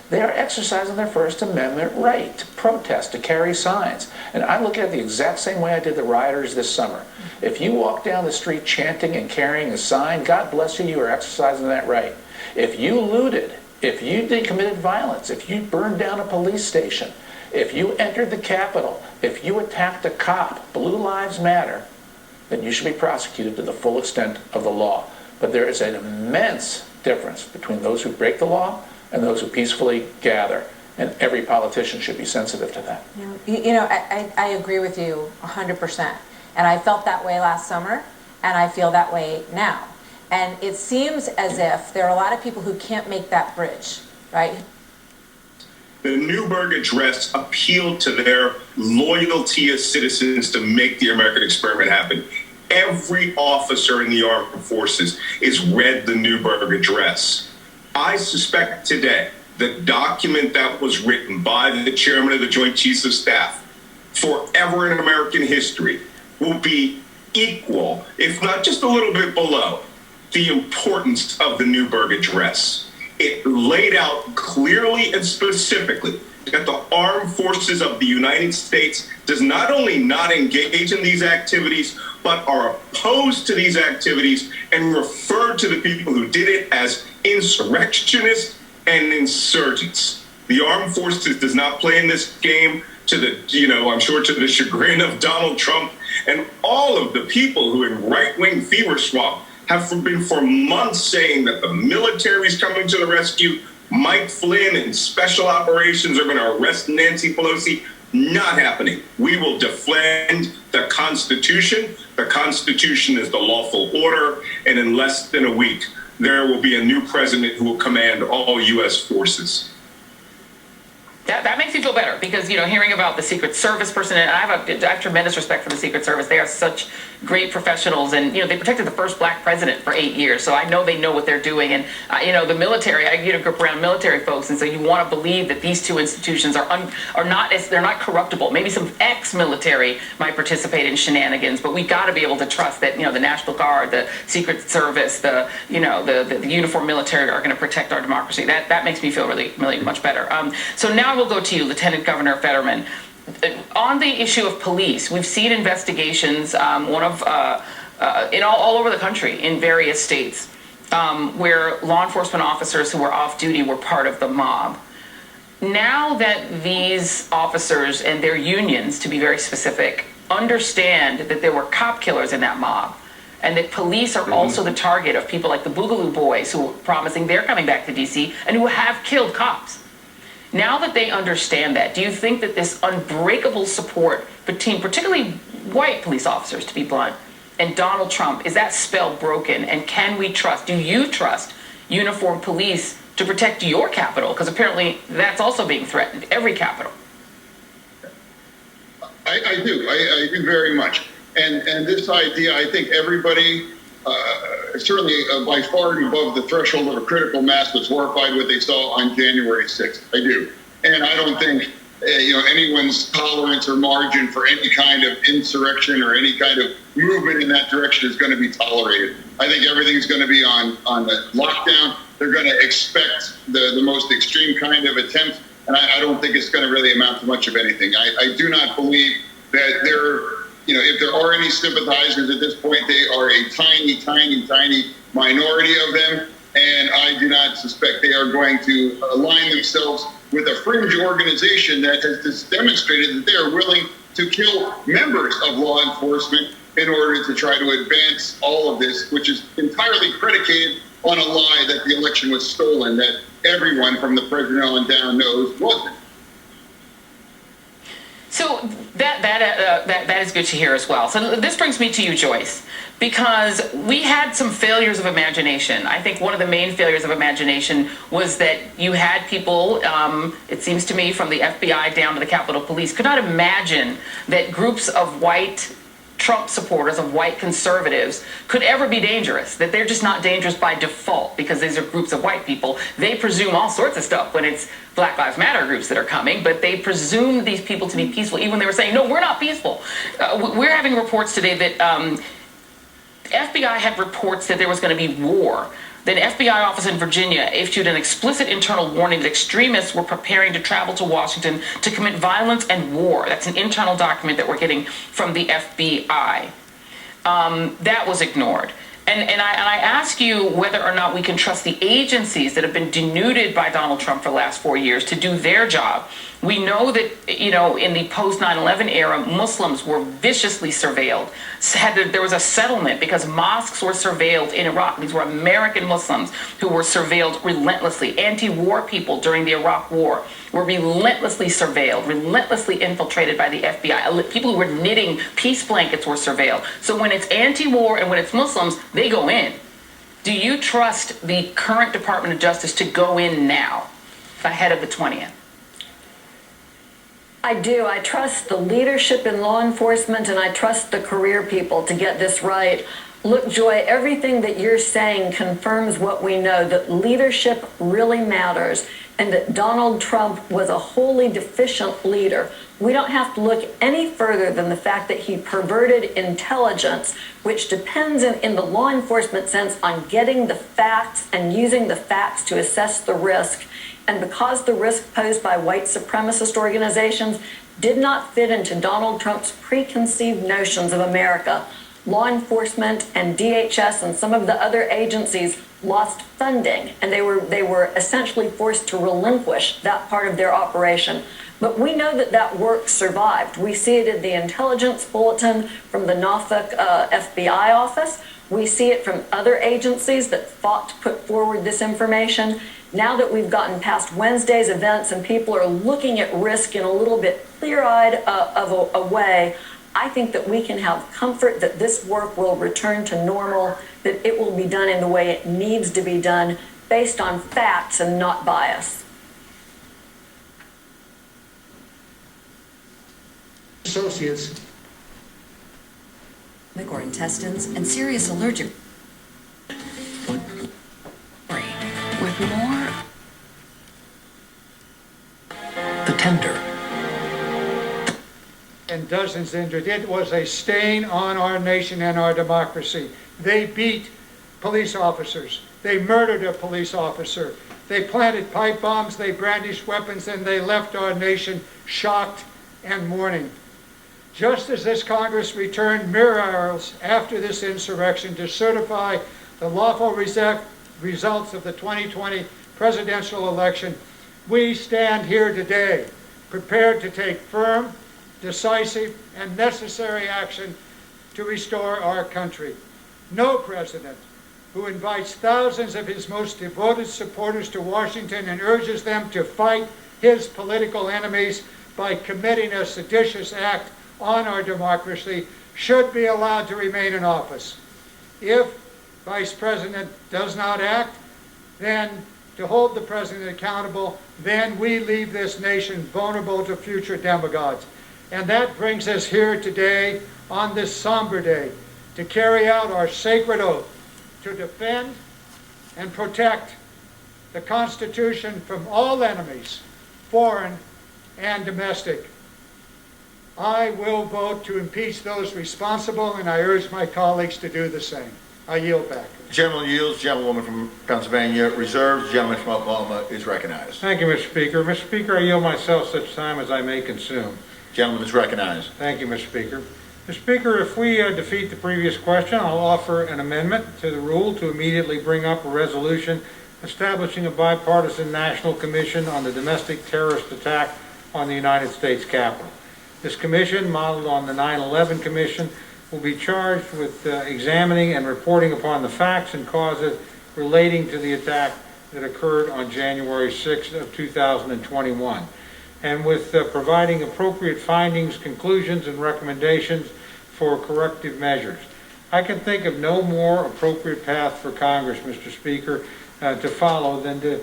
they are exercising their First Amendment right to protest, to carry signs. And I look at it the exact same way I did the rioters this summer. If you walk down the street chanting and carrying a sign, God bless you, you are exercising that right. If you looted, if you committed violence, if you burned down a police station, if you entered the Capitol, if you attacked a cop, Blue Lives Matter, then you should be prosecuted to the full extent of the law. But there is an immense difference between those who break the law and those who peacefully gather. And every politician should be sensitive to that. You know, I agree with you 100%. And I felt that way last summer, and I feel that way now. And it seems as if there are a lot of people who can't make that bridge, right? The Newburgh Address appealed to their loyalty as citizens to make the American experiment happen. Every officer in the armed forces is read the Newburgh Address. I suspect today the document that was written by the chairman of the Joint Chiefs of Staff forever in American history will be equal, if not just a little bit below, the importance of the Newburgh Address. It laid out clearly and specifically that the armed forces of the United States does not only not engage in these activities, but are opposed to these activities and refer to the people who did it as insurrectionists and insurgents. The armed forces does not play in this game to the, I'm sure to the chagrin of Donald Trump and all of the people who in right-wing fever swamp have been for months saying that the military is coming to the rescue. Mike Flynn and special operations are going to arrest Nancy Pelosi. Not happening. We will defend the Constitution. The Constitution is the lawful order, and in less than a week, there will be a new president who will command all U.S. forces. That makes me feel better because, hearing about the Secret Service person, and I have tremendous respect for the Secret Service. They are such great professionals, and, they protected the first black president for 8 years, so I know they know what they're doing. And, the military, I grew up around military folks, and so you want to believe that these two institutions they're not corruptible. Maybe some ex-military might participate in shenanigans, but we got to be able to trust that, the National Guard, the Secret Service, the uniformed military are going to protect our democracy. That makes me feel really, really much better. So now we'll go to you, Lieutenant Governor Fetterman. On the issue of police, we've seen investigations, all over the country in various states, where law enforcement officers who were off duty were part of the mob. Now that these officers and their unions, to be very specific, understand that there were cop killers in that mob, and that police are also the target of people like the Boogaloo Boys who are promising they're coming back to D.C. and who have killed cops. Now that they understand that, do you think that this unbreakable support between particularly white police officers, to be blunt, and Donald Trump, is that spell broken? And do you trust uniformed police to protect your capital? Because apparently that's also being threatened, every capital. I do very much. And this idea, I think everybody, certainly by far and above the threshold of a critical mass, was horrified what they saw on January 6th. I do. And I don't think, anyone's tolerance or margin for any kind of insurrection or any kind of movement in that direction is going to be tolerated. I think everything's going to be on the lockdown. They're going to expect the most extreme kind of attempt. And I don't think it's going to really amount to much of anything. I do not believe that if there are any sympathizers at this point, they are a tiny, tiny, tiny minority of them. And I do not suspect they are going to align themselves with a fringe organization that has just demonstrated that they are willing to kill members of law enforcement in order to try to advance all of this, which is entirely predicated on a lie that the election was stolen, that everyone from the president on down knows wasn't. So that is good to hear as well. So this brings me to you, Joyce, because we had some failures of imagination. I think one of the main failures of imagination was that you had people, it seems to me, from the FBI down to the Capitol Police, could not imagine that groups of white Trump supporters, of white conservatives, could ever be dangerous, that they're just not dangerous by default because these are groups of white people. They presume all sorts of stuff when it's Black Lives Matter groups that are coming, but they presume these people to be peaceful, even when they were saying, no, we're not peaceful. We're having reports today that FBI had reports that there was going to be war. Then FBI office in Virginia issued an explicit internal warning that extremists were preparing to travel to Washington to commit violence and war. That's an internal document that we're getting from the FBI. That was ignored. And I ask you whether or not we can trust the agencies that have been denuded by Donald Trump for the last 4 years to do their job. We know that, in the post 9/11 era, Muslims were viciously surveilled. There was a settlement because mosques were surveilled in Iraq. These were American Muslims who were surveilled relentlessly. Anti-war people during the Iraq War were relentlessly surveilled, relentlessly infiltrated by the FBI. People who were knitting peace blankets were surveilled. So when it's anti-war and when it's Muslims, they go in. Do you trust the current Department of Justice to go in now, ahead of the 20th? I do. I trust the leadership in law enforcement, and I trust the career people to get this right. Look, Joy, everything that you're saying confirms what we know, that leadership really matters, and that Donald Trump was a wholly deficient leader. We don't have to look any further than the fact that he perverted intelligence, which depends in the law enforcement sense on getting the facts and using the facts to assess the risk. And because the risk posed by white supremacist organizations did not fit into Donald Trump's preconceived notions of America, law enforcement and DHS and some of the other agencies lost funding, and they were essentially forced to relinquish that part of their operation. But we know that work survived. We see it in the intelligence bulletin from the Norfolk FBI office. We see it from other agencies that fought to put forward this information. Now that we've gotten past Wednesday's events and people are looking at risk in a little bit clear-eyed of a way, I think that we can have comfort that this work will return to normal, that it will be done in the way it needs to be done, based on facts and not bias. Associates or intestines and serious allergic with more the tender. And dozens injured. It was a stain on our nation and our democracy. They beat police officers. They murdered a police officer. They planted pipe bombs, they brandished weapons, and they left our nation shocked and mourning. Just as this Congress returned mirrors after this insurrection to certify the lawful results of the 2020 presidential election, we stand here today prepared to take firm, decisive, and necessary action to restore our country. No president who invites thousands of his most devoted supporters to Washington and urges them to fight his political enemies by committing a seditious act on our democracy should be allowed to remain in office. If Vice President does not act, then to hold the President accountable, then we leave this nation vulnerable to future demagogues. And that brings us here today on this somber day to carry out our sacred oath to defend and protect the Constitution from all enemies, foreign and domestic. I will vote to impeach those responsible, and I urge my colleagues to do the same. I yield back. Gentleman yields. Gentlewoman from Pennsylvania reserves. Gentleman from Oklahoma is recognized. Thank you, Mr. Speaker. Mr. Speaker, I yield myself such time as I may consume. Gentleman is recognized. Thank you, Mr. Speaker. Mr. Speaker, if we defeat the previous question, I'll offer an amendment to the rule to immediately bring up a resolution establishing a bipartisan national commission on the domestic terrorist attack on the United States Capitol. This commission, modeled on the 9/11 Commission, will be charged with examining and reporting upon the facts and causes relating to the attack that occurred on January 6th of 2021, and with providing appropriate findings, conclusions, and recommendations for corrective measures. I can think of no more appropriate path for Congress, Mr. Speaker, to follow than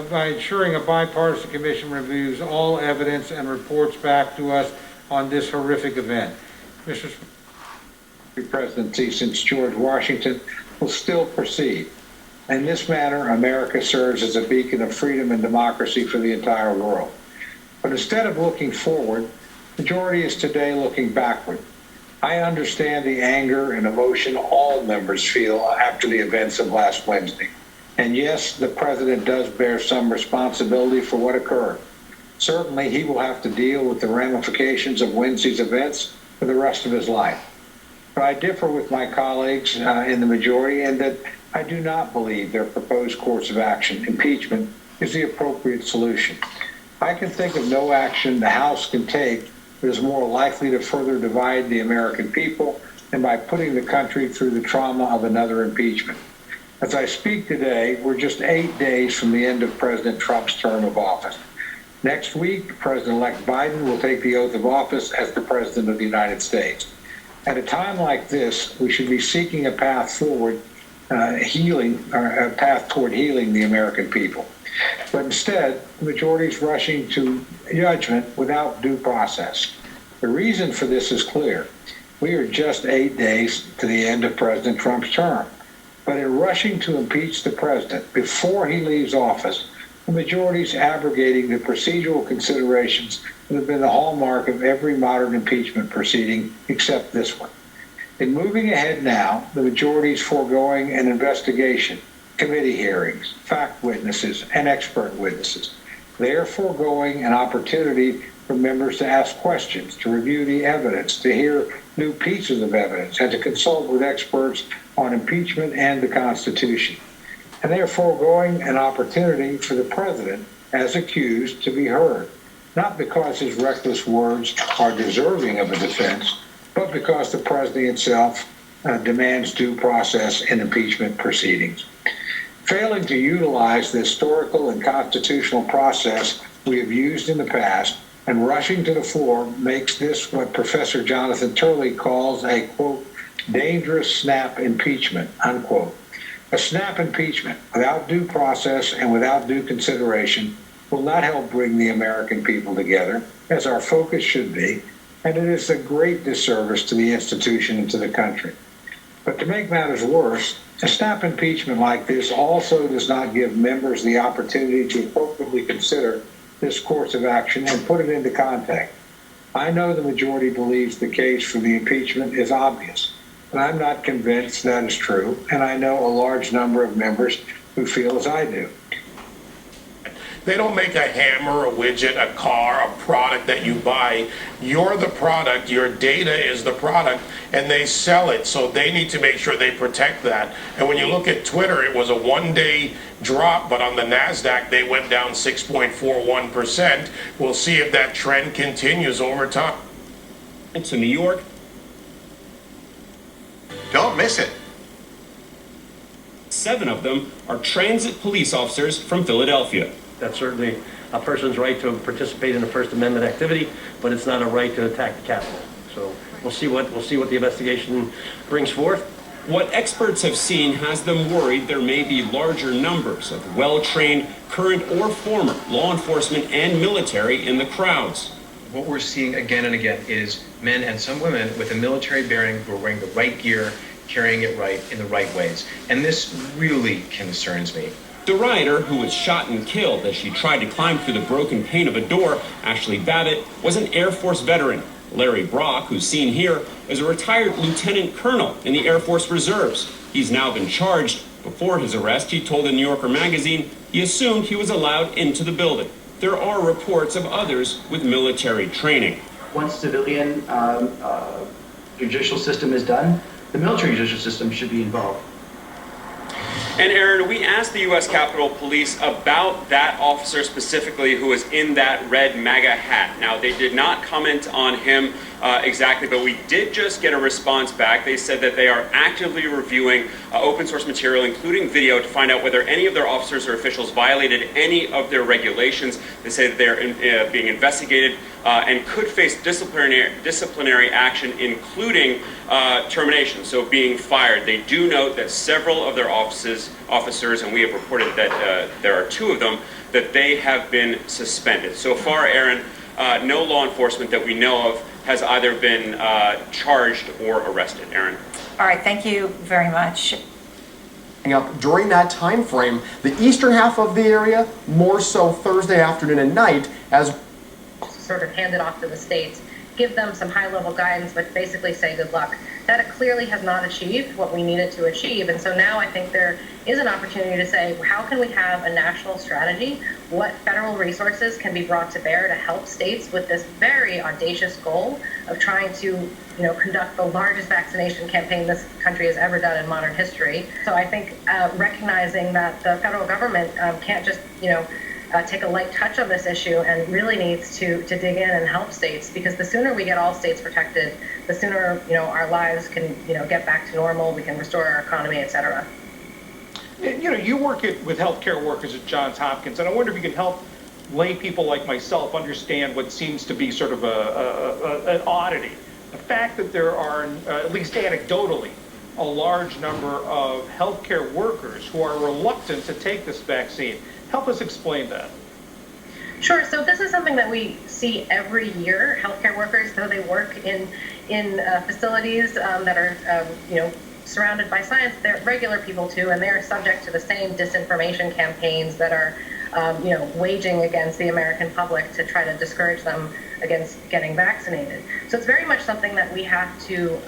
by ensuring a bipartisan commission reviews all evidence and reports back to us on this horrific event. Mr. Presidency since George Washington will still proceed. In this manner, America serves as a beacon of freedom and democracy for the entire world. But instead of looking forward, the majority is today looking backward. I understand the anger and emotion all members feel after the events of last Wednesday. And yes, the president does bear some responsibility for what occurred. Certainly, he will have to deal with the ramifications of Wednesday's events for the rest of his life. But I differ with my colleagues in the majority in that I do not believe their proposed course of action, impeachment, is the appropriate solution. I can think of no action the House can take that is more likely to further divide the American people than by putting the country through the trauma of another impeachment. As I speak today, we're just 8 days from the end of President Trump's term of office. Next week, President-elect Biden will take the oath of office as the President of the United States. At a time like this, we should be seeking a path forward, a path toward healing the American people. But instead, the majority is rushing to judgment without due process. The reason for this is clear. We are just 8 days to the end of President Trump's term. But in rushing to impeach the president before he leaves office, the majority is abrogating the procedural considerations that have been the hallmark of every modern impeachment proceeding except this one. In moving ahead now, the majority is foregoing an investigation, committee hearings, fact witnesses, and expert witnesses. They are foregoing an opportunity for members to ask questions, to review the evidence, to hear new pieces of evidence, and to consult with experts on impeachment and the Constitution. And they are foregoing an opportunity for the president, as accused, to be heard, not because his reckless words are deserving of a defense, but because the president itself demands due process in impeachment proceedings. Failing to utilize the historical and constitutional process we have used in the past And rushing to the floor makes this what Professor Jonathan Turley calls a, quote, dangerous snap impeachment, unquote. A snap impeachment without due process and without due consideration will not help bring the American people together, as our focus should be, and it is a great disservice to the institution and to the country. But to make matters worse, a snap impeachment like this also does not give members the opportunity to appropriately consider this course of action and put it into context. I know the majority believes the case for the impeachment is obvious, but I'm not convinced that is true, and I know a large number of members who feel as I do. They don't make a hammer, a widget, a car, a product that you buy. You're the product, your data is the product, and they sell it. So they need to make sure they protect that. And when you look at Twitter, it was a one-day drop, but on the NASDAQ, they went down 6.41%. We'll see if that trend continues over time. To New York. Don't miss it. 7 of them are transit police officers from Philadelphia. That's certainly a person's right to participate in a First Amendment activity, but it's not a right to attack the Capitol. So we'll see what the investigation brings forth. What experts have seen has them worried there may be larger numbers of well-trained current or former law enforcement and military in the crowds. What we're seeing again and again is men and some women with a military bearing who are wearing the right gear, carrying it right in the right ways. And this really concerns me. The rioter, who was shot and killed as she tried to climb through the broken pane of a door, Ashley Babbitt, was an Air Force veteran. Larry Brock, who's seen here, is a retired lieutenant colonel in the Air Force Reserves. He's now been charged. Before his arrest, he told the New Yorker magazine he assumed he was allowed into the building. There are reports of others with military training. Once civilian judicial system is done, the military judicial system should be involved. And Aaron, we asked the U.S. Capitol Police about that officer specifically who was in that red MAGA hat. Now, they did not comment on him exactly, but we did just get a response back. They said that they are actively reviewing open source material, including video, to find out whether any of their officers or officials violated any of their regulations. They say that they're being investigated and could face disciplinary action, including termination, so being fired. They do note that several of their officers, and we have reported that there are 2 of them, that they have been suspended. So far, Aaron, no law enforcement that we know of has either been charged or arrested. Aaron. All right, thank you very much. Up during that time frame, the eastern half of the area, more so Thursday afternoon and night, as sort of hand it off to the states, give them some high-level guidance, but basically say good luck. That clearly has not achieved what we needed to achieve, and so now I think there is an opportunity to say, how can we have a national strategy? What federal resources can be brought to bear to help states with this very audacious goal of trying to, conduct the largest vaccination campaign this country has ever done in modern history? So I think recognizing that the federal government can't just, take a light touch on this issue and really needs to dig in and help states, because the sooner we get all states protected, the sooner our lives can get back to normal, we can restore our economy, et cetera. You work with healthcare workers at Johns Hopkins, and I wonder if you can help lay people like myself understand what seems to be sort of an oddity. The fact that there are, at least anecdotally, a large number of healthcare workers who are reluctant to take this vaccine. Help us explain that. Sure. So this is something that we see every year. Healthcare workers, though they work in facilities that are, surrounded by science, they're regular people too, and they're subject to the same disinformation campaigns that are, waging against the American public to try to discourage them against getting vaccinated. So it's very much something that we have to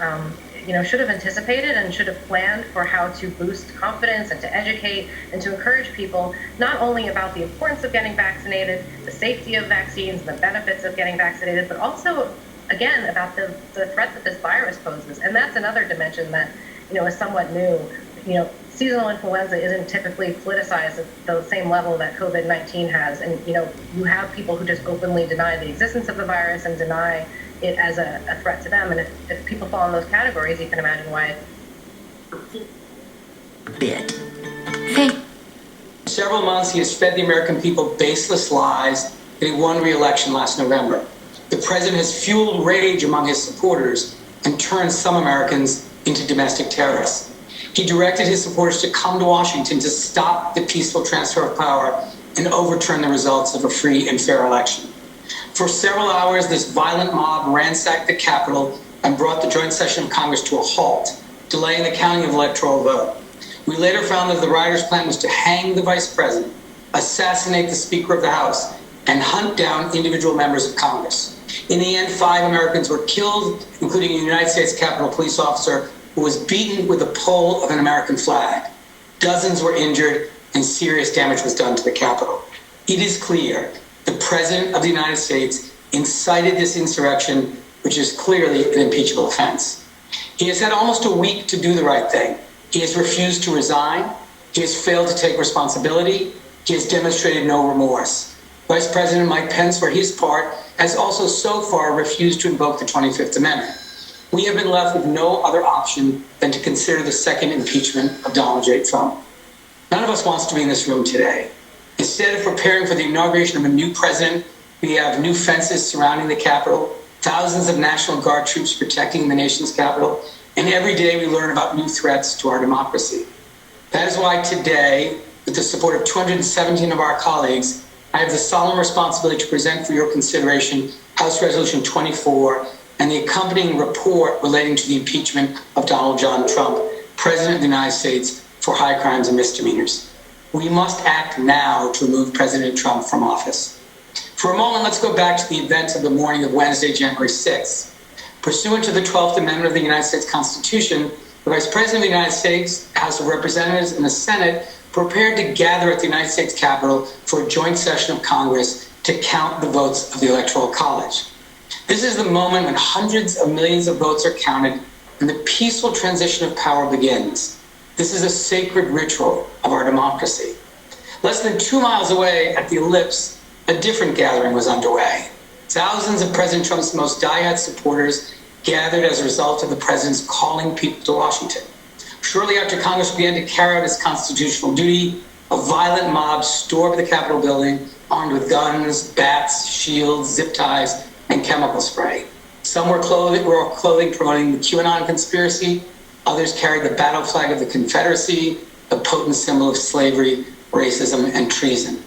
should have anticipated and should have planned for how to boost confidence and to educate and to encourage people not only about the importance of getting vaccinated, the safety of vaccines, the benefits of getting vaccinated, but also, again, about the threat that this virus poses. And that's another dimension that, is somewhat new. Seasonal influenza isn't typically politicized at the same level that COVID-19 has. And, you have people who just openly deny the existence of the virus and deny it as a threat to them. And if people fall in those categories, you can imagine why. Several months he has fed the American people baseless lies that he won re-election last November. The president has fueled rage among his supporters and turned some Americans into domestic terrorists. He directed his supporters to come to Washington to stop the peaceful transfer of power and overturn the results of a free and fair election. For several hours, this violent mob ransacked the Capitol and brought the joint session of Congress to a halt, delaying the counting of electoral vote. We later found that the rioters' plan was to hang the vice president, assassinate the Speaker of the House, and hunt down individual members of Congress. In the end, 5 Americans were killed, including a United States Capitol police officer who was beaten with a pole of an American flag. Dozens were injured, and serious damage was done to the Capitol. It is clear the President of the United States incited this insurrection, which is clearly an impeachable offense. He has had almost a week to do the right thing. He has refused to resign. He has failed to take responsibility. He has demonstrated no remorse. Vice President Mike Pence, for his part, has also so far refused to invoke the 25th Amendment. We have been left with no other option than to consider the second impeachment of Donald J. Trump. None of us wants to be in this room today. Instead of preparing for the inauguration of a new president, we have new fences surrounding the Capitol, thousands of National Guard troops protecting the nation's capital, and every day we learn about new threats to our democracy. That is why today, with the support of 217 of our colleagues, I have the solemn responsibility to present for your consideration House Resolution 24 and the accompanying report relating to the impeachment of Donald John Trump, President of the United States, for high crimes and misdemeanors. We must act now to remove President Trump from office. For a moment, let's go back to the events of the morning of Wednesday, January 6th. Pursuant to the 12th Amendment of the United States Constitution, the Vice President of the United States, House of Representatives, and the Senate prepared to gather at the United States Capitol for a joint session of Congress to count the votes of the Electoral College. This is the moment when hundreds of millions of votes are counted and the peaceful transition of power begins. This is a sacred ritual of our democracy. Less than 2 miles away at the Ellipse, a different gathering was underway. Thousands of President Trump's most diehard supporters gathered as a result of the president's calling people to Washington. Shortly after Congress began to carry out its constitutional duty, a violent mob stormed the Capitol building armed with guns, bats, shields, zip ties, and chemical spray. Some were clothing promoting the QAnon conspiracy. Others carried the battle flag of the Confederacy, a potent symbol of slavery, racism, and treason.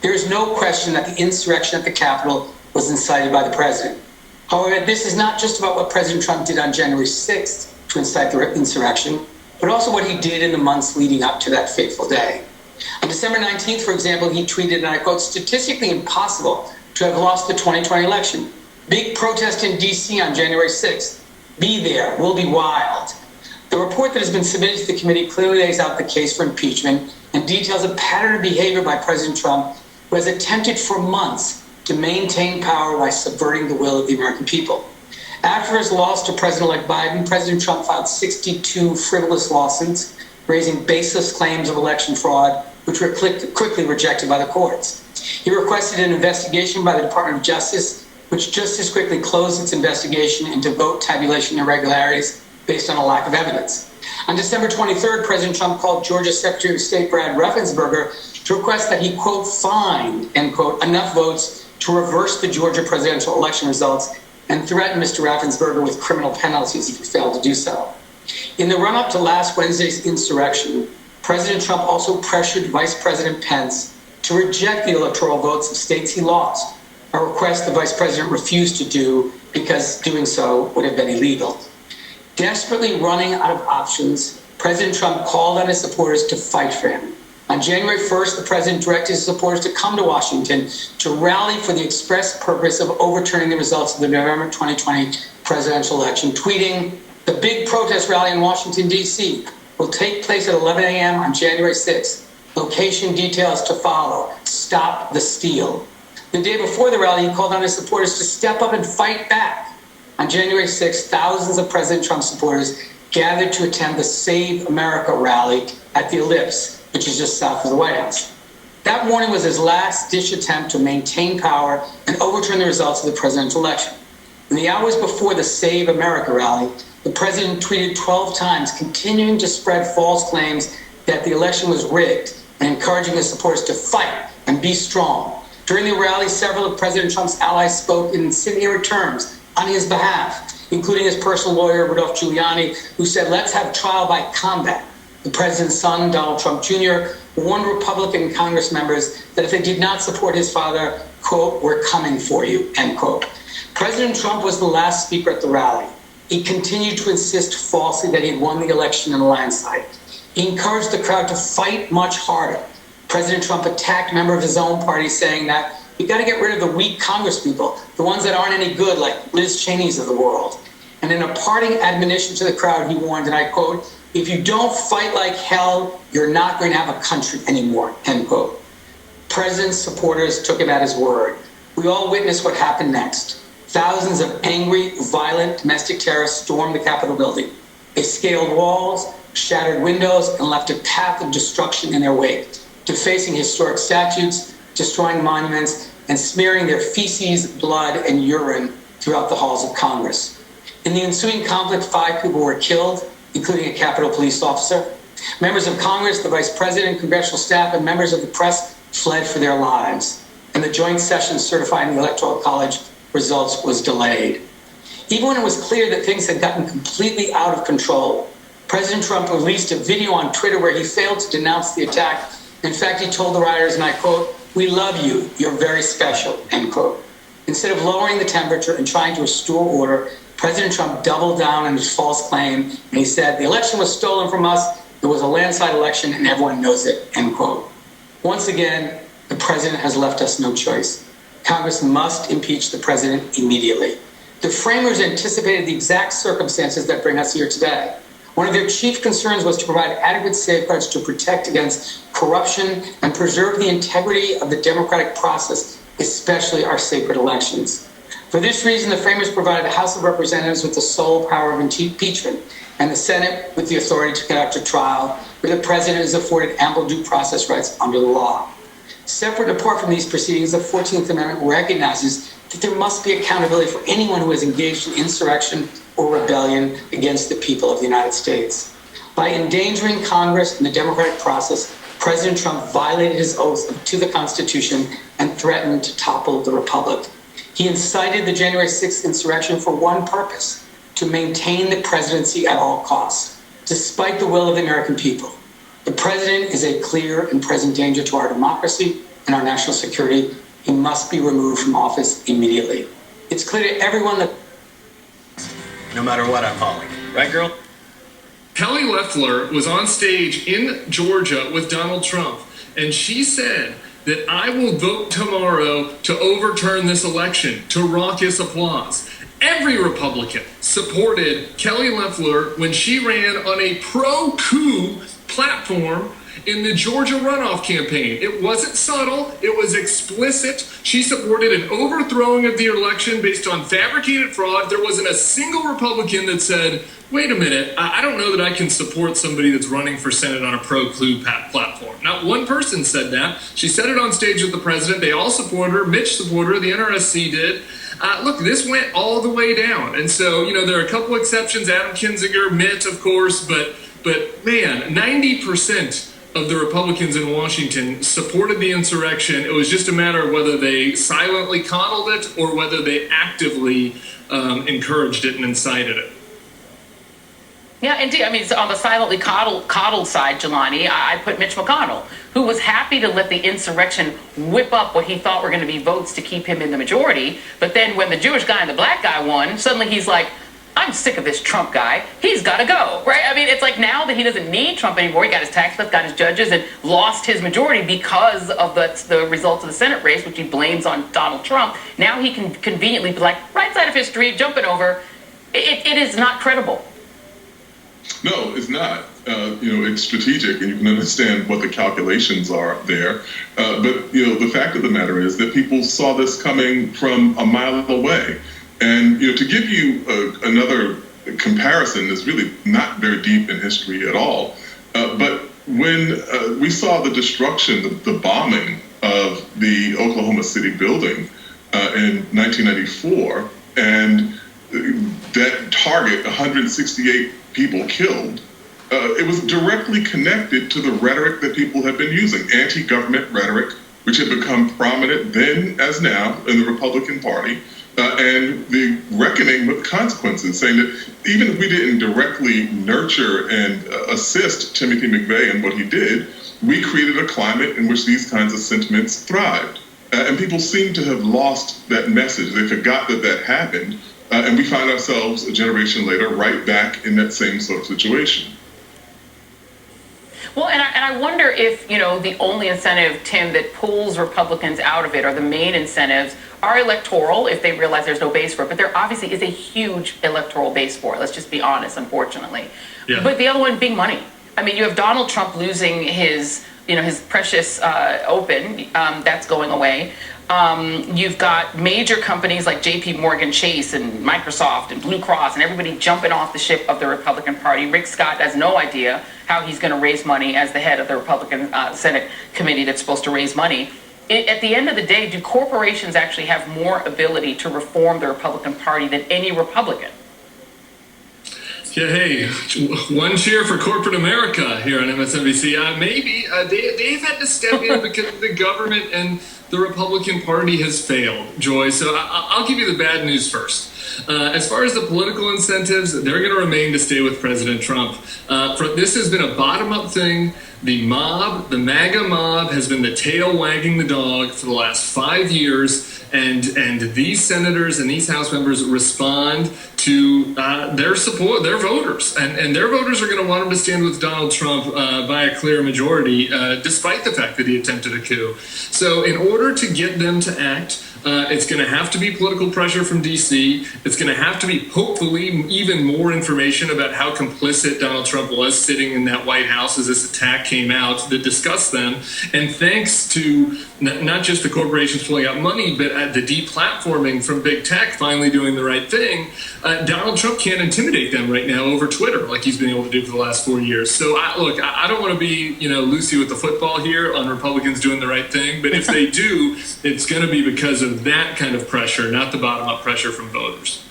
There is no question that the insurrection at the Capitol was incited by the president. However, this is not just about what President Trump did on January 6th to incite the insurrection, but also what he did in the months leading up to that fateful day. On December 19th, for example, he tweeted, and I quote, "Statistically impossible to have lost the 2020 election. Big protest in D.C. on January 6th. Be there, will be wild." The report that has been submitted to the committee clearly lays out the case for impeachment and details a pattern of behavior by President Trump, who has attempted for months to maintain power by subverting the will of the American people. After his loss to President-elect Biden, President Trump filed 62 frivolous lawsuits, raising baseless claims of election fraud, which were quickly rejected by the courts. He requested an investigation by the Department of Justice, which just as quickly closed its investigation into vote tabulation irregularities based on a lack of evidence. On December 23rd, President Trump called Georgia Secretary of State Brad Raffensperger to request that he, quote, find, end quote, enough votes to reverse the Georgia presidential election results and threatened Mr. Raffensperger with criminal penalties if he failed to do so. In the run-up to last Wednesday's insurrection, President Trump also pressured Vice President Pence to reject the electoral votes of states he lost, a request the Vice President refused to do because doing so would have been illegal. Desperately running out of options, President Trump called on his supporters to fight for him. On January 1st, the president directed his supporters to come to Washington to rally for the express purpose of overturning the results of the November 2020 presidential election, tweeting, "The big protest rally in Washington, D.C. will take place at 11 a.m. on January 6th. Location details to follow. Stop the steal." The day before the rally, he called on his supporters to step up and fight back. On January 6th, thousands of President Trump supporters gathered to attend the Save America rally at the Ellipse, which is just south of the White House. That morning was his last-ditch attempt to maintain power and overturn the results of the presidential election. In the hours before the Save America rally, the president tweeted 12 times, continuing to spread false claims that the election was rigged and encouraging his supporters to fight and be strong. During the rally, several of President Trump's allies spoke in incendiary terms on his behalf, including his personal lawyer, Rudolph Giuliani, who said, "Let's have trial by combat." The president's son, Donald Trump Jr., warned Republican Congress members that if they did not support his father, quote, "we're coming for you," end quote. President Trump was the last speaker at the rally. He continued to insist falsely that he had won the election in a landslide. He encouraged the crowd to fight much harder. President Trump attacked members of his own party, saying that you got to get rid of the weak congresspeople, the ones that aren't any good, like Liz Cheney's of the world. And in a parting admonition to the crowd, he warned, and I quote, "If you don't fight like hell, you're not going to have a country anymore," end quote. President's supporters took him at his word. We all witnessed what happened next. Thousands of angry, violent domestic terrorists stormed the Capitol building. They scaled walls, shattered windows, and left a path of destruction in their wake, defacing historic statues, destroying monuments, and smearing their feces, blood, and urine throughout the halls of Congress. In the ensuing conflict, 5 people were killed, including a Capitol Police officer. Members of Congress, the Vice President, congressional staff, and members of the press fled for their lives. And the joint session certifying the Electoral College results was delayed. Even when it was clear that things had gotten completely out of control, President Trump released a video on Twitter where he failed to denounce the attack. In fact, he told the rioters, and I quote, "We love you, you're very special," end quote. Instead of lowering the temperature and trying to restore order, President Trump doubled down on his false claim, and he said, "The election was stolen from us, it was a landslide election, and everyone knows it," end quote. Once again, the president has left us no choice. Congress must impeach the president immediately. The framers anticipated the exact circumstances that bring us here today. One of their chief concerns was to provide adequate safeguards to protect against corruption and preserve the integrity of the democratic process, especially our sacred elections. For this reason, the framers provided the House of Representatives with the sole power of impeachment and the Senate with the authority to conduct a trial where the president is afforded ample due process rights under the law. Separate and apart from these proceedings, the 14th Amendment recognizes that there must be accountability for anyone who has engaged in insurrection or rebellion against the people of the United States. By endangering Congress and the democratic process, President Trump violated his oath to the Constitution and threatened to topple the republic. He incited the January 6th insurrection for one purpose: to maintain the presidency at all costs, despite the will of the American people. The president is a clear and present danger to our democracy and our national security. He must be removed from office immediately. It's clear to everyone that no matter what, I'm following. Right, girl? Kelly Loeffler was on stage in Georgia with Donald Trump, and she said that I will vote tomorrow to overturn this election, to raucous applause. Every Republican supported Kelly Loeffler when she ran on a pro-coup platform in the Georgia runoff campaign. It wasn't subtle, it was explicit. She supported an overthrowing of the election based on fabricated fraud. There wasn't a single Republican that said, wait a minute, I don't know that I can support somebody that's running for Senate on a pro-coup platform. Not one person said that. She said it on stage with the president. They all support her. Mitch supported her. The NRSC did. Look, this went all the way down. And so, there are a couple exceptions, Adam Kinzinger, Mitt, of course, but man, 90% of the Republicans in Washington supported the insurrection. It was just a matter of whether they silently coddled it or whether they actively encouraged it and incited it. Yeah, indeed. I mean, on the silently coddled side, Jelani, I put Mitch McConnell, who was happy to let the insurrection whip up what he thought were going to be votes to keep him in the majority. But then when the Jewish guy and the black guy won, suddenly he's like, I'm sick of this Trump guy. He's got to go, right? I mean, it's like now that he doesn't need Trump anymore. He got his tax cuts, got his judges, and lost his majority because of the results of the Senate race, which he blames on Donald Trump. Now he can conveniently be like, right side of history, jumping over. It is not credible. No, it's not. It's strategic, and you can understand what the calculations are there. But the fact of the matter is that people saw this coming from a mile away. And to give you another comparison that's really not very deep in history at all, but when we saw the destruction, the bombing of the Oklahoma City building in 1994, and that target, 168 people killed, it was directly connected to the rhetoric that people have been using, anti-government rhetoric which had become prominent then as now in the Republican Party, and the reckoning with consequences, saying that even if we didn't directly nurture and assist Timothy McVeigh in what he did, we created a climate in which these kinds of sentiments thrived. And people seem to have lost that message. They forgot that that happened, and we find ourselves a generation later right back in that same sort of situation. Well, and I wonder if, you know, the only incentive, Tim, that pulls Republicans out of it, or the main incentives, are electoral, if they realize there's no base for it. But there obviously is a huge electoral base for it. Let's just be honest, unfortunately. Yeah. But the other one being money. I mean, you have Donald Trump losing his, you know, his precious open, that's going away. You've got major companies like JP Morgan Chase and Microsoft and Blue Cross and everybody jumping off the ship of the Republican Party. Rick Scott has no idea how he's going to raise money as the head of the Republican Senate committee that's supposed to raise money. At the end of the day, do corporations actually have more ability to reform the Republican Party than any Republican? Yeah, hey, one cheer for corporate America here on MSNBC. Maybe they've had to step in because the government and the Republican Party has failed, Joy. So I'll give you the bad news first. As far as the political incentives, they're going to remain to stay with President Trump. This has been a bottom-up thing. The mob, the MAGA mob, has been the tail wagging the dog for the last 5 years, and these senators and these House members respond to their support, their voters, and their voters are going to want them to stand with Donald Trump by a clear majority, despite the fact that he attempted a coup. So in order to get them to act, it's going to have to be political pressure from D.C. It's going to have to be, hopefully, even more information about how complicit Donald Trump was sitting in that White House as this attack came out that discussed them. And thanks to not just the corporations pulling out money, but the deplatforming from big tech finally doing the right thing, Donald Trump can't intimidate them right now over Twitter like he's been able to do for the last 4 years. So, look, I don't want to be, Lucy with the football here on Republicans doing the right thing, but if they do, it's going to be because of that kind of pressure, not the bottom-up pressure from voters.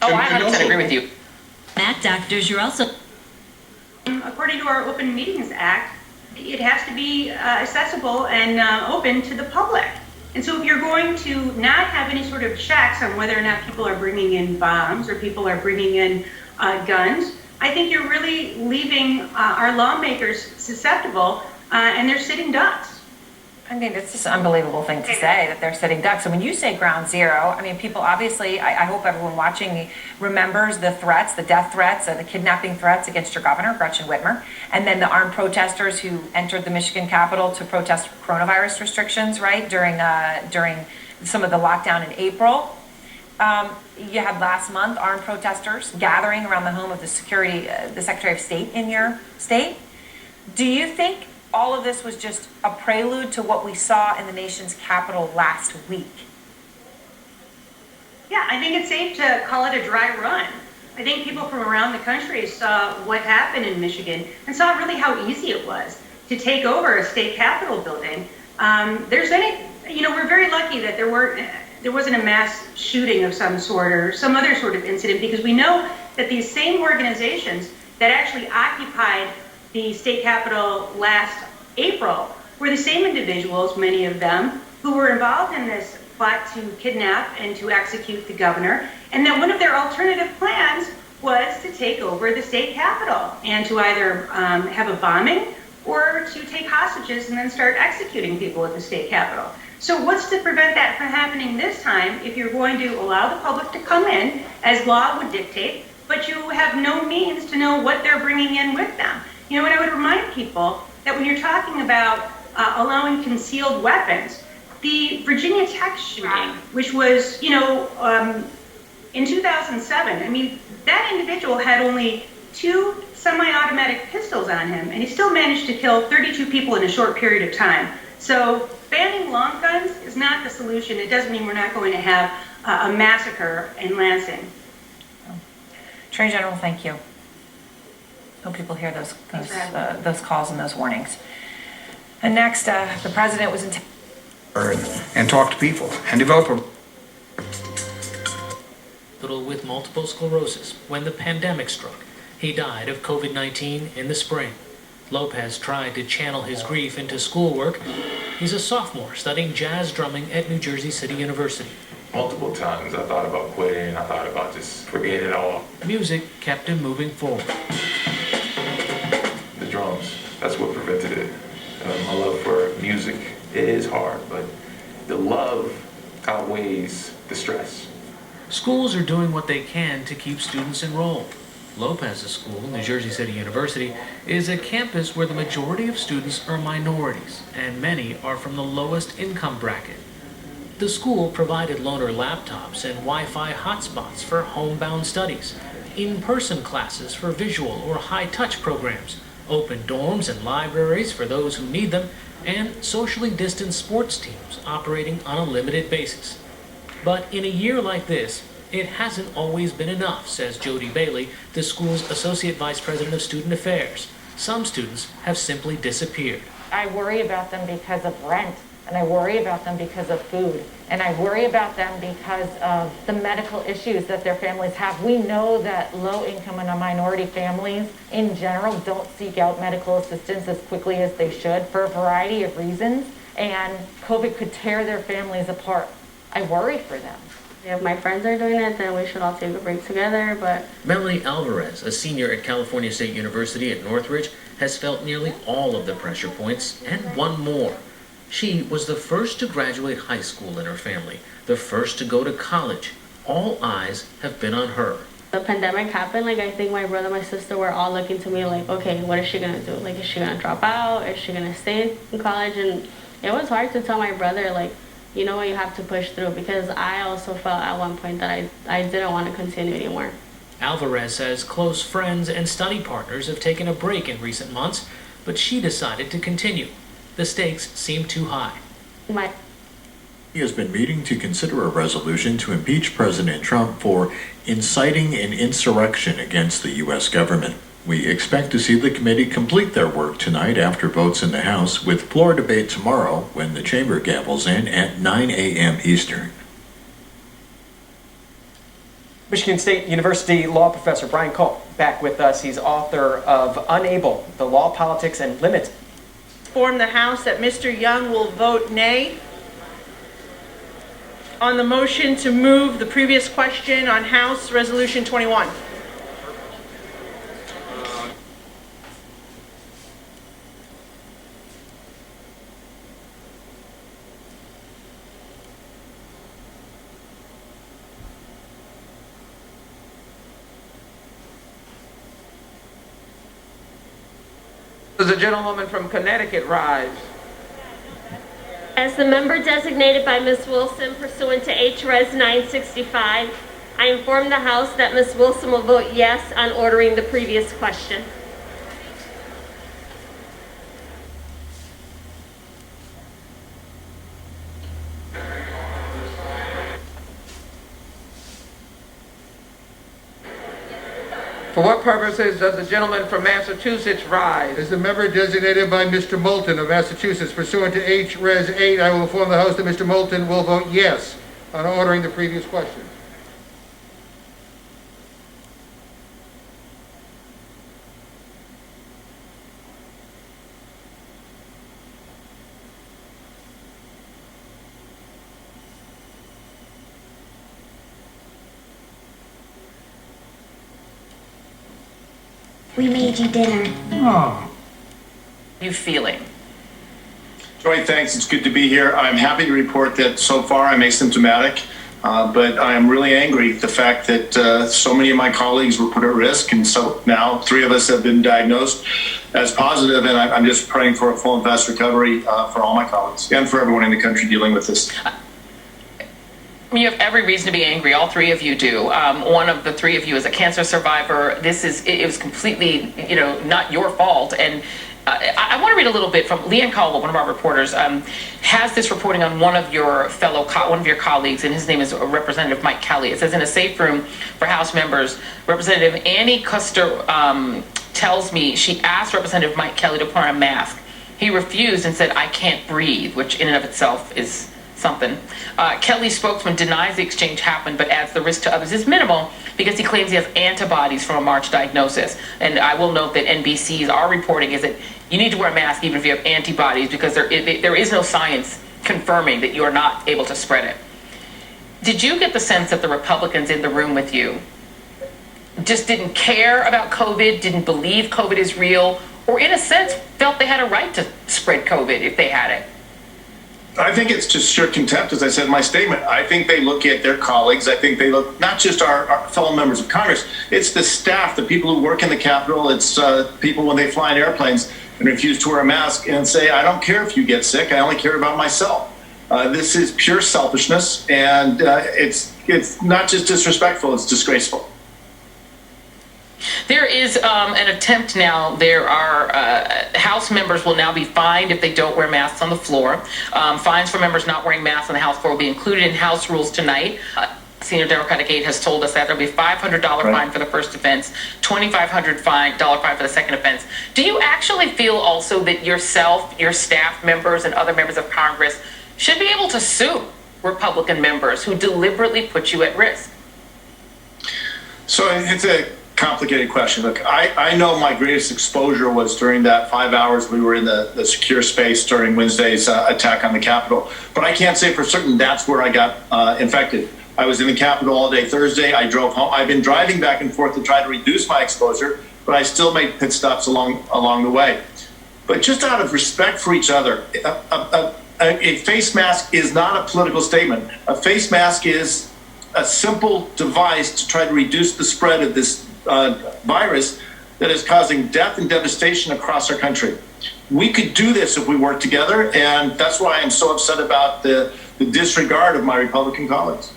Oh, I 100% agree with you. Matt, doctors, you're also... According to our Open Meetings Act, it has to be accessible and open to the public. And so if you're going to not have any sort of checks on whether or not people are bringing in bombs or people are bringing in guns, I think you're really leaving our lawmakers susceptible and they're sitting ducks. I mean, it's just an unbelievable thing to say that they're sitting ducks. So when you say ground zero, I mean, people obviously, I hope everyone watching remembers the threats, the death threats, the kidnapping threats against your governor, Gretchen Whitmer, and then the armed protesters who entered the Michigan Capitol to protest coronavirus restrictions, right, during some of the lockdown in April. You had last month armed protesters gathering around the home of the Secretary of State in your state. Do you think all of this was just a prelude to what we saw in the nation's capital last week? Yeah, I think it's safe to call it a dry run. I think people from around the country saw what happened in Michigan and saw really how easy it was to take over a state capitol building. We're very lucky that there wasn't a mass shooting of some sort or some other sort of incident, because we know that these same organizations that actually occupied the state capitol last April were the same individuals, many of them, who were involved in this plot to kidnap and to execute the governor, and that one of their alternative plans was to take over the state capitol and to either have a bombing or to take hostages and then start executing people at the state capitol. So what's to prevent that from happening this time if you're going to allow the public to come in, as law would dictate, but you have no means to know what they're bringing in with them? And I would remind people that when you're talking about allowing concealed weapons, the Virginia Tech shooting, which was, in 2007, I mean, that individual had only 2 semi-automatic pistols on him, and he still managed to kill 32 people in a short period of time. So banning long guns is not the solution. It doesn't mean we're not going to have a massacre in Lansing. Attorney General, thank you. Hope people hear those calls and those warnings. And next, the president was in and talk to people and develop a with multiple sclerosis when the pandemic struck. He died of COVID-19 in the spring. Lopez tried to channel his grief into schoolwork. He's a sophomore studying jazz drumming at New Jersey City University. Multiple times I thought about quitting, I thought about just forgetting it all. Music kept him moving forward. The drums, that's what prevented it. My love for music, it is hard, but the love outweighs the stress. Schools are doing what they can to keep students enrolled. Lopez's school, New Jersey City University, is a campus where the majority of students are minorities, and many are from the lowest income bracket. The school provided loaner laptops and Wi-Fi hotspots for homebound studies, in-person classes for visual or high-touch programs, open dorms and libraries for those who need them, and socially distanced sports teams operating on a limited basis. But in a year like this, it hasn't always been enough, says Jody Bailey, the school's Associate Vice President of Student Affairs. Some students have simply disappeared. I worry about them because of rent, and I worry about them because of food, and I worry about them because of the medical issues that their families have. We know that low-income and minority families in general don't seek out medical assistance as quickly as they should for a variety of reasons, and COVID could tear their families apart. I worry for them. If my friends are doing it, then we should all take a break together, but... Melanie Alvarez, a senior at California State University at Northridge, has felt nearly all of the pressure points and one more. She was the first to graduate high school in her family, the first to go to college. All eyes have been on her. The pandemic happened, I think my brother and my sister were all looking to me like, okay, what is she gonna do? Is she gonna drop out? Is she gonna stay in college? And it was hard to tell my brother, you know what, you have to push through, because I also felt at one point that I didn't want to continue anymore. Alvarez says close friends and study partners have taken a break in recent months, but she decided to continue. The stakes seem too high. He has been meeting to consider a resolution to impeach President Trump for inciting an insurrection against the U.S. government. We expect to see the committee complete their work tonight after votes in the House, with floor debate tomorrow when the chamber gavels in at 9 a.m. Eastern. Michigan State University law professor Brian Culp back with us. He's author of Unable, The Law, Politics, and Limits. Inform the House that Mr. Young will vote nay on the motion to move the previous question on House Resolution 21. Does the gentlewoman from Connecticut rise? As the member designated by Ms. Wilson pursuant to H.Res. 965, I inform the House that Ms. Wilson will vote yes on ordering the previous question. For what purposes does the gentleman from Massachusetts rise? As the member designated by Mr. Moulton of Massachusetts pursuant to H.Res. 8, I will inform the House that Mr. Moulton will vote yes on ordering the previous question. We made you dinner. Oh. You feeling? Joy, thanks. It's good to be here. I'm happy to report that so far I'm asymptomatic, but I am really angry at the fact that so many of my colleagues were put at risk, and so now 3 of us have been diagnosed as positive, and I'm just praying for a full and fast recovery for all my colleagues and for everyone in the country dealing with this. You have every reason to be angry. All 3 of you do. One of the 3 of you is a cancer survivor. It was completely, not your fault. And I want to read a little bit from Leanne Caldwell, one of our reporters, has this reporting on one of your colleagues, and his name is Representative Mike Kelly. It says, in a safe room for House members, Representative Annie Custer tells me she asked Representative Mike Kelly to put on a mask. He refused and said, "I can't breathe," which in and of itself is something. Kelly's spokesman denies the exchange happened, but adds the risk to others is minimal because he claims he has antibodies from a March diagnosis. And I will note that NBC's are reporting is that you need to wear a mask even if you have antibodies because there is no science confirming that you are not able to spread it. Did you get the sense that the Republicans in the room with you just didn't care about COVID, didn't believe COVID is real, or in a sense felt they had a right to spread COVID if they had it? I think it's just sheer contempt, as I said in my statement. I think they look at their colleagues. I think they look not just our fellow members of Congress. It's the staff, the people who work in the Capitol. It's people when they fly in airplanes and refuse to wear a mask and say, I don't care if you get sick. I only care about myself. This is pure selfishness, and it's not just disrespectful, it's disgraceful. There is an attempt now. There are House members will now be fined if they don't wear masks on the floor. Fines for members not wearing masks on the House floor will be included in House rules tonight. Senior Democratic aide has told us that there'll be a $500 fine for the first offense, $2,500 fine for the second offense. Do you actually feel also that yourself, your staff members, and other members of Congress should be able to sue Republican members who deliberately put you at risk? So it's a complicated question. Look, I know my greatest exposure was during that 5 hours we were in the secure space during Wednesday's attack on the Capitol. But I can't say for certain that's where I got infected. I was in the Capitol all day Thursday. I drove home. I've been driving back and forth to try to reduce my exposure, but I still made pit stops along the way. But just out of respect for each other, a face mask is not a political statement. A face mask is a simple device to try to reduce the spread of this virus that is causing death and devastation across our country. We could do this if we work together, and that's why I'm so upset about the disregard of my Republican colleagues.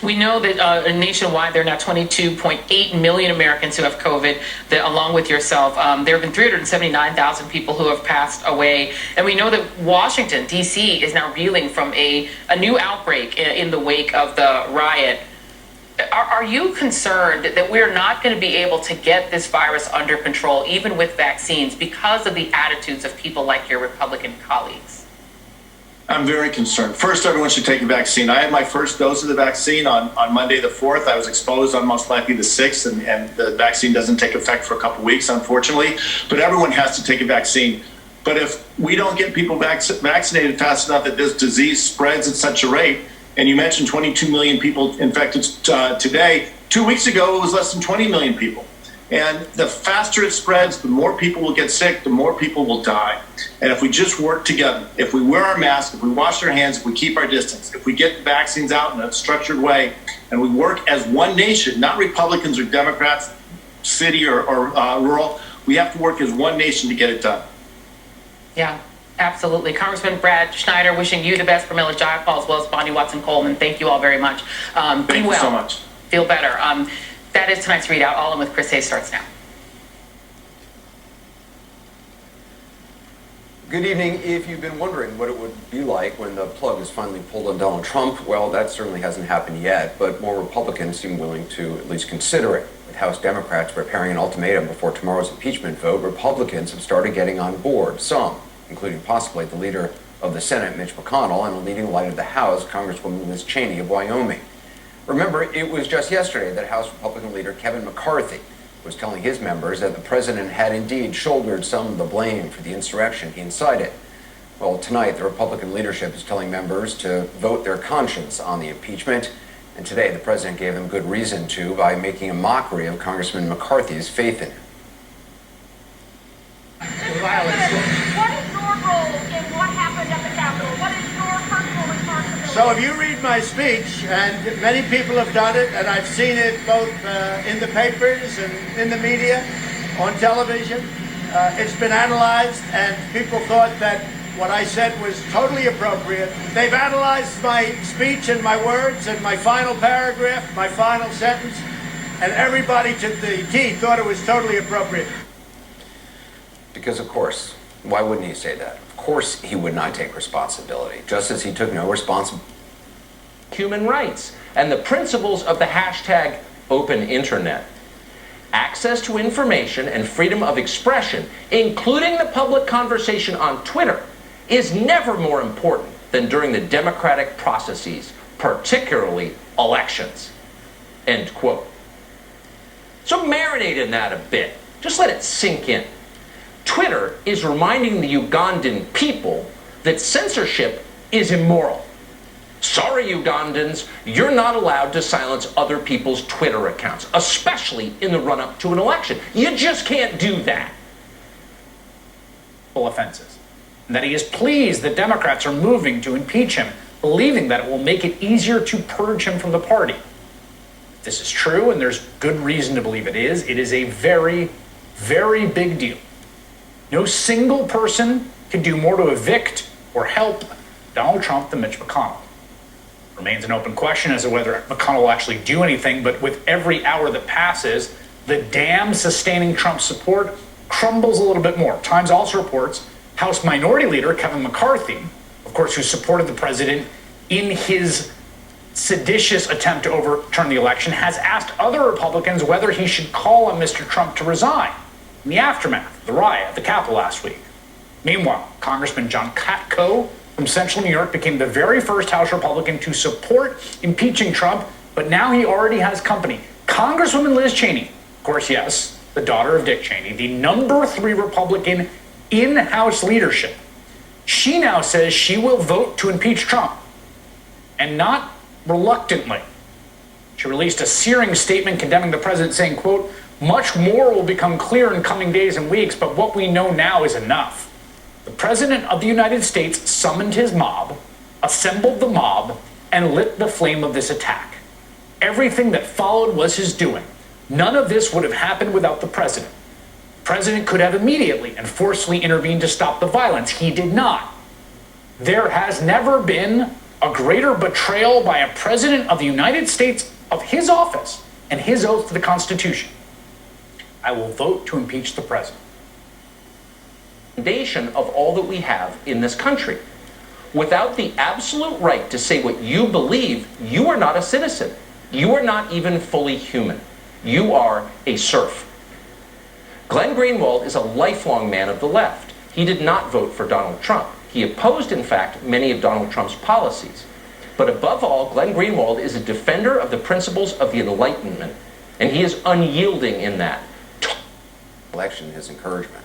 We know that nationwide there are now 22.8 million Americans who have COVID, that along with yourself. There have been 379,000 people who have passed away. And we know that Washington, D.C. is now reeling from a new outbreak in the wake of the riot. Are you concerned that we're not going to be able to get this virus under control, even with vaccines, because of the attitudes of people like your Republican colleagues? I'm very concerned. First, everyone should take a vaccine. I had my first dose of the vaccine on Monday the 4th. I was exposed on most likely the 6th, and the vaccine doesn't take effect for a couple weeks, unfortunately. But everyone has to take a vaccine. But if we don't get people vaccinated fast enough that this disease spreads at such a rate, and you mentioned 22 million people infected today, 2 weeks ago it was less than 20 million people. And the faster it spreads, the more people will get sick, the more people will die. And if we just work together, if we wear our masks, if we wash our hands, if we keep our distance, if we get vaccines out in a structured way, and we work as one nation, not Republicans or Democrats, city or rural, we have to work as one nation to get it done. Yeah, absolutely. Congressman Brad Schneider, wishing you the best, Pramila Jayapal, as well as Bonnie Watson-Coleman. Thank you all very much. Thank you so much. Feel better. That is tonight's readout. All in with Chris Hayes starts now. Good evening. If you've been wondering what it would be like when the plug is finally pulled on Donald Trump, well, that certainly hasn't happened yet, but more Republicans seem willing to at least consider it. With House Democrats preparing an ultimatum before tomorrow's impeachment vote, Republicans have started getting on board. Some, including possibly the leader of the Senate, Mitch McConnell, and a leading light of the House, Congresswoman Liz Cheney of Wyoming. Remember, it was just yesterday that House Republican leader Kevin McCarthy was telling his members that the president had indeed shouldered some of the blame for the insurrection he incited. Well, tonight, the Republican leadership is telling members to vote their conscience on the impeachment, and today the president gave them good reason to by making a mockery of Congressman McCarthy's faith in him. What is your role in what happened at the Capitol? What is your personal responsibility? So if you read my speech, and many people have done it, and I've seen it both in the papers and in the media, on television, it's been analyzed, and people thought that what I said was totally appropriate. They've analyzed my speech and my words and my final paragraph, my final sentence, and everybody to the T thought it was totally appropriate. Because, of course, why wouldn't he say that? Of course he would not take responsibility, just as he took no responsibility. Human rights and the principles of the hashtag open internet. Access to information and freedom of expression, including the public conversation on Twitter, is never more important than during the democratic processes, particularly elections. End quote. So marinate in that a bit. Just let it sink in. Twitter is reminding the Ugandan people that censorship is immoral. Sorry, Ugandans, you're not allowed to silence other people's Twitter accounts, especially in the run-up to an election. You just can't do that. Offenses. And that he is pleased that Democrats are moving to impeach him, believing that it will make it easier to purge him from the party. If this is true, and there's good reason to believe it is a very, very big deal. No single person can do more to evict or help Donald Trump than Mitch McConnell. Remains an open question as to whether McConnell will actually do anything, but with every hour that passes, the dam sustaining Trump's support crumbles a little bit more. Times also reports House Minority Leader Kevin McCarthy, of course, who supported the president in his seditious attempt to overturn the election, has asked other Republicans whether he should call on Mr. Trump to resign in the aftermath of the riot at the Capitol last week. Meanwhile, Congressman John Katko from Central New York became the very first House Republican to support impeaching Trump, but now he already has company. Congresswoman Liz Cheney, of course, yes, the daughter of Dick Cheney, the number 3 Republican in House leadership. She now says she will vote to impeach Trump, and not reluctantly. She released a searing statement condemning the president, saying, quote, "Much more will become clear in coming days and weeks, but what we know now is enough. The president of the United States summoned his mob, assembled the mob, and lit the flame of this attack. Everything that followed was his doing. None of this would have happened without the president. The president could have immediately and forcefully intervened to stop the violence. He did not. There has never been a greater betrayal by a president of the United States of his office and his oath to the Constitution. I will vote to impeach the president." Foundation of all that we have in this country. Without the absolute right to say what you believe, you are not a citizen. You are not even fully human. You are a serf. Glenn Greenwald is a lifelong man of the left. He did not vote for Donald Trump. He opposed, in fact, many of Donald Trump's policies. But above all, Glenn Greenwald is a defender of the principles of the Enlightenment, and he is unyielding in that. Election, his encouragement.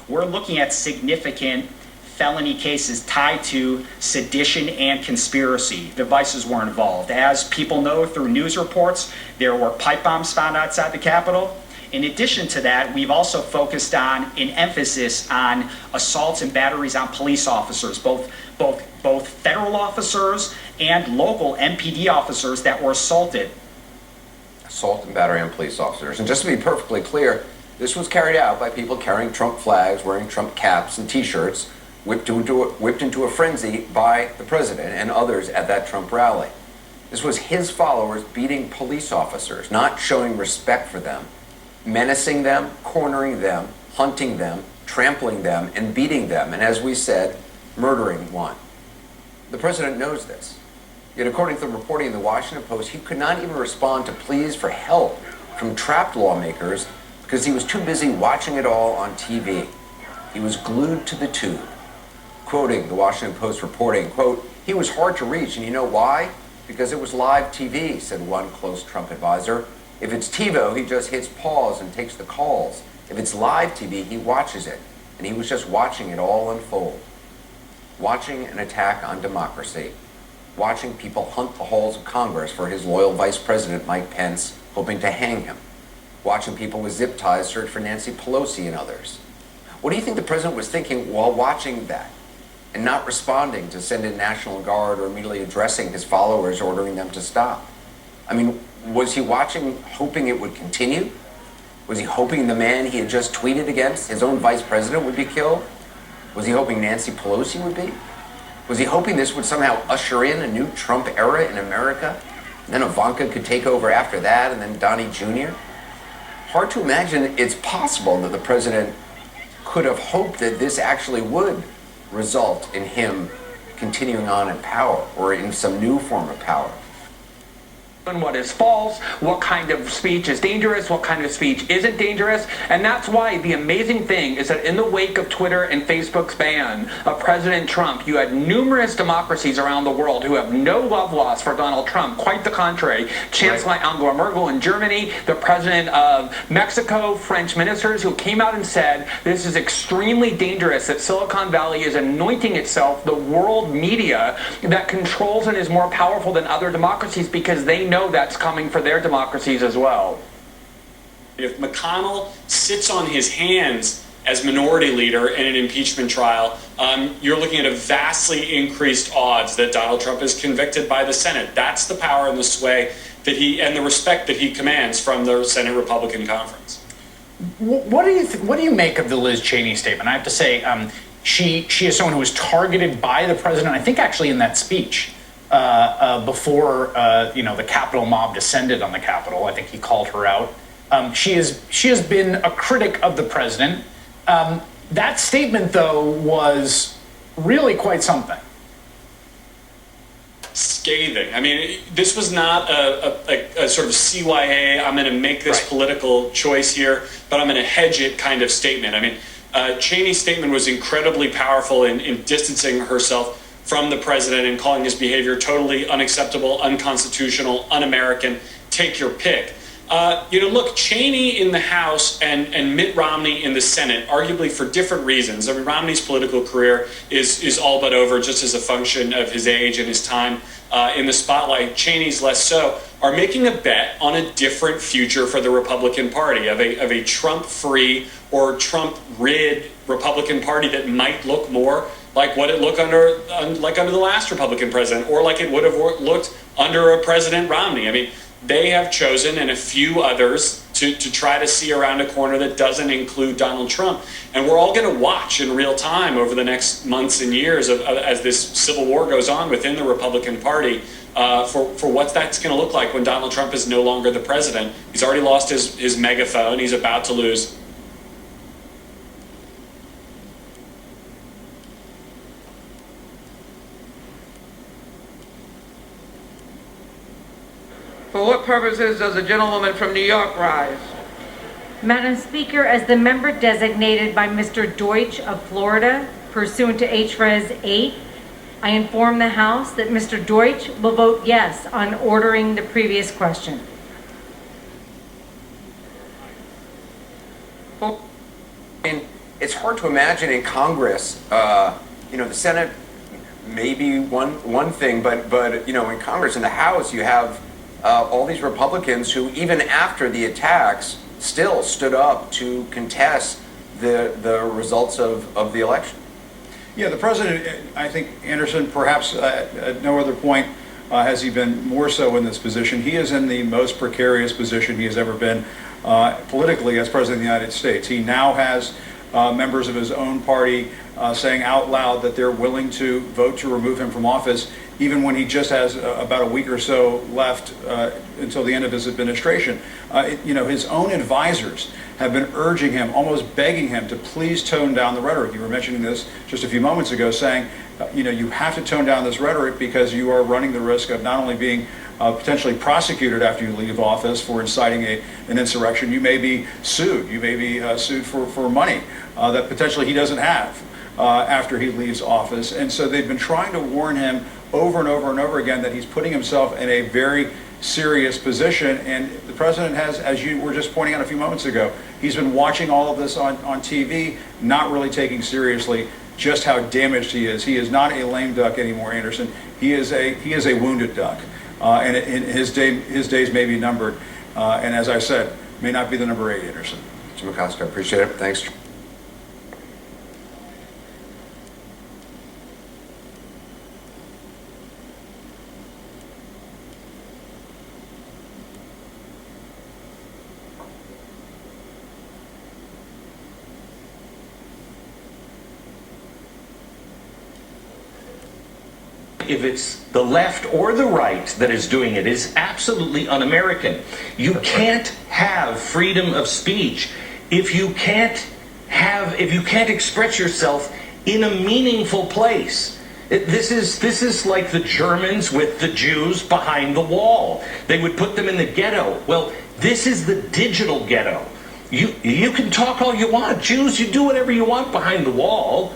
We're looking at significant felony cases tied to sedition and conspiracy. Devices were involved. As people know through news reports, there were pipe bombs found outside the Capitol. In addition to that, we've also focused on an emphasis on assaults and batteries on police officers, both federal officers and local MPD officers that were assaulted. Assault and battery on police officers. And just to be perfectly clear, this was carried out by people carrying Trump flags, wearing Trump caps and T-shirts, whipped into a frenzy by the president and others at that Trump rally. This was his followers beating police officers, not showing respect for them, menacing them, cornering them, hunting them, trampling them, and beating them, and as we said, murdering one. The president knows this. Yet according to the reporting in the Washington Post, he could not even respond to pleas for help from trapped lawmakers because he was too busy watching it all on TV. He was glued to the tube. Quoting the Washington Post reporting, quote, "He was hard to reach, and you know why? Because it was live TV," said one close Trump advisor. "If it's TiVo, he just hits pause and takes the calls. If it's live TV, he watches it." And he was just watching it all unfold. Watching an attack on democracy. Watching people hunt the halls of Congress for his loyal Vice President Mike Pence, hoping to hang him. Watching people with zip ties search for Nancy Pelosi and others. What do you think the president was thinking while watching that and not responding to send in National Guard or immediately addressing his followers, ordering them to stop? I mean, was he watching, hoping it would continue? Was he hoping the man he had just tweeted against, his own vice president, would be killed? Was he hoping Nancy Pelosi would be? Was he hoping this would somehow usher in a new Trump era in America? And then Ivanka could take over after that, and then Donnie Jr.? Hard to imagine it's possible that the president could have hoped that this actually would result in him continuing on in power or in some new form of power. and what is false, what kind of speech is dangerous, what kind of speech isn't dangerous. And that's why the amazing thing is that in the wake of Twitter and Facebook's ban of President Trump, you had numerous democracies around the world who have no love lost for Donald Trump. Quite the contrary. Chancellor Angela Merkel in Germany, the president of Mexico, French ministers who came out and said this is extremely dangerous, that Silicon Valley is anointing itself the world media that controls and is more powerful than other democracies because they know that's coming for their democracies as well. If McConnell sits on his hands as minority leader in an impeachment trial, you're looking at a vastly increased odds that Donald Trump is convicted by the Senate. That's the power and the sway that and the respect that he commands from the Senate Republican Conference. What do you make of the Liz Cheney statement? I have to say, she is someone who was targeted by the president, I think actually in that speech. Before the Capitol mob descended on the Capitol. I think he called her out. She has been a critic of the president. That statement, though, was really quite something. Scathing. I mean, this was not a sort of CYA, I'm going to make this political choice here, but I'm going to hedge it kind of statement. I mean, Cheney's statement was incredibly powerful in distancing herself from the president and calling his behavior totally unacceptable, unconstitutional, un-American, take your pick. Look, Cheney in the House and Mitt Romney in the Senate, arguably for different reasons. I mean, Romney's political career is all but over just as a function of his age and his time in the spotlight. Cheney's less so, are making a bet on a different future for the Republican Party, of a Trump-free or Trump-rid Republican Party that might look more like what it looked under the last Republican president, or like it would have looked under a President Romney. I mean, they have chosen, and a few others, to try to see around a corner that doesn't include Donald Trump. And we're all going to watch in real time over the next months and years as this civil war goes on within the Republican Party for what that's going to look like when Donald Trump is no longer the president. He's already lost his megaphone. He's about to lose. For what purposes does the gentlewoman from New York rise? Madam Speaker, as the member designated by Mr. Deutsch of Florida, pursuant to H-Res 8, I inform the House that Mr. Deutsch will vote yes on ordering the previous question. It's hard to imagine in Congress, the Senate may be one thing, but in Congress, in the House, you have all these Republicans who, even after the attacks, still stood up to contest the results of the election. Yeah, the president, I think, Anderson, perhaps at no other point has he been more so in this position. He is in the most precarious position he has ever been politically as president of the United States. He now has members of his own party saying out loud that they're willing to vote to remove him from office, even when he just has about a week or so left until the end of his administration. His own advisors have been urging him, almost begging him to please tone down the rhetoric. You were mentioning this just a few moments ago, saying, you have to tone down this rhetoric because you are running the risk of not only being potentially prosecuted after you leave office for inciting an insurrection, you may be sued. You may be sued for money that potentially he doesn't have after he leaves office. And so they've been trying to warn him over and over and over again that he's putting himself in a very serious position. And the president has, as you were just pointing out a few moments ago, he's been watching all of this on TV, not really taking seriously just how damaged he is. He is not a lame duck anymore, Anderson. He is a wounded duck. And his days may be numbered. And as I said, may not be the number 8, Anderson. Jim McCosker, I appreciate it. Thanks. If it's the left or the right that is doing it, is absolutely un-American. You can't have freedom of speech if you can't express yourself in a meaningful place. This is like the Germans with the Jews behind the wall. They would put them in the ghetto. Well, this is the digital ghetto. You can talk all you want. Jews, you do whatever you want behind the wall.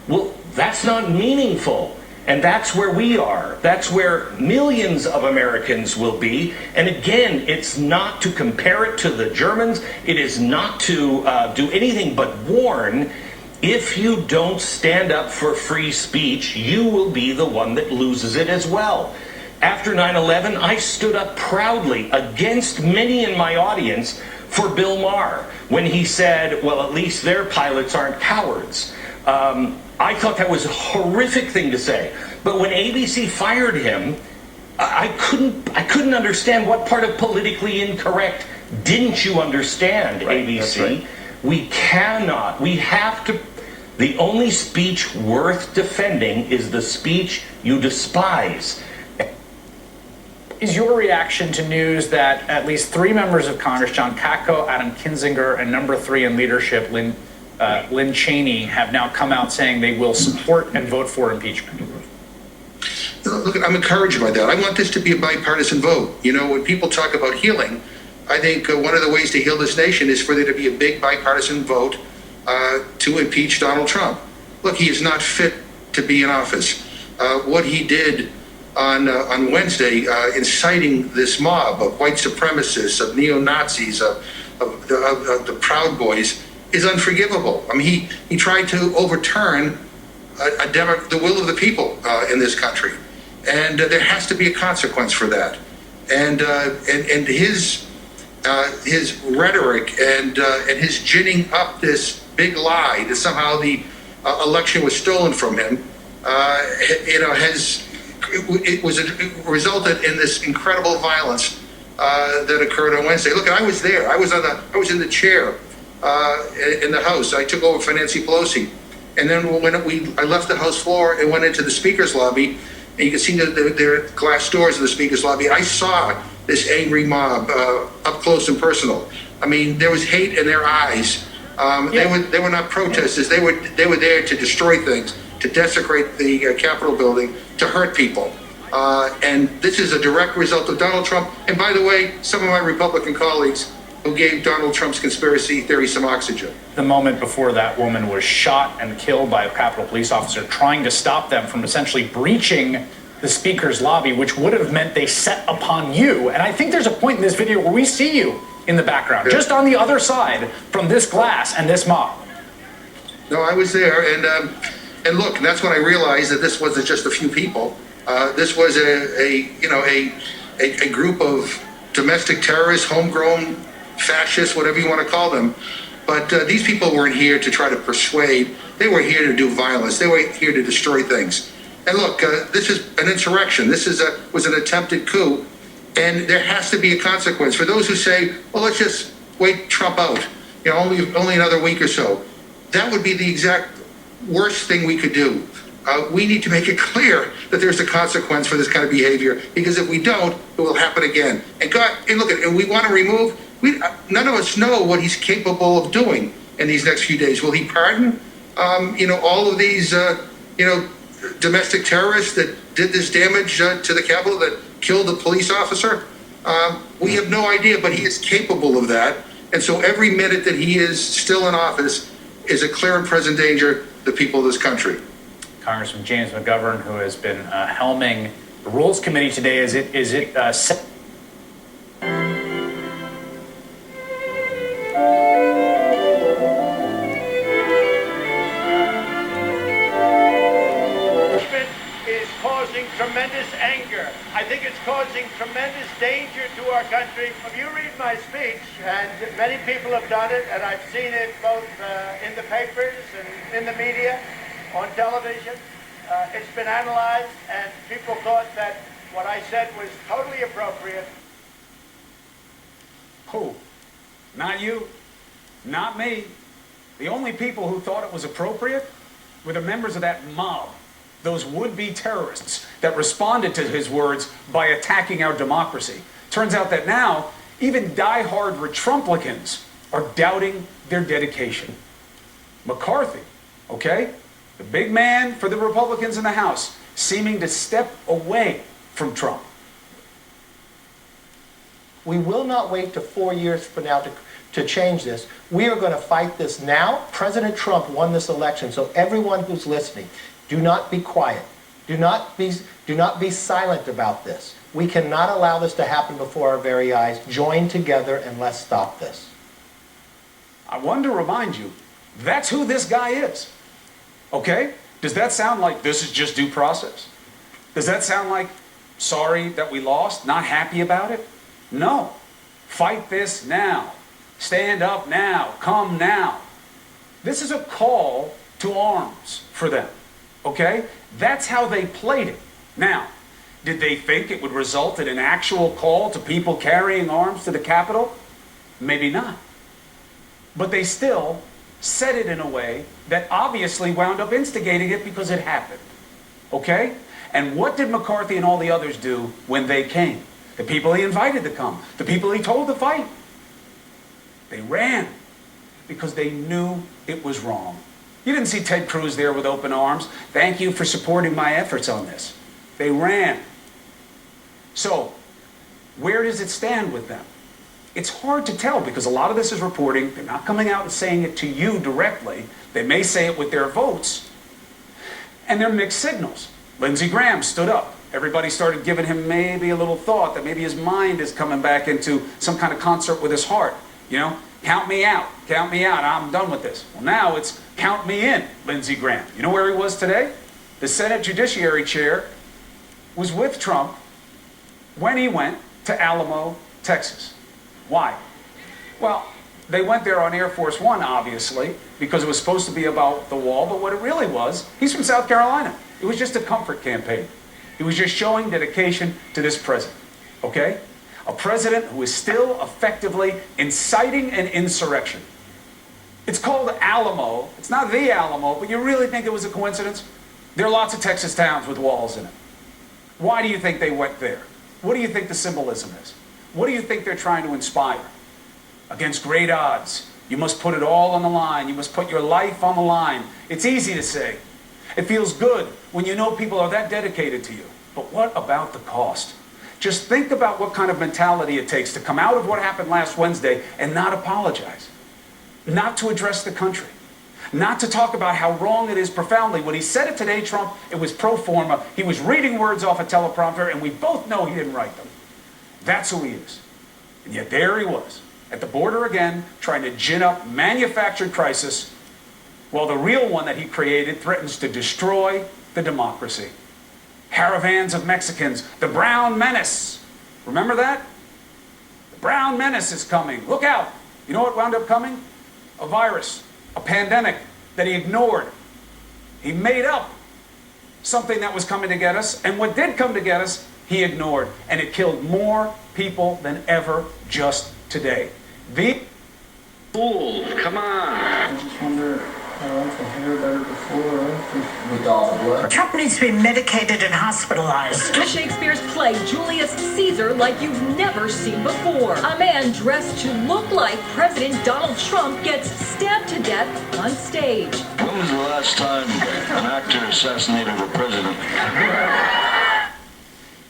Well, that's not meaningful. And that's where we are. That's where millions of Americans will be. And again, it's not to compare it to the Germans. It is not to do anything but warn. If you don't stand up for free speech, you will be the one that loses it as well. After 9/11, I stood up proudly against many in my audience for Bill Maher when he said, well, at least their pilots aren't cowards. I thought that was a horrific thing to say. But when ABC fired him, I couldn't understand what part of politically incorrect didn't you understand, right, ABC? Right. We have to, the only speech worth defending is the speech you despise. Is your reaction to news that at least 3 members of Congress, John Katko, Adam Kinzinger, and number 3 in leadership, Lynn Cheney, have now come out saying they will support and vote for impeachment? Look, I'm encouraged by that. I want this to be a bipartisan vote. You know, when people talk about healing, I think one of the ways to heal this nation is for there to be a big bipartisan vote to impeach Donald Trump. Look, he is not fit to be in office. What he did on Wednesday, inciting this mob of white supremacists, of neo-Nazis, of the Proud Boys, is unforgivable. I mean, he tried to overturn the will of the people in this country, and there has to be a consequence for that. And his rhetoric and his ginning up this big lie that somehow the election was stolen from him, it resulted in this incredible violence that occurred on Wednesday. Look, I was there. I was in the chair in the House. I took over for Nancy Pelosi, and then when I left the House floor and went into the Speaker's lobby, and you can see the glass doors of the Speaker's lobby. I saw this angry mob up close and personal. I mean, there was hate in their eyes. They were not protesters. They were there to destroy things, to desecrate the Capitol building, to hurt people. And this is a direct result of Donald Trump. And by the way, some of my Republican colleagues who gave Donald Trump's conspiracy theory some oxygen. The moment before that woman was shot and killed by a Capitol police officer trying to stop them from essentially breaching the Speaker's lobby, which would have meant they set upon you. And I think there's a point in this video where we see you in the background, just on the other side from this glass and this mob. No, I was there, and look, that's when I realized that this wasn't just a few people. This was a group of domestic terrorists, homegrown fascists, whatever you want to call them. But these people weren't here to try to persuade. They were here to do violence. They were here to destroy things. And look, this is an insurrection. This was an attempted coup, and there has to be a consequence. For those who say, well, let's just wait Trump out, only another week or so. That would be the exact worst thing we could do. We need to make it clear that there's a consequence for this kind of behavior, because if we don't, it will happen again. And we want to remove, none of us know what he's capable of doing in these next few days. Will he pardon, all of these, domestic terrorists that did this damage to the Capitol, that killed a police officer? We have no idea, but he is capable of that. And so every minute that he is still in office is a clear and present danger to the people of this country. Congressman James McGovern, who has been helming the Rules Committee today, is it set? Is causing tremendous anger. I think it's causing tremendous danger to our country. If you read my speech, and many people have done it, and I've seen it both in the papers and in the media, on television, it's been analyzed, and people thought that what I said was totally appropriate. Who? Not you, not me. The only people who thought it was appropriate were the members of that mob, those would-be terrorists that responded to his words by attacking our democracy. Turns out that now, even die-hard Retrumplicans are doubting their dedication. McCarthy, okay? the big man for the Republicans in the House, seeming to step away from Trump. We will not wait to 4 years from now to change this. We are going to fight this now. President Trump won this election, so everyone who's listening, do not be quiet. Do not be silent about this. We cannot allow this to happen before our very eyes. Join together and let's stop this. I want to remind you, that's who this guy is. Okay? Does that sound like this is just due process? Does that sound like sorry that we lost, not happy about it? No. Fight this now. Stand up now. Come now. This is a call to arms for them. Okay? That's how they played it. Now, did they think it would result in an actual call to people carrying arms to the Capitol? Maybe not. But they still said it in a way that obviously wound up instigating it because it happened. Okay? And what did McCarthy and all the others do when they came? The people he invited to come, the people he told to fight. They ran because they knew it was wrong. You didn't see Ted Cruz there with open arms. Thank you for supporting my efforts on this. They ran. So, where does it stand with them? It's hard to tell because a lot of this is reporting. They're not coming out and saying it to you directly. They may say it with their votes. And they're mixed signals. Lindsey Graham stood up. Everybody started giving him maybe a little thought that maybe his mind is coming back into some kind of concert with his heart. You know, count me out, I'm done with this. Well, now it's count me in, Lindsey Graham. You know where he was today? The Senate Judiciary Chair was with Trump when he went to Alamo, Texas. Why? Well, they went there on Air Force One, obviously, because it was supposed to be about the wall, but what it really was, he's from South Carolina. It was just a comfort campaign. He was just showing dedication to this president, okay? A president who is still effectively inciting an insurrection. It's called Alamo. It's not the Alamo, but you really think it was a coincidence? There are lots of Texas towns with walls in it. Why do you think they went there? What do you think the symbolism is? What do you think they're trying to inspire? Against great odds, you must put it all on the line. You must put your life on the line. It's easy to say. It feels good when you know people are that dedicated to you. But what about the cost? Just think about what kind of mentality it takes to come out of what happened last Wednesday and not apologize. Not to address the country. Not to talk about how wrong it is profoundly. When he said it today, Trump, it was pro forma. He was reading words off a teleprompter, and we both know he didn't write them. That's who he is. And yet there he was, at the border again, trying to gin up manufactured crisis, while the real one that he created threatens to destroy the democracy. Caravans of Mexicans, the brown menace. Remember that? The brown menace is coming. Look out. You know what wound up coming? A virus, a pandemic that he ignored. He made up something that was coming to get us, and what did come to get us, he ignored. And it killed more people than ever just today. The fools, come on. I just wonder how I can hear better before or after. With all the blood. Trump needs to be medicated and hospitalized. Shakespeare's play Julius Caesar like you've never seen before. A man dressed to look like President Donald Trump gets stabbed to death on stage. When was the last time an actor assassinated a president?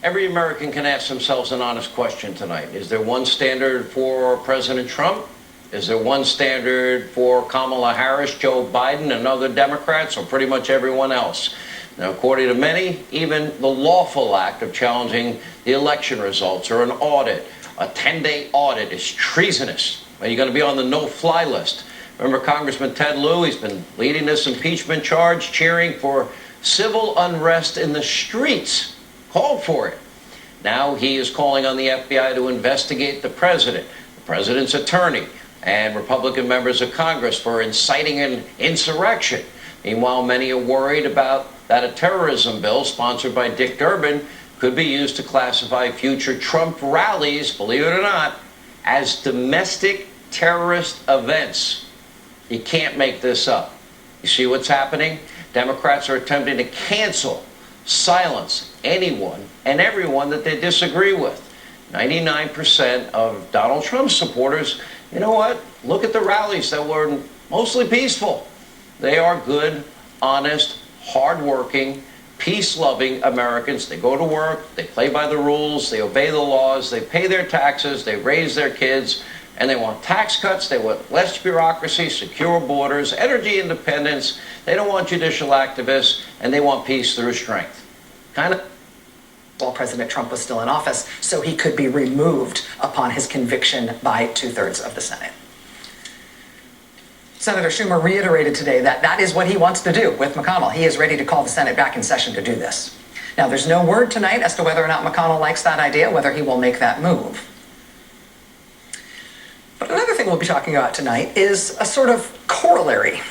Every American can ask themselves an honest question tonight. Is there one standard for President Trump? Is there one standard for Kamala Harris, Joe Biden, and other Democrats, or pretty much everyone else? Now, according to many, even the lawful act of challenging the election results or an audit, a 10-day audit, is treasonous. Are you going to be on the no-fly list? Remember Congressman Ted Lieu? He's been leading this impeachment charge, cheering for civil unrest in the streets. Called for it. Now he is calling on the FBI to investigate the president's attorney, and Republican members of Congress for inciting an insurrection. Meanwhile, many are worried about that a terrorism bill sponsored by Dick Durbin could be used to classify future Trump rallies, believe it or not, as domestic terrorist events. You can't make this up. You see what's happening? Democrats are attempting to cancel, silence anyone and everyone that they disagree with. 99% of Donald Trump's supporters, you know what? Look at the rallies that were mostly peaceful. They are good honest, hardworking, peace-loving Americans. They go to work, they play by the rules, they obey the laws, they pay their taxes, they raise their kids, and they want tax cuts, they want less bureaucracy, secure borders, energy independence, they don't want judicial activists, and they want peace through strength. While President Trump was still in office, so he could be removed upon his conviction by 2/3 of the Senate. Senator Schumer reiterated today that that is what he wants to do with McConnell. He is ready to call the Senate back in session to do this. Now, there's no word tonight as to whether or not McConnell likes that idea, whether he will make that move. But another thing we'll be talking about tonight is a sort of corollary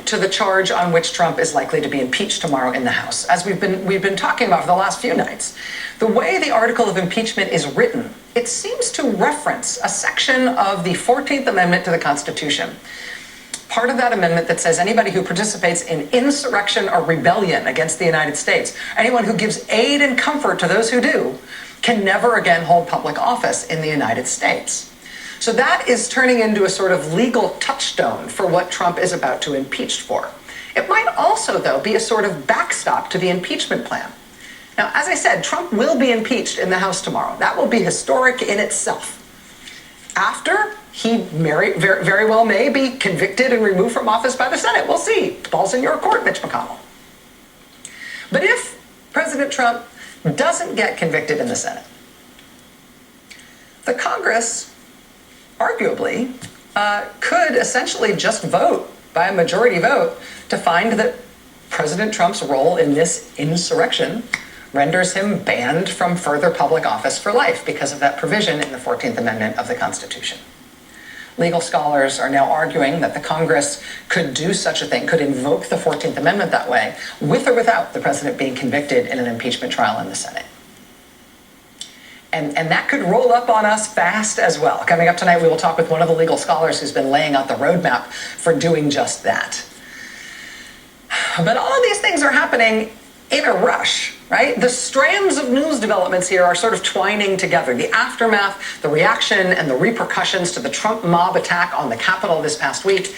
to the charge on which Trump is likely to be impeached tomorrow in the House. As we've been talking about for the last few nights, the way the article of impeachment is written, it seems to reference a section of the 14th Amendment to the Constitution. Part of that amendment that says anybody who participates in insurrection or rebellion against the United States, anyone who gives aid and comfort to those who do, can never again hold public office in the United States. So that is turning into a sort of legal touchstone for what Trump is about to impeach for. It might also, though, be a sort of backstop to the impeachment plan. Now, as I said, Trump will be impeached in the House tomorrow. That will be historic in itself. After, he very well may be convicted and removed from office by the Senate. We'll see. Ball's in your court, Mitch McConnell. But if President Trump doesn't get convicted in the Senate, the Congress arguably could essentially just vote by a majority vote to find that President Trump's role in this insurrection renders him banned from further public office for life because of that provision in the 14th Amendment of the Constitution. Legal scholars are now arguing that the Congress could do such a thing, could invoke the 14th Amendment that way, with or without the president being convicted in an impeachment trial in the Senate. And that could roll up on us fast as well. Coming up tonight, we will talk with one of the legal scholars who's been laying out the roadmap for doing just that. But all of these things are happening in a rush, right? The strands of news developments here are sort of twining together. The aftermath, the reaction, and the repercussions to the Trump mob attack on the Capitol this past week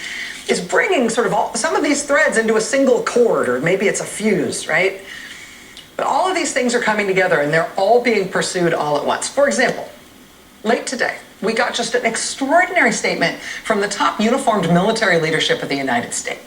is bringing sort of some of these threads into a single cord, or maybe it's a fuse, right? But all of these things are coming together, and they're all being pursued all at once. For example, late today, we got just an extraordinary statement from the top uniformed military leadership of the United States.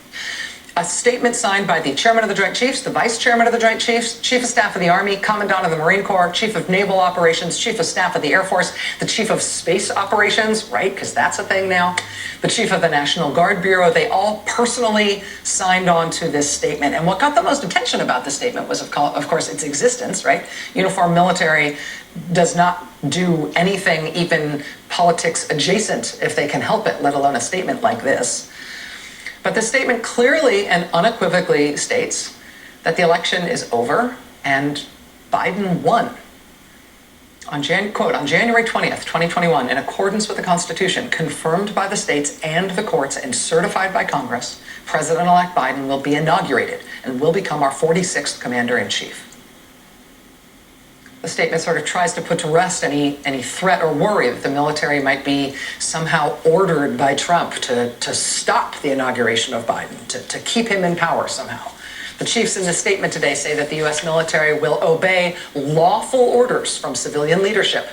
A statement signed by the chairman of the Joint Chiefs, the vice chairman of the Joint Chiefs, chief of staff of the Army, commandant of the Marine Corps, chief of naval operations, chief of staff of the Air Force, the chief of space operations, right, because that's a thing now, the chief of the National Guard Bureau. They all personally signed on to this statement. And what got the most attention about this statement was, of course, its existence, right? Uniformed military does not do anything even politics adjacent if they can help it, let alone a statement like this. But the statement clearly and unequivocally states that the election is over and Biden won. Quote, on January 20th, 2021, in accordance with the Constitution, confirmed by the states and the courts and certified by Congress, President-elect Biden will be inaugurated and will become our 46th commander-in-chief. The statement sort of tries to put to rest any threat or worry that the military might be somehow ordered by Trump to stop the inauguration of Biden, to keep him in power somehow. The chiefs in this statement today say that the U.S. military will obey lawful orders from civilian leadership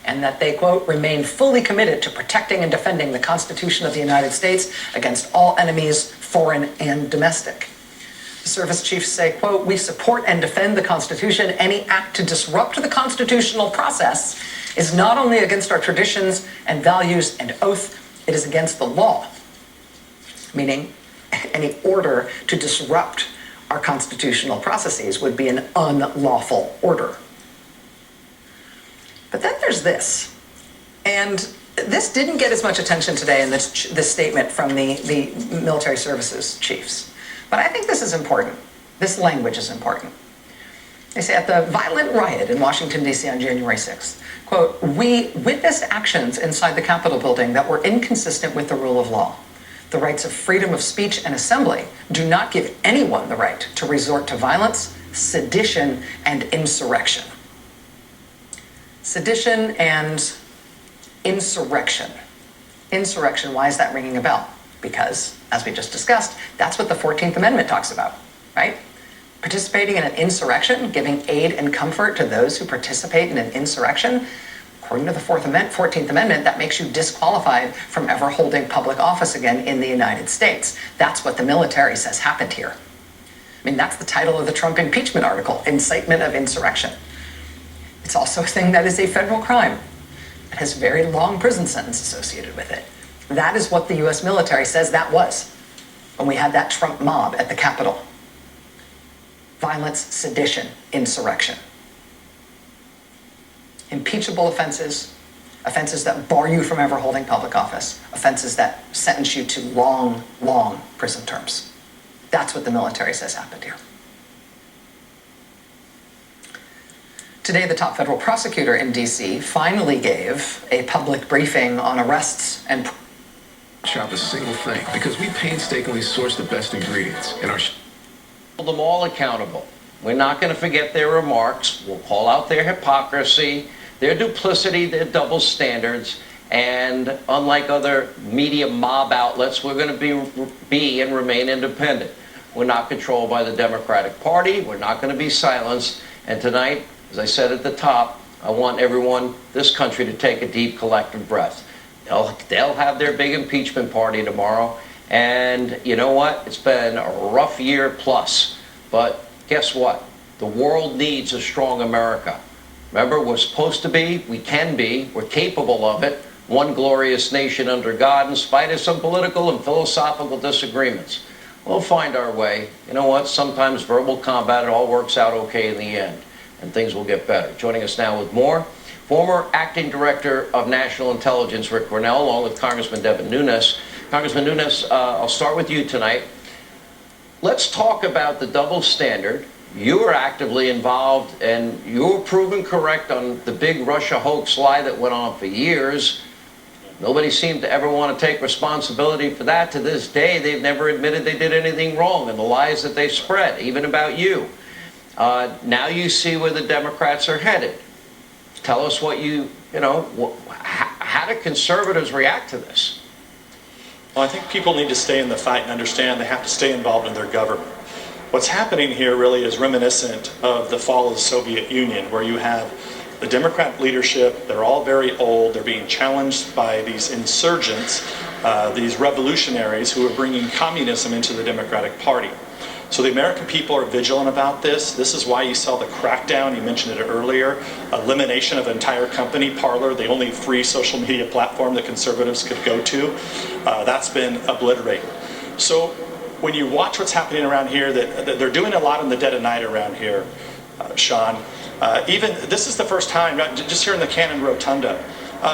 and that they, quote, remain fully committed to protecting and defending the Constitution of the United States against all enemies, foreign and domestic. The service chiefs say, quote, we support and defend the Constitution. Any act to disrupt the constitutional process is not only against our traditions and values and oath, it is against the law. Meaning, any order to disrupt our constitutional processes would be an unlawful order. But then there's this. And this didn't get as much attention today in this statement from the military services chiefs. But I think this is important. This language is important. They say at the violent riot in Washington, D.C. on January 6th, quote, we witnessed actions inside the Capitol building that were inconsistent with the rule of law. The rights of freedom of speech and assembly do not give anyone the right to resort to violence, sedition, and insurrection. Sedition and insurrection. Insurrection, why is that ringing a bell? Because, as we just discussed, that's what the 14th Amendment talks about. right? Participating in an insurrection, giving aid and comfort to those who participate in an insurrection, according to the 14th Amendment, that makes you disqualified from ever holding public office again in the United States. That's what the military says happened here. I mean, that's the title of the Trump impeachment article, incitement of insurrection. It's also a thing that is a federal crime. It has a very long prison sentence associated with it. That is what the US military says that was when we had that Trump mob at the Capitol. Violence, sedition, insurrection. Impeachable offenses, offenses that bar you from ever holding public office, offenses that sentence you to long, long prison terms. That's what the military says happened here. Today, the top federal prosecutor in D.C. finally gave a public briefing on arrests and shop a single thing because we painstakingly source the best ingredients in our Hold them all accountable. We're not going to forget their remarks. We'll call out their hypocrisy, their duplicity, their double standards, and unlike other media mob outlets, we're going to be and remain independent. We're not controlled by the Democratic Party. We're not going to be silenced. And tonight, as I said at the top, I want everyone, this country, to take a deep collective breath. They'll have their big impeachment party tomorrow. And you know what? It's been a rough year plus. But guess what? The world needs a strong America. Remember, we're supposed to be, we can be, we're capable of it. One glorious nation under God in spite of some political and philosophical disagreements. We'll find our way. You know what? Sometimes verbal combat, it all works out okay in the end. And things will get better. Joining us now with more, former Acting Director of National Intelligence, Rick Grenell, along with Congressman Devin Nunes. Congressman Nunes, I'll start with you tonight. Let's talk about the double standard. You were actively involved, and you were proven correct on the big Russia hoax lie that went on for years. Nobody seemed to ever want to take responsibility for that. To this day, they've never admitted they did anything wrong in the lies that they spread, even about you. Now you see where the Democrats are headed. Tell us what how do conservatives react to this? Well, I think people need to stay in the fight and understand they have to stay involved in their government. What's happening here really is reminiscent of the fall of the Soviet Union, where you have the Democrat leadership, they're all very old, they're being challenged by these insurgents, these revolutionaries who are bringing communism into the Democratic Party. So the American people are vigilant about this. This is why you saw the crackdown, you mentioned it earlier, elimination of an entire company, Parler, the only free social media platform that conservatives could go to. That's been obliterated. So when you watch what's happening around here, that they're doing a lot in the dead of night around here, Sean. Even this is the first time, just here in the Cannon Rotunda,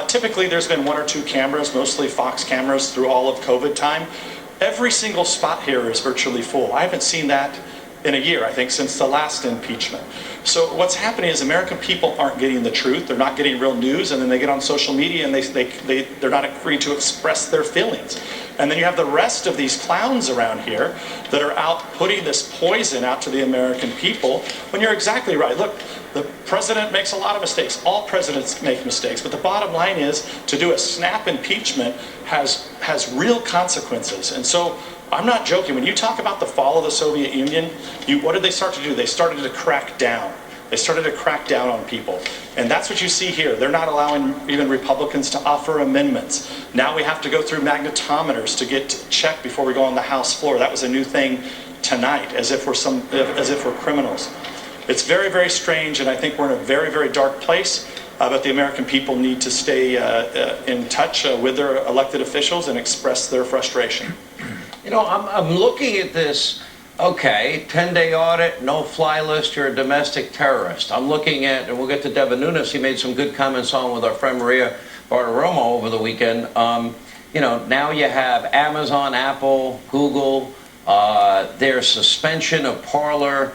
typically there's been 1 or 2 cameras, mostly Fox cameras through all of COVID time. Every single spot here is virtually full. I haven't seen that in a year, I think, since the last impeachment. So what's happening is American people aren't getting the truth. They're not getting real news, and then they get on social media and they're not free to express their feelings. And then you have the rest of these clowns around here that are out putting this poison out to the American people, when you're exactly right. Look, the president makes a lot of mistakes. All presidents make mistakes. But the bottom line is, to do a snap impeachment has real consequences. And so I'm not joking. When you talk about the fall of the Soviet Union, what did they start to do? They started to crack down. They started to crack down on people. And that's what you see here. They're not allowing even Republicans to offer amendments. Now we have to go through magnetometers to get checked before we go on the House floor. That was a new thing tonight, as if we're criminals. It's very, very strange, and I think we're in a very, very dark place. But the American people need to stay in touch with their elected officials and express their frustration. You know, I'm looking at this, okay, 10-day audit, no-fly list, you're a domestic terrorist. I'm looking at, and we'll get to Devin Nunes, he made some good comments on with our friend Maria Bartiromo over the weekend. You know, now you have Amazon, Apple, Google, their suspension of Parler,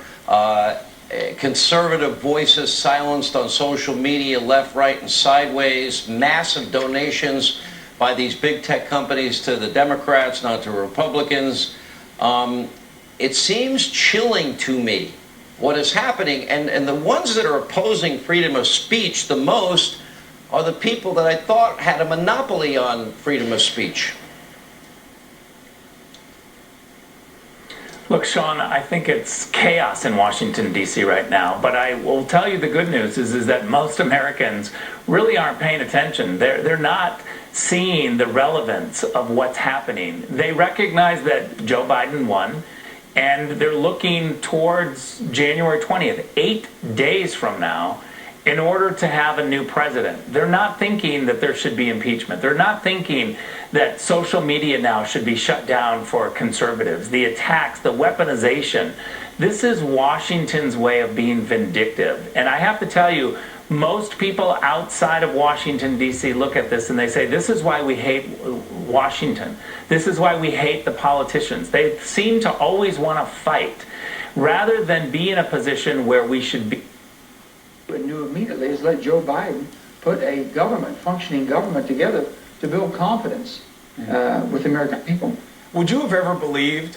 conservative voices silenced on social media, left, right, and sideways, massive donations by these big tech companies to the Democrats, not to Republicans. It seems chilling to me what is happening, and the ones that are opposing freedom of speech the most are the people that I thought had a monopoly on freedom of speech. Look, Sean, I think it's chaos in Washington, D.C. right now. But I will tell you the good news is that most Americans really aren't paying attention. They're not seeing the relevance of what's happening. They recognize that Joe Biden won, and they're looking towards January 20th, 8 days from now, in order to have a new president. They're not thinking that there should be impeachment. They're not thinking that social media now should be shut down for conservatives. The attacks, the weaponization. This is Washington's way of being vindictive. And I have to tell you, most people outside of Washington, D.C. look at this and they say, this is why we hate Washington. This is why we hate the politicians. They seem to always want to fight rather than be in a position where we should be. And knew immediately is let Joe Biden put a government, functioning government together to build confidence with the American people. Would you have ever believed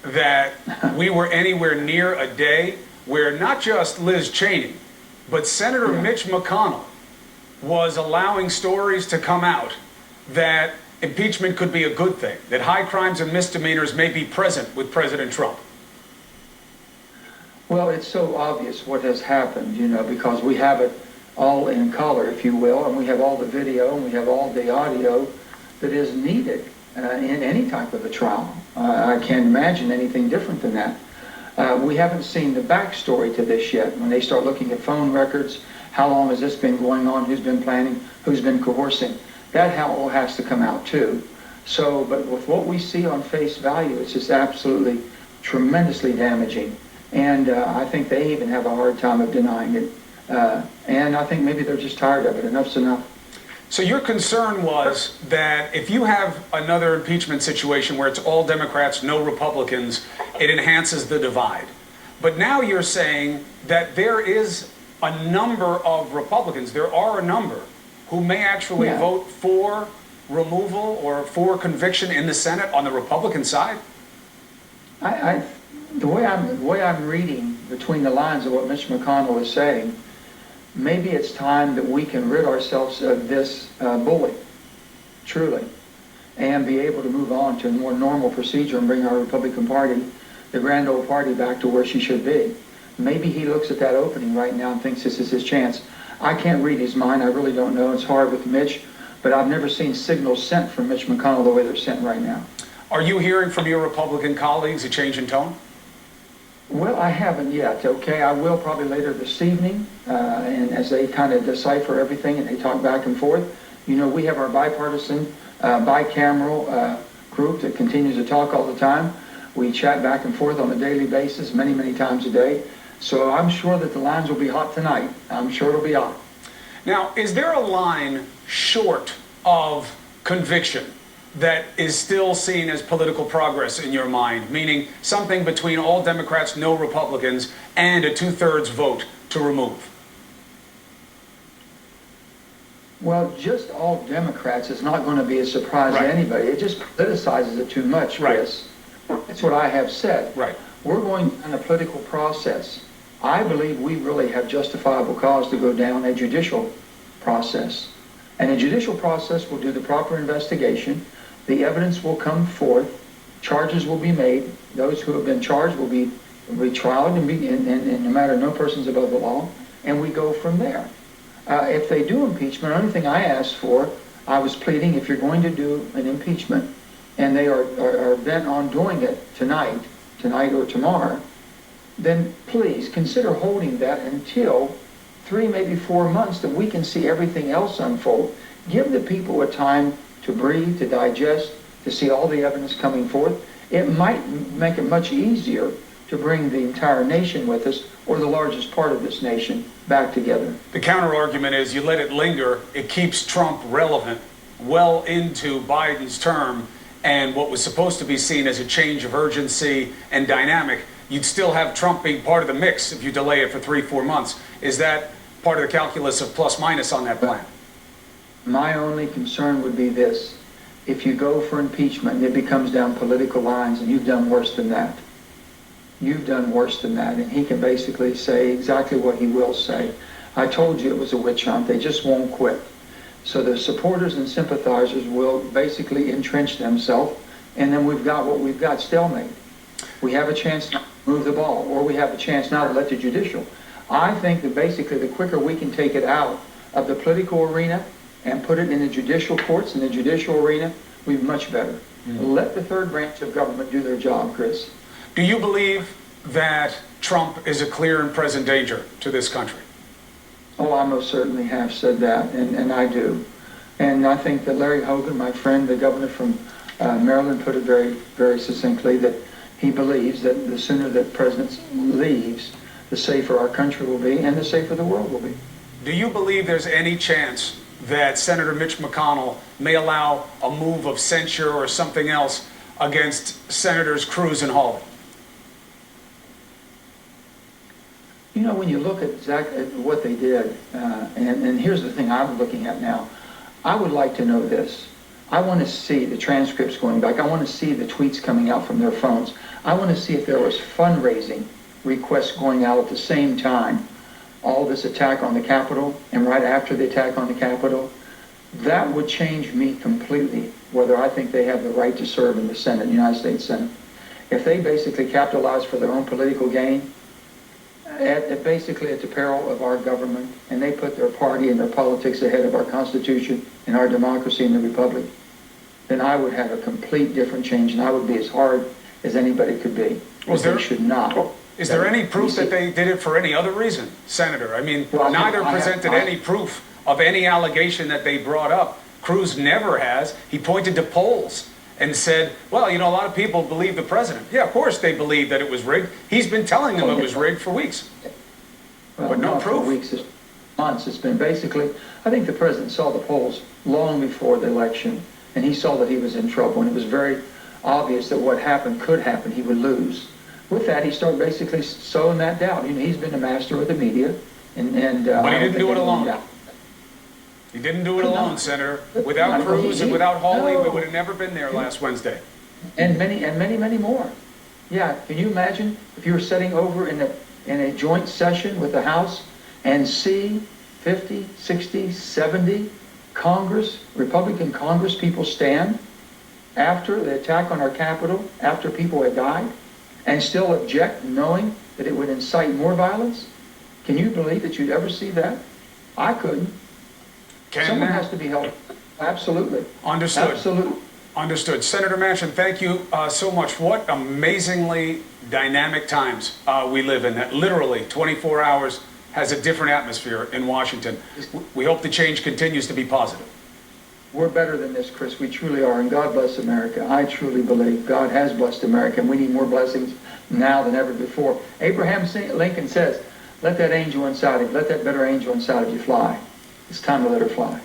that we were anywhere near a day where not just Liz Cheney, but Senator Mitch McConnell was allowing stories to come out that impeachment could be a good thing, that high crimes and misdemeanors may be present with President Trump? Well, it's so obvious what has happened, you know, because we have it all in color, if you will, and we have all the video and we have all the audio that is needed in any type of a trial. I can't imagine anything different than that. We haven't seen the backstory to this yet. When they start looking at phone records, how long has this been going on, who's been planning, who's been coercing, that all has to come out too. So, but with what we see on face value, it's just absolutely tremendously damaging. And I think they even have a hard time of denying it. And I think maybe they're just tired of it. Enough's enough. So your concern was that if you have another impeachment situation where it's all Democrats, no Republicans, it enhances the divide. But now you're saying that there is a number of Republicans, there are a number, who may actually vote for removal or for conviction in the Senate on the Republican side? The way I'm reading between the lines of what Mitch McConnell is saying, maybe it's time that we can rid ourselves of this bully, truly, and be able to move on to a more normal procedure and bring our Republican Party, the grand old party, back to where she should be. Maybe he looks at that opening right now and thinks this is his chance. I can't read his mind. I really don't know. It's hard with Mitch, but I've never seen signals sent from Mitch McConnell the way they're sent right now. Are you hearing from your Republican colleagues a change in tone? Well, I haven't yet, okay? I will probably later this evening, and as they kind of decipher everything and they talk back and forth. You know, we have our bipartisan, bicameral group that continues to talk all the time. We chat back and forth on a daily basis, many, many times a day. So I'm sure that the lines will be hot tonight. I'm sure it'll be hot. Now, is there a line short of conviction that is still seen as political progress in your mind, meaning something between all Democrats, no Republicans, and a 2/3 vote to remove? Well, just all Democrats is not going to be a surprise to anybody. It just politicizes it too much, Chris. That's what I have said. We're going on a political process. I believe we really have justifiable cause to go down a judicial process. And a judicial process will do the proper investigation. The evidence will come forth. Charges will be made. Those who have been charged will be retried, and no matter, no person's above the law. And we go from there. If they do impeachment, the only thing I asked for, I was pleading, if you're going to do an impeachment, and they are bent on doing it tonight or tomorrow, then please consider holding that until 3, maybe 4 months, that we can see everything else unfold. Give the people a time to breathe, to digest, to see all the evidence coming forth. It might make it much easier to bring the entire nation with us, or the largest part of this nation, back together. The counter argument is you let it linger, it keeps Trump relevant well into Biden's term, and what was supposed to be seen as a change of urgency and dynamic, you'd still have Trump being part of the mix if you delay it for 3-4 months. Is that part of the calculus of plus minus on that plan? My only concern would be this. If you go for impeachment and it becomes down political lines, and you've done worse than that. You've done worse than that. And he can basically say exactly what he will say. I told you it was a witch hunt. They just won't quit. So the supporters and sympathizers will basically entrench themselves, and then we've got what we've got, stalemate. We have a chance now to move the ball, or we have a chance now to let the judicial. I think that basically the quicker we can take it out of the political arena and put it in the judicial courts, in the judicial arena, we'll be much better. Let the third branch of government do their job, Chris. Do you believe that Trump is a clear and present danger to this country? Oh, I most certainly have said that, and I do. And I think that Larry Hogan, my friend, the governor from Maryland, put it very, very succinctly, that he believes that the sooner that the president leaves, the safer our country will be and the safer the world will be. Do you believe there's any chance that Senator Mitch McConnell may allow a move of censure or something else against Senators Cruz and Hawley? You know, when you look at exactly what they did, and here's the thing I'm looking at now, I would like to know this. I want to see the transcripts going back. I want to see the tweets coming out from their phones. I want to see if there was fundraising requests going out at the same time. All this attack on the Capitol and right after the attack on the Capitol, that would change me completely, whether I think they have the right to serve in the Senate, the United States Senate. If they basically capitalize for their own political gain, basically at the peril of our government, and they put their party and their politics ahead of our Constitution and our democracy and the Republic, then I would have a complete different change, and I would be as hard as anybody could be. They should not. Is there any proof that they did it for any other reason, Senator? I mean, neither presented any proof of any allegation that they brought up. Cruz never has. He pointed to polls and said, well, you know, a lot of people believe the president. Yeah, of course they believe that it was rigged. He's been telling them it was rigged for weeks. Well, but no not proof. For weeks, it's months. It's been basically, I think the president saw the polls long before the election, and he saw that he was in trouble, and it was very obvious that what happened could happen. He would lose. With that, he started basically sowing that doubt. You know, he's been a master of the media, and but he didn't do it alone. He didn't do it alone, Senator. Without Cruz and without Hawley, we would have never been there last Wednesday. And many more. Yeah, can you imagine if you were sitting over in a joint session with the House and see 50, 60, 70 Republican Congress people stand after the attack on our Capitol, after people had died, and still object, knowing that it would incite more violence? Can you believe that you'd ever see that? I couldn't. Someone has to be held. Absolutely. Understood. Absolutely. Understood. Senator Manchin, thank you so much. What amazingly dynamic times we live in. That literally 24 hours has a different atmosphere in Washington. We hope the change continues to be positive. We're better than this, Chris. We truly are, and God bless America. I truly believe God has blessed America, and we need more blessings now than ever before. Abraham Lincoln says, let that angel inside of you, let that better angel inside of you fly. It's time to let her fly.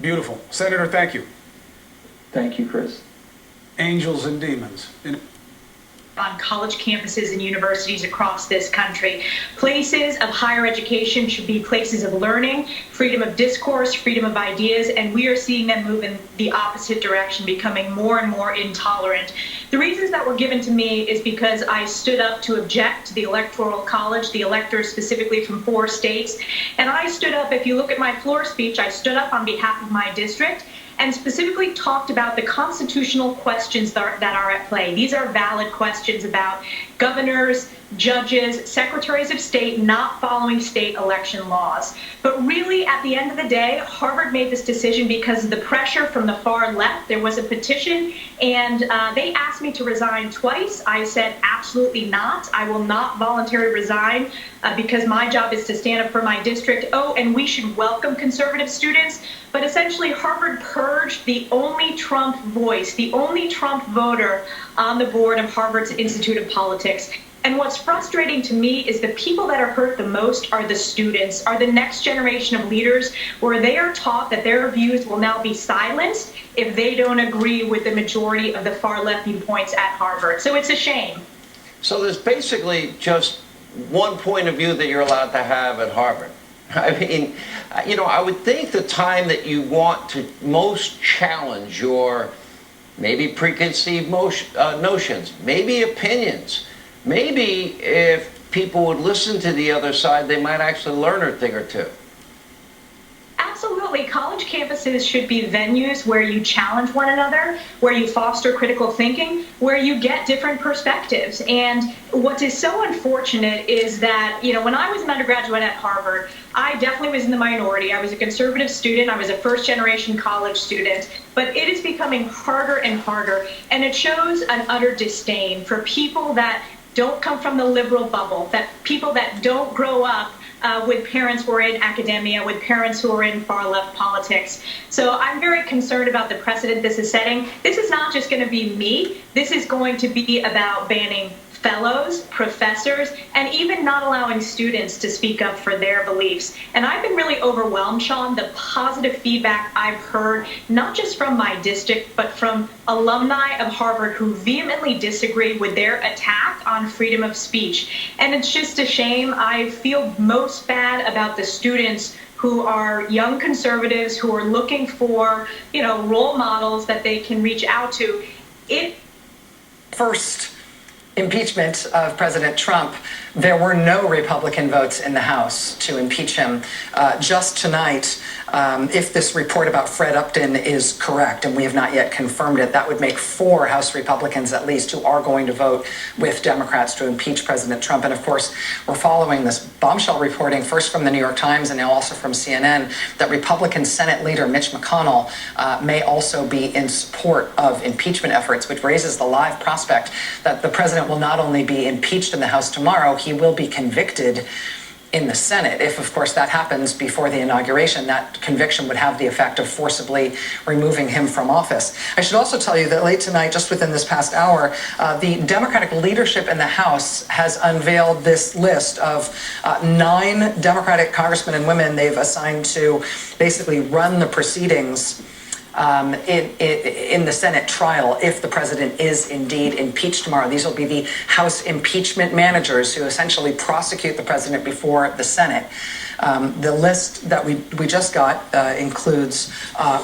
Beautiful. Senator, thank you. Thank you, Chris. Angels and demons. On college campuses and universities across this country. Places of higher education should be places of learning, freedom of discourse, freedom of ideas, and we are seeing them move in the opposite direction, becoming more and more intolerant. The reasons that were given to me is because I stood up to object to the Electoral College, the electors specifically from 4 states, and I stood up, if you look at my floor speech, I stood up on behalf of my district and specifically talked about the constitutional questions that are at play. These are valid questions about governors, judges, secretaries of state not following state election laws. But really, at the end of the day, Harvard made this decision because of the pressure from the far left. There was a petition, and they asked me to resign twice. I said, absolutely not. I will not voluntarily resign because my job is to stand up for my district. Oh, and we should welcome conservative students. But essentially, Harvard purged the only Trump voice, the only Trump voter on the board of Harvard's Institute of Politics. And what's frustrating to me is the people that are hurt the most are the students, are the next generation of leaders, where they are taught that their views will now be silenced if they don't agree with the majority of the far left viewpoints at Harvard. So it's a shame. So there's basically just one point of view that you're allowed to have at Harvard. I mean, you know, I would think the time that you want to most challenge your maybe preconceived notions, maybe opinions, maybe if people would listen to the other side, they might actually learn a thing or two. Absolutely. Ultimately, college campuses should be venues where you challenge one another, where you foster critical thinking, where you get different perspectives. And what is so unfortunate is that, when I was an undergraduate at Harvard, I definitely was in the minority. I was a conservative student. I was a first-generation college student. But it is becoming harder and harder, and it shows an utter disdain for people that don't come from the liberal bubble, that people that don't grow up with parents who are in academia, with parents who are in far-left politics. So I'm very concerned about the precedent this is setting. This is not just going to be me. This is going to be about banning fellows, professors, and even not allowing students to speak up for their beliefs. And I've been really overwhelmed, Sean, the positive feedback I've heard, not just from my district, but from alumni of Harvard who vehemently disagree with their attack on freedom of speech. And it's just a shame. I feel most bad about the students who are young conservatives who are looking for, role models that they can reach out to. First impeachment of President Trump, there were no Republican votes in the House to impeach him. Just tonight, if this report about Fred Upton is correct, and we have not yet confirmed it, that would make 4 House Republicans at least who are going to vote with Democrats to impeach President Trump. And of course, we're following this bombshell reporting, first from the New York Times and now also from CNN, that Republican Senate leader Mitch McConnell may also be in support of impeachment efforts, which raises the live prospect that the president will not only be impeached in the House tomorrow, he will be convicted in the Senate. If, of course, that happens before the inauguration, that conviction would have the effect of forcibly removing him from office. I should also tell you that late tonight, just within this past hour, the Democratic leadership in the House has unveiled this list of 9 Democratic congressmen and women they've assigned to basically run the proceedings in the Senate trial if the president is indeed impeached tomorrow. These will be the House impeachment managers who essentially prosecute the president before the Senate. The list that we just got includes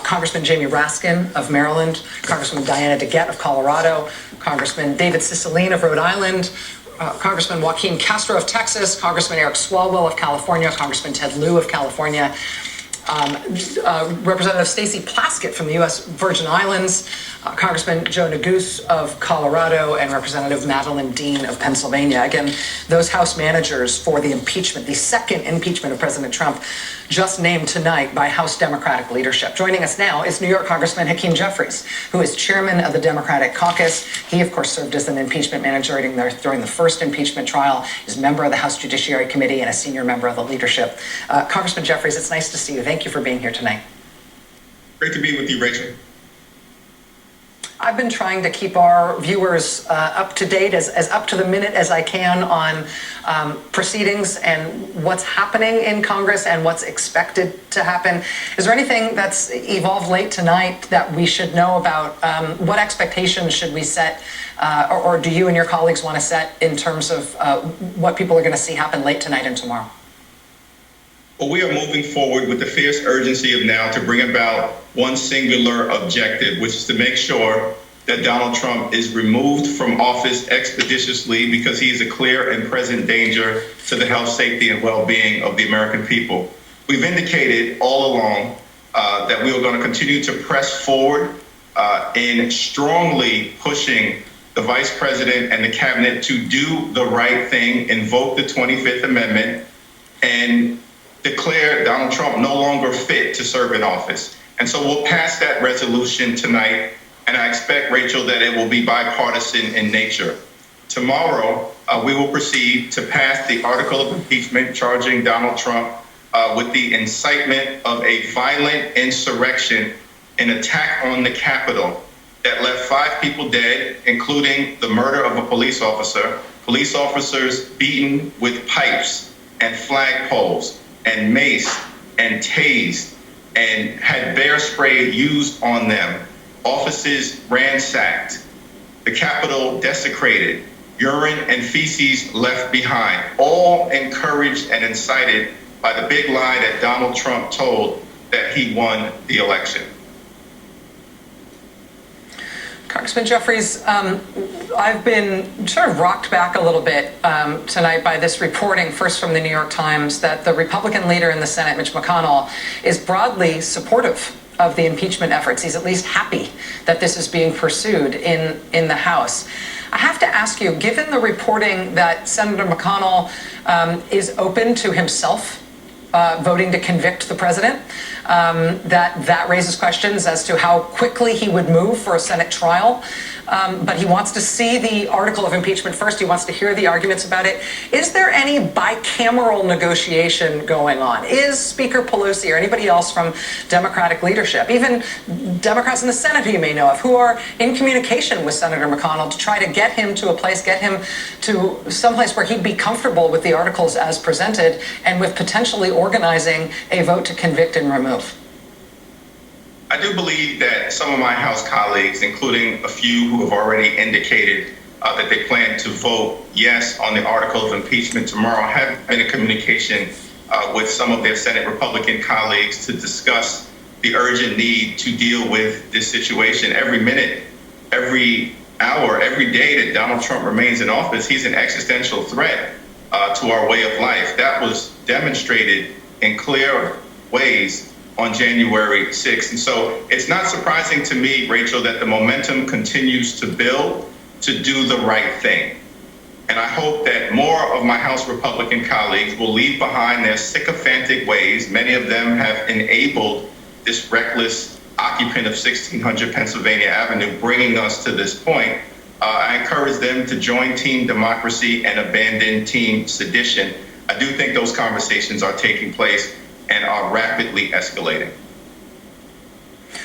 Congressman Jamie Raskin of Maryland, Congressman Diana DeGette of Colorado, Congressman David Cicilline of Rhode Island, Congressman Joaquin Castro of Texas, Congressman Eric Swalwell of California, Congressman Ted Lieu of California, Representative Stacey Plaskett from the U.S. Virgin Islands, Congressman Joe Neguse of Colorado, and Representative Madeline Dean of Pennsylvania. Again, those House managers for the impeachment, the second impeachment of President Trump, just named tonight by House Democratic leadership. Joining us now is New York Congressman Hakeem Jeffries, who is chairman of the Democratic caucus. He, of course, served as an impeachment manager during the first impeachment trial, is a member of the House Judiciary Committee, and a senior member of the leadership. Congressman Jeffries, it's nice to see you. Thank you for being here tonight. Great to be with you, Rachel. I've been trying to keep our viewers up to date, as up to the minute as I can on proceedings and what's happening in Congress and what's expected to happen. Is there anything that's evolved late tonight that we should know about? What expectations should we set, or do you and your colleagues want to set in terms of what people are going to see happen late tonight and tomorrow? Well, we are moving forward with the fierce urgency of now to bring about one singular objective, which is to make sure that Donald Trump is removed from office expeditiously because he is a clear and present danger to the health, safety, and well-being of the American people. We've indicated all along that we are going to continue to press forward in strongly pushing the vice president and the cabinet to do the right thing, invoke the 25th Amendment, and declare Donald Trump no longer fit to serve in office. And so we'll pass that resolution tonight, and I expect, Rachel, that it will be bipartisan in nature. Tomorrow, we will proceed to pass the article of impeachment charging Donald Trump with the incitement of a violent insurrection, an attack on the Capitol that left 5 people dead, including the murder of a police officers beaten with pipes and flagpoles and mace and tased and had bear spray used on them, offices ransacked, the Capitol desecrated, urine and feces left behind, all encouraged and incited by the big lie that Donald Trump told that he won the election. Congressman Jeffries, I've been sort of rocked back a little bit tonight by this reporting, first from the New York Times, that the Republican leader in the Senate, Mitch McConnell, is broadly supportive of the impeachment efforts. He's at least happy that this is being pursued in the House. I have to ask you, given the reporting that Senator McConnell is open to himself voting to convict the president, that raises questions as to how quickly he would move for a Senate trial. But he wants to see the article of impeachment first. He wants to hear the arguments about it. Is there any bicameral negotiation going on? Is Speaker Pelosi or anybody else from Democratic leadership, even Democrats in the Senate who you may know of, who are in communication with Senator McConnell to try to get him to a place, get him to someplace where he'd be comfortable with the articles as presented and with potentially organizing a vote to convict and remove? I do believe that some of my House colleagues, including a few who have already indicated that they plan to vote yes on the article of impeachment tomorrow, have been in communication with some of their Senate Republican colleagues to discuss the urgent need to deal with this situation. Every minute, every hour, every day that Donald Trump remains in office, he's an existential threat to our way of life. That was demonstrated in clear ways on January 6th. And so it's not surprising to me, Rachel, that the momentum continues to build to do the right thing. And I hope that more of my House Republican colleagues will leave behind their sycophantic ways. Many of them have enabled this reckless occupant of 1600 Pennsylvania Avenue, bringing us to this point. I encourage them to join Team Democracy and abandon Team Sedition. I do think those conversations are taking place and are rapidly escalating.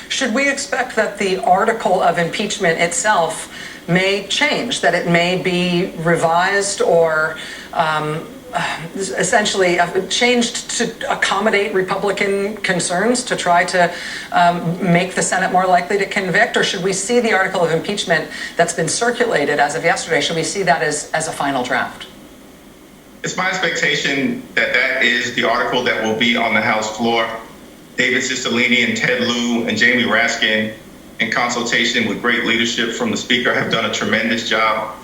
Should we expect that the article of impeachment itself may change, that it may be revised or essentially changed to accommodate Republican concerns to try to make the Senate more likely to convict? Or should we see the article of impeachment that's been circulated as of yesterday, should we see that as a final draft? It's my expectation that that is the article that will be on the House floor. David Cicilline and Ted Lieu and Jamie Raskin, in consultation with great leadership from the Speaker, have done a tremendous job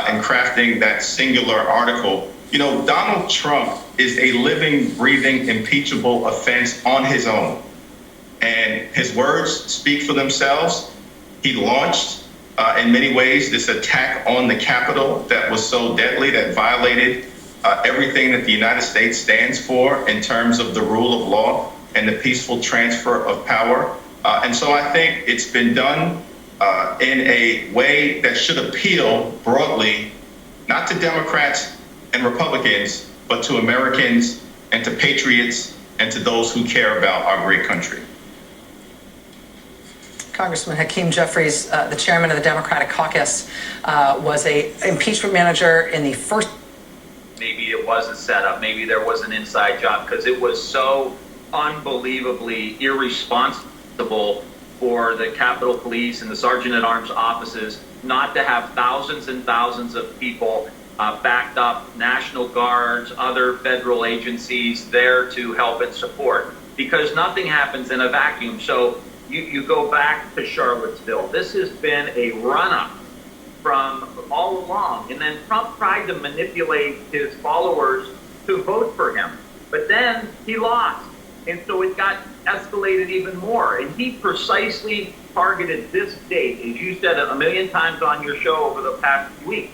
in crafting that singular article. You know, Donald Trump is a living, breathing, impeachable offense on his own. And his words speak for themselves. He launched, in many ways, this attack on the Capitol that was so deadly, that violated everything that the United States stands for in terms of the rule of law and the peaceful transfer of power. And so I think it's been done in a way that should appeal broadly, not to Democrats and Republicans, but to Americans and to patriots and to those who care about our great country. Congressman Hakeem Jeffries, the chairman of the Democratic caucus, was an impeachment manager in the first. Maybe it was a setup, maybe there was an inside job, because it was so unbelievably irresponsible for the Capitol Police and the Sergeant at Arms offices not to have thousands and thousands of people backed up, National Guards, other federal agencies there to help and support, because nothing happens in a vacuum. So you go back to Charlottesville. This has been a run-up from all along. And then Trump tried to manipulate his followers to vote for him. But then he lost. And so it got escalated even more. And he precisely targeted this date, as you said a million times on your show over the past week,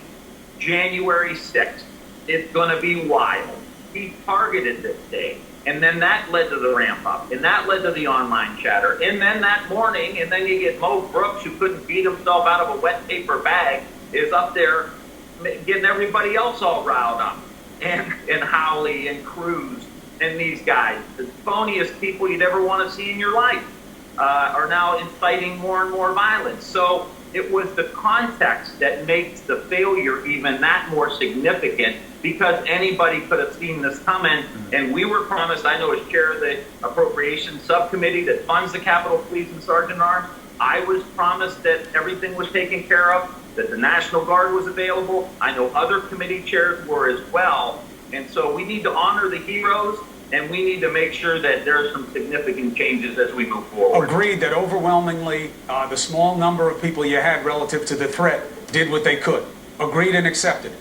January 6th. It's going to be wild. He targeted this date. And then that led to the ramp up. And that led to the online chatter. And then that morning, and then you get Mo Brooks, who couldn't beat himself out of a wet paper bag, is up there getting everybody else all riled up. And Howley and Cruz and these guys, the phoniest people you'd ever want to see in your life, are now inciting more and more violence. So it was the context that makes the failure even that more significant, because anybody could have seen this coming. And we were promised, I know as chair of the Appropriations Subcommittee that funds the Capitol Police and Sergeant at Arms, I was promised that everything was taken care of, that the National Guard was available. I know other committee chairs were as well. And so we need to honor the heroes and we need to make sure that there are some significant changes as we move forward. Agreed that overwhelmingly the small number of people you had relative to the threat did what they could. Agreed and accepted.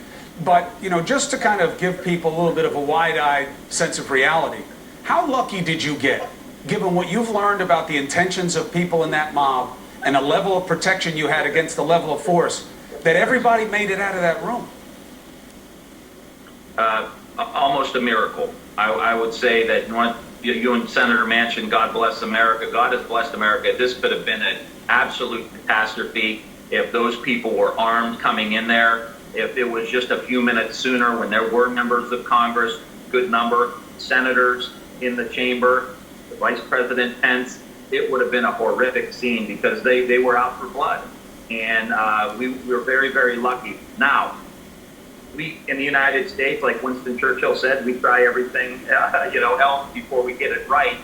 But, you know, just to kind of give people a little bit of a wide-eyed sense of reality, how lucky did you get, given what you've learned about the intentions of people in that mob and the level of protection you had against the level of force, that everybody made it out of that room? Almost a miracle. I would say that you and Senator Manchin, God bless America. God has blessed America. This could have been an absolute catastrophe if those people were armed coming in there. If it was just a few minutes sooner when there were members of Congress, good number, senators in the chamber, Vice President Pence, it would have been a horrific scene because they were out for blood. And we were very, very lucky. Now, we in the United States, like Winston Churchill said, we try everything, else before we get it right.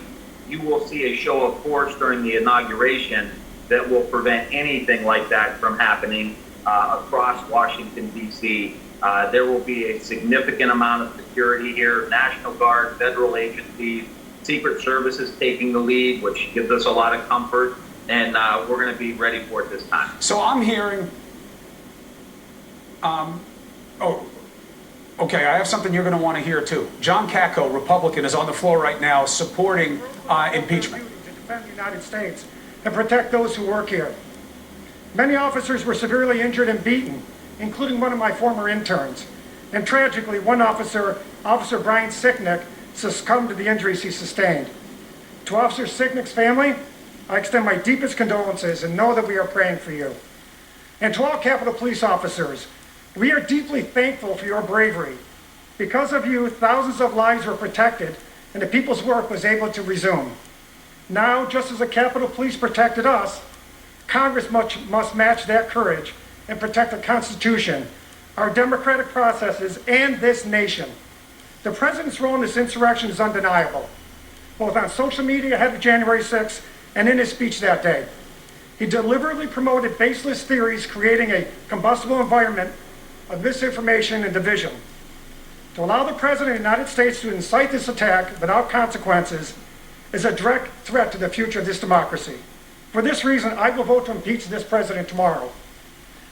You will see a show of force during the inauguration that will prevent anything like that from happening across Washington, D.C. There will be a significant amount of security here, National Guard, federal agencies, Secret Services taking the lead, which gives us a lot of comfort, and we're going to be ready for it this time. So I'm hearing, okay, I have something you're going to want to hear too. John Kakko, Republican, is on the floor right now supporting impeachment. To defend the United States and protect those who work here. Many officers were severely injured and beaten, including one of my former interns. And tragically, one officer, Officer Brian Sicknick, succumbed to the injuries he sustained. To Officer Sicknick's family, I extend my deepest condolences and know that we are praying for you. And to all Capitol Police officers, we are deeply thankful for your bravery. Because of you, thousands of lives were protected and the people's work was able to resume. Now, just as the Capitol Police protected us, Congress must match that courage and protect the Constitution, our democratic processes, and this nation. The President's role in this insurrection is undeniable, both on social media ahead of January 6th and in his speech that day. He deliberately promoted baseless theories, creating a combustible environment of misinformation and division. To allow the President of the United States to incite this attack without consequences is a direct threat to the future of this democracy. For this reason, I will vote to impeach this President tomorrow.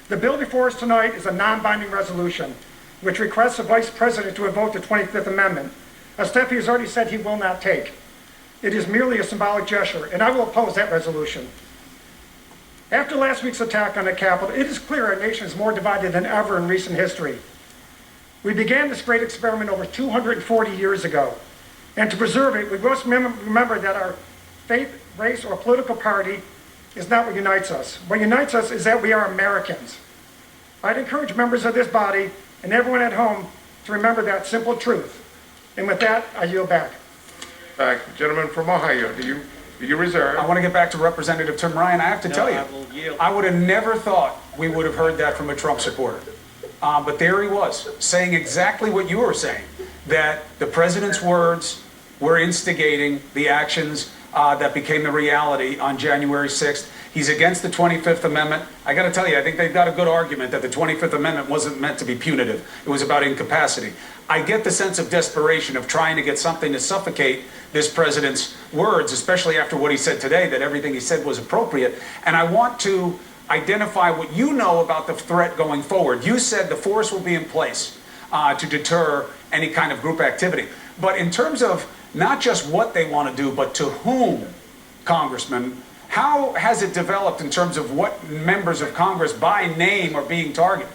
The bill before us tonight is a non-binding resolution, which requests the Vice President to invoke the 25th Amendment, a step he has already said he will not take. It is merely a symbolic gesture, and I will oppose that resolution. After last week's attack on the Capitol, it is clear our nation is more divided than ever in recent history. We began this great experiment over 240 years ago, and to preserve it, we must remember that our faith, race, or political party is not what unites us. What unites us is that we are Americans. I'd encourage members of this body and everyone at home to remember that simple truth. And with that, I yield back. Gentleman from Ohio, do you reserve? I want to get back to Representative Tim Ryan. I have to tell you, I would have never thought we would have heard that from a Trump supporter. But there he was, saying exactly what you were saying, that the president's words were instigating the actions that became the reality on January 6th. He's against the 25th Amendment. I got to tell you, I think they've got a good argument that the 25th Amendment wasn't meant to be punitive. It was about incapacity. I get the sense of desperation of trying to get something to suffocate this president's words, especially after what he said today, that everything he said was appropriate. And I want to identify what you know about the threat going forward. You said the force will be in place to deter any kind of group activity. But in terms of not just what they want to do, but to whom, Congressman, how has it developed in terms of what members of Congress by name are being targeted?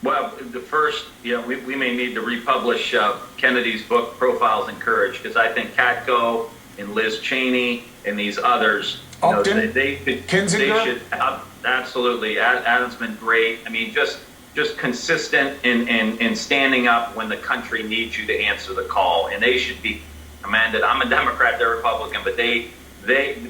Well, the first, we may need to republish Kennedy's book, Profiles in Courage, because I think Katko and Liz Cheney and these others, they should absolutely. Adam's been great. I mean, just consistent in standing up when the country needs you to answer the call, and they should be commended. I'm a Democrat, they're Republican, but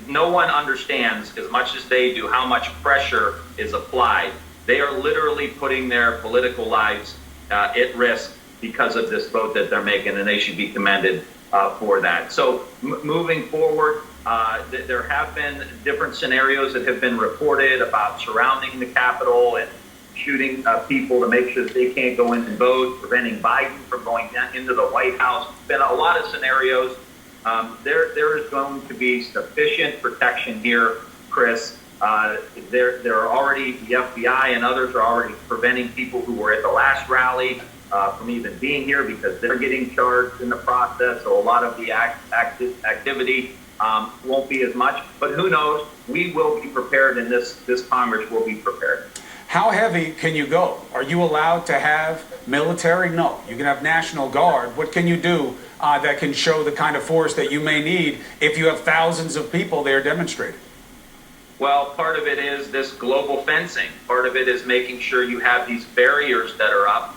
no one understands as much as they do how much pressure is applied. They are literally putting their political lives at risk because of this vote that they're making, and they should be commended for that. So moving forward, there have been different scenarios that have been reported about surrounding the Capitol and shooting people to make sure that they can't go in and vote, preventing Biden from going down into the White House. Been a lot of scenarios. There is going to be sufficient protection here, Chris. There are already, the FBI and others are already preventing people who were at the last rally from even being here because they're getting charged in the process. So a lot of the activity won't be as much. But who knows? We will be prepared, and this Congress will be prepared. How heavy can you go? Are you allowed to have military? No. You can have National Guard. What can you do that can show the kind of force that you may need if you have thousands of people there demonstrating? Well, part of it is this global fencing. Part of it is making sure you have these barriers that are up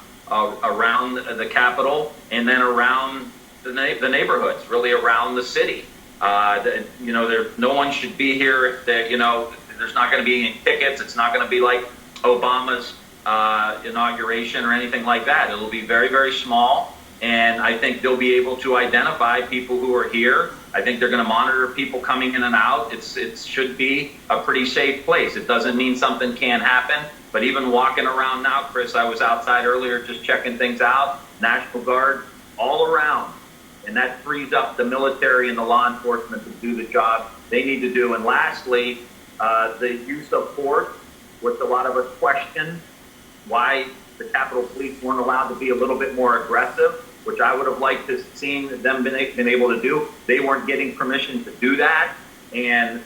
around the Capitol and then around the neighborhoods, really around the city. No one should be here if there's not going to be any tickets. It's not going to be like Obama's inauguration or anything like that. It'll be very, very small, and I think they'll be able to identify people who are here. I think they're going to monitor people coming in and out. It should be a pretty safe place. It doesn't mean something can't happen, but even walking around now, Chris, I was outside earlier just checking things out. National Guard all around, and that frees up the military and the law enforcement to do the job they need to do. And lastly, the use of force, which a lot of us question why the Capitol Police weren't allowed to be a little bit more aggressive, which I would have liked to have seen them been able to do. They weren't getting permission to do that, and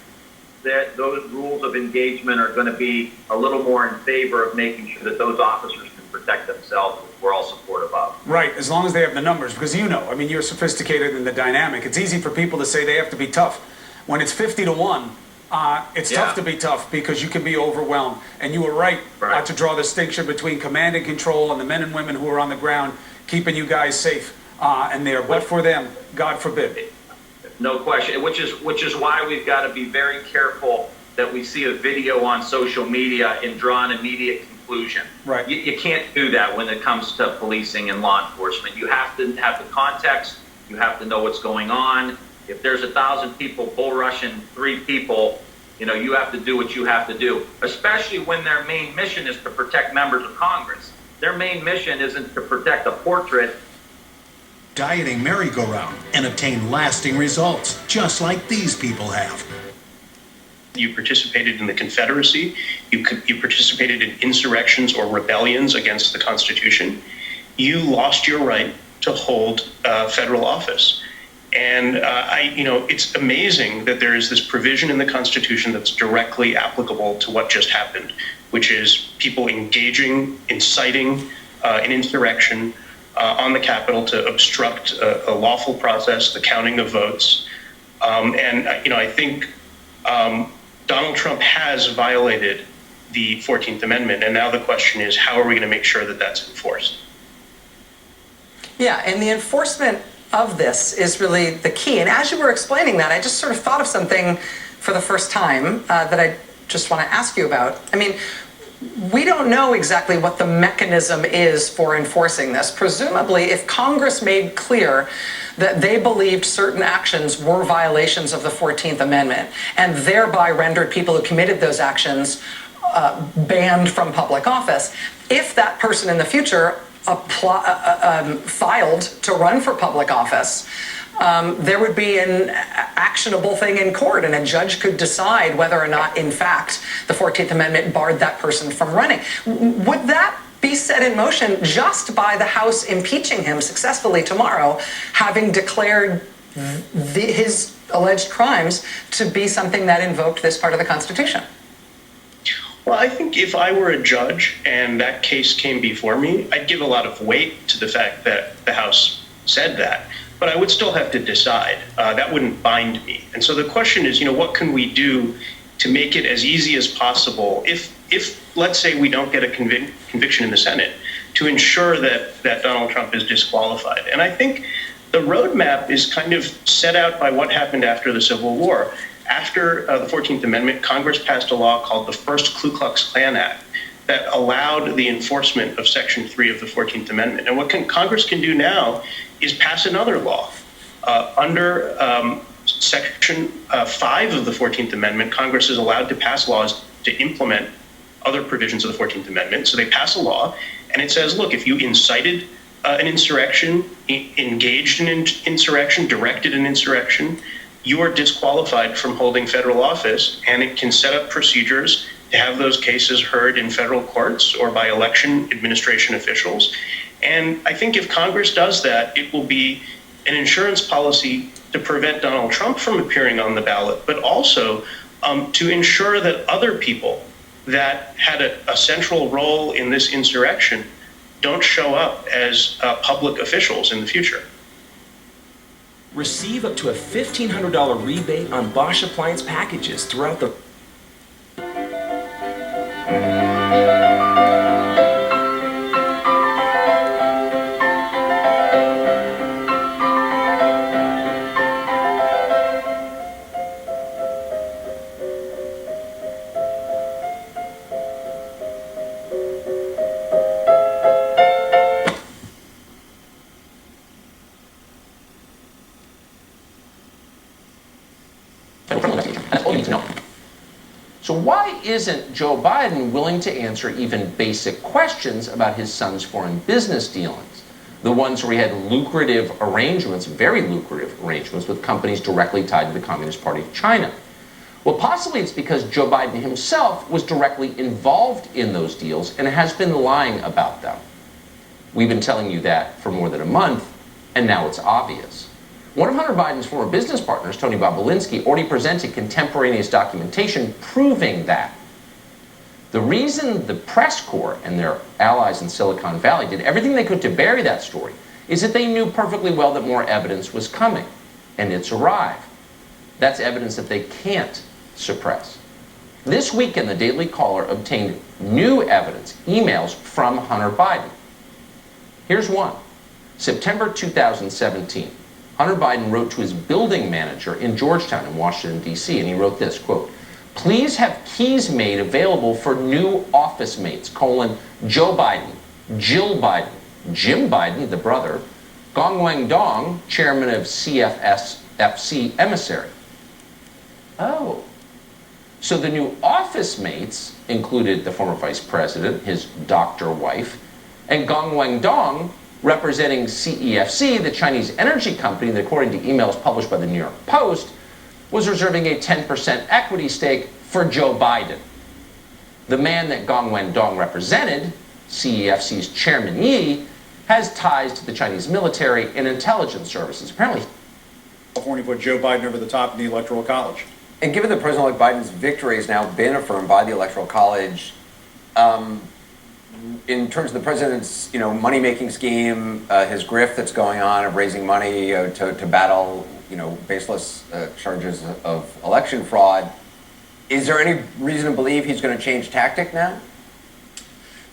those rules of engagement are going to be a little more in favor of making sure that those officers can protect themselves, which we're all supportive of. Right, as long as they have the numbers, because you're sophisticated in the dynamic. It's easy for people to say they have to be tough. When it's 50-1, it's tough to be tough because you can be overwhelmed. And you were right to draw the distinction between command and control and the men and women who are on the ground keeping you guys safe and there. But for them, God forbid. No question, which is why we've got to be very careful that we see a video on social media and draw an immediate conclusion. Right. You can't do that when it comes to policing and law enforcement. You have to have the context. You have to know what's going on. If there's 1,000 people bull rushing 3 people, you have to do what you have to do, especially when their main mission is to protect members of Congress. Their main mission isn't to protect a portrait. Dieting merry-go-round and obtain lasting results, just like these people have. You participated in the Confederacy. You participated in insurrections or rebellions against the Constitution. You lost your right to hold federal office. And it's amazing that there is this provision in the Constitution that's directly applicable to what just happened, which is people engaging, inciting an insurrection on the Capitol to obstruct a lawful process, the counting of votes. I think Donald Trump has violated the 14th Amendment, and now the question is, how are we going to make sure that that's enforced? Yeah, and the enforcement of this is really the key. And as you were explaining that, I just sort of thought of something for the first time that I just want to ask you about. I mean, we don't know exactly what the mechanism is for enforcing this. Presumably, if Congress made clear that they believed certain actions were violations of the 14th Amendment and thereby rendered people who committed those actions banned from public office, if that person in the future filed to run for public office, there would be an actionable thing in court, and a judge could decide whether or not, in fact, the 14th Amendment barred that person from running. Would that be set in motion just by the House impeaching him successfully tomorrow, having declared his alleged crimes to be something that invoked this part of the Constitution? Well, I think if I were a judge and that case came before me, I'd give a lot of weight to the fact that the House said that. But I would still have to decide. That wouldn't bind me. And so the question is, what can we do to make it as easy as possible, if let's say we don't get a conviction in the Senate, to ensure that Donald Trump is disqualified? And I think the roadmap is kind of set out by what happened after the Civil War. After the 14th Amendment, Congress passed a law called the First Ku Klux Klan Act that allowed the enforcement of Section 3 of the 14th Amendment. And what Congress can do now is pass another law. Under Section 5 of the 14th Amendment, Congress is allowed to pass laws to implement other provisions of the 14th Amendment. So they pass a law, and it says, look, if you incited an insurrection, engaged in insurrection, directed an insurrection, you are disqualified from holding federal office, and it can set up procedures to have those cases heard in federal courts or by election administration officials. And I think if Congress does that, it will be an insurance policy to prevent Donald Trump from appearing on the ballot, but also to ensure that other people that had a central role in this insurrection don't show up as public officials in the future. Receive up to a $1,500 rebate on Bosch appliance packages throughout the... So why isn't Joe Biden willing to answer even basic questions about his son's foreign business dealings? The ones where he had lucrative arrangements, very lucrative arrangements with companies directly tied to the Communist Party of China. Well, possibly it's because Joe Biden himself was directly involved in those deals and has been lying about them. We've been telling you that for more than a month, and now it's obvious. One of Hunter Biden's former business partners, Tony Bobolinsky, already presented contemporaneous documentation proving that. The reason the press corps and their allies in Silicon Valley did everything they could to bury that story is that they knew perfectly well that more evidence was coming, and it's arrived. That's evidence that they can't suppress. This weekend, the Daily Caller obtained new evidence, emails from Hunter Biden. Here's one. September 2017. Hunter Biden wrote to his building manager in Georgetown in Washington, D.C., and he wrote this, quote, "Please have keys made available for new office mates, Joe Biden, Jill Biden, Jim Biden, the brother, Gong Wang Dong, chairman of CFSFC emissary." Oh. So the new office mates included the former vice president, his doctor wife, and Gong Wang Dong, representing CEFC, the Chinese energy company that, according to emails published by the New York Post, was reserving a 10% equity stake for Joe Biden. The man that Gong Wang Dong represented, CEFC's chairman Yi, has ties to the Chinese military and intelligence services. Apparently, California put Joe Biden over the top in the Electoral College. And given that President-elect Biden's victory has now been affirmed by the Electoral College, in terms of the president's, money-making scheme, his grift that's going on of raising money to battle, baseless charges of election fraud, is there any reason to believe he's going to change tactic now?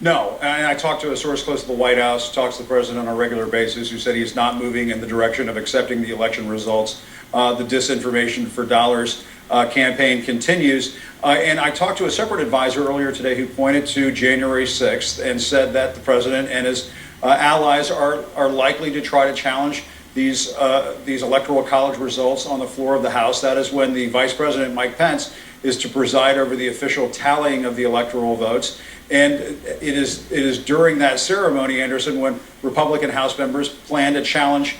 No, and I talked to a source close to the White House, talks to the president on a regular basis, who said he's not moving in the direction of accepting the election results. The disinformation for dollars campaign continues. And I talked to a separate advisor earlier today who pointed to January 6th and said that the president and his allies are likely to try to challenge these electoral college results on the floor of the House. That is when the Vice President, Mike Pence, is to preside over the official tallying of the electoral votes. And it is during that ceremony, Anderson, when Republican House members plan to challenge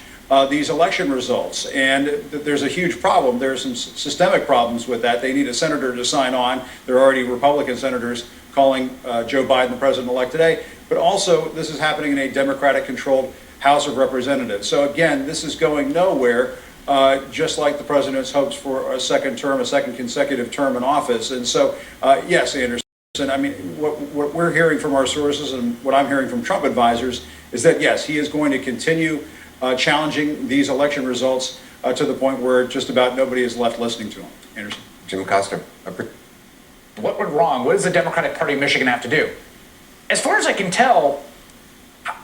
these election results. And there's a huge problem. There are some systemic problems with that. They need a senator to sign on. There are already Republican senators calling Joe Biden the president-elect today. But also, this is happening in a Democratic-controlled House of Representatives. So again, this is going nowhere, just like the president's hopes for a second consecutive term in office. And so, yes, Anderson, I mean, what we're hearing from our sources and what I'm hearing from Trump advisors is that, yes, he is going to continue challenging these election results to the point where just about nobody is left listening to him. Anderson. Jim Costa. What went wrong? What does the Democratic Party of Michigan have to do? As far as I can tell,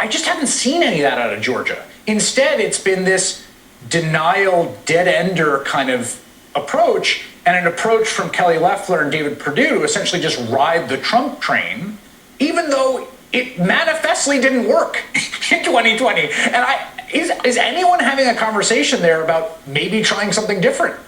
I just haven't seen any of that out of Georgia. Instead, it's been this denial, dead-ender kind of approach, and an approach from Kelly Loeffler and David Perdue to essentially just ride the Trump train, even though it manifestly didn't work in 2020. And is anyone having a conversation there about maybe trying something different?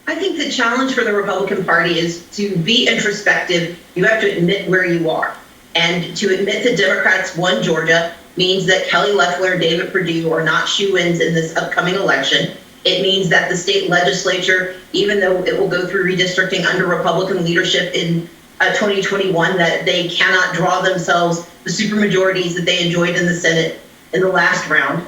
I think the challenge for the Republican Party is to be introspective. You have to admit where you are. And to admit that Democrats won Georgia means that Kelly Loeffler and David Perdue are not shoo-ins in this upcoming election. It means that the state legislature, even though it will go through redistricting under Republican leadership in 2021, that they cannot draw themselves the supermajorities that they enjoyed in the Senate in the last round.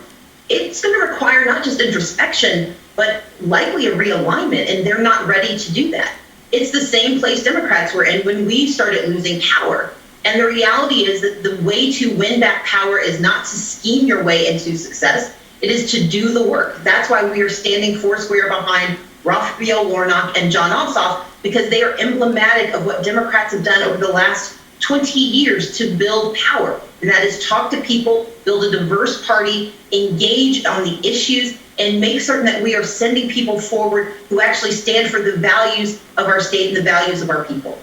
It's going to require not just introspection, but likely a realignment, and they're not ready to do that. It's the same place Democrats were in when we started losing power. And the reality is that the way to win back power is not to scheme your way into success. It is to do the work. That's why we are standing foursquare behind Raphael Warnock and Jon Ossoff, because they are emblematic of what Democrats have done over the last 20 years to build power. And that is talk to people, build a diverse party, engage on the issues, and make certain that we are sending people forward who actually stand for the values of our state and the values of our people.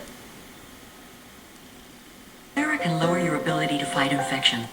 Vcr can lower your ability to fight infection.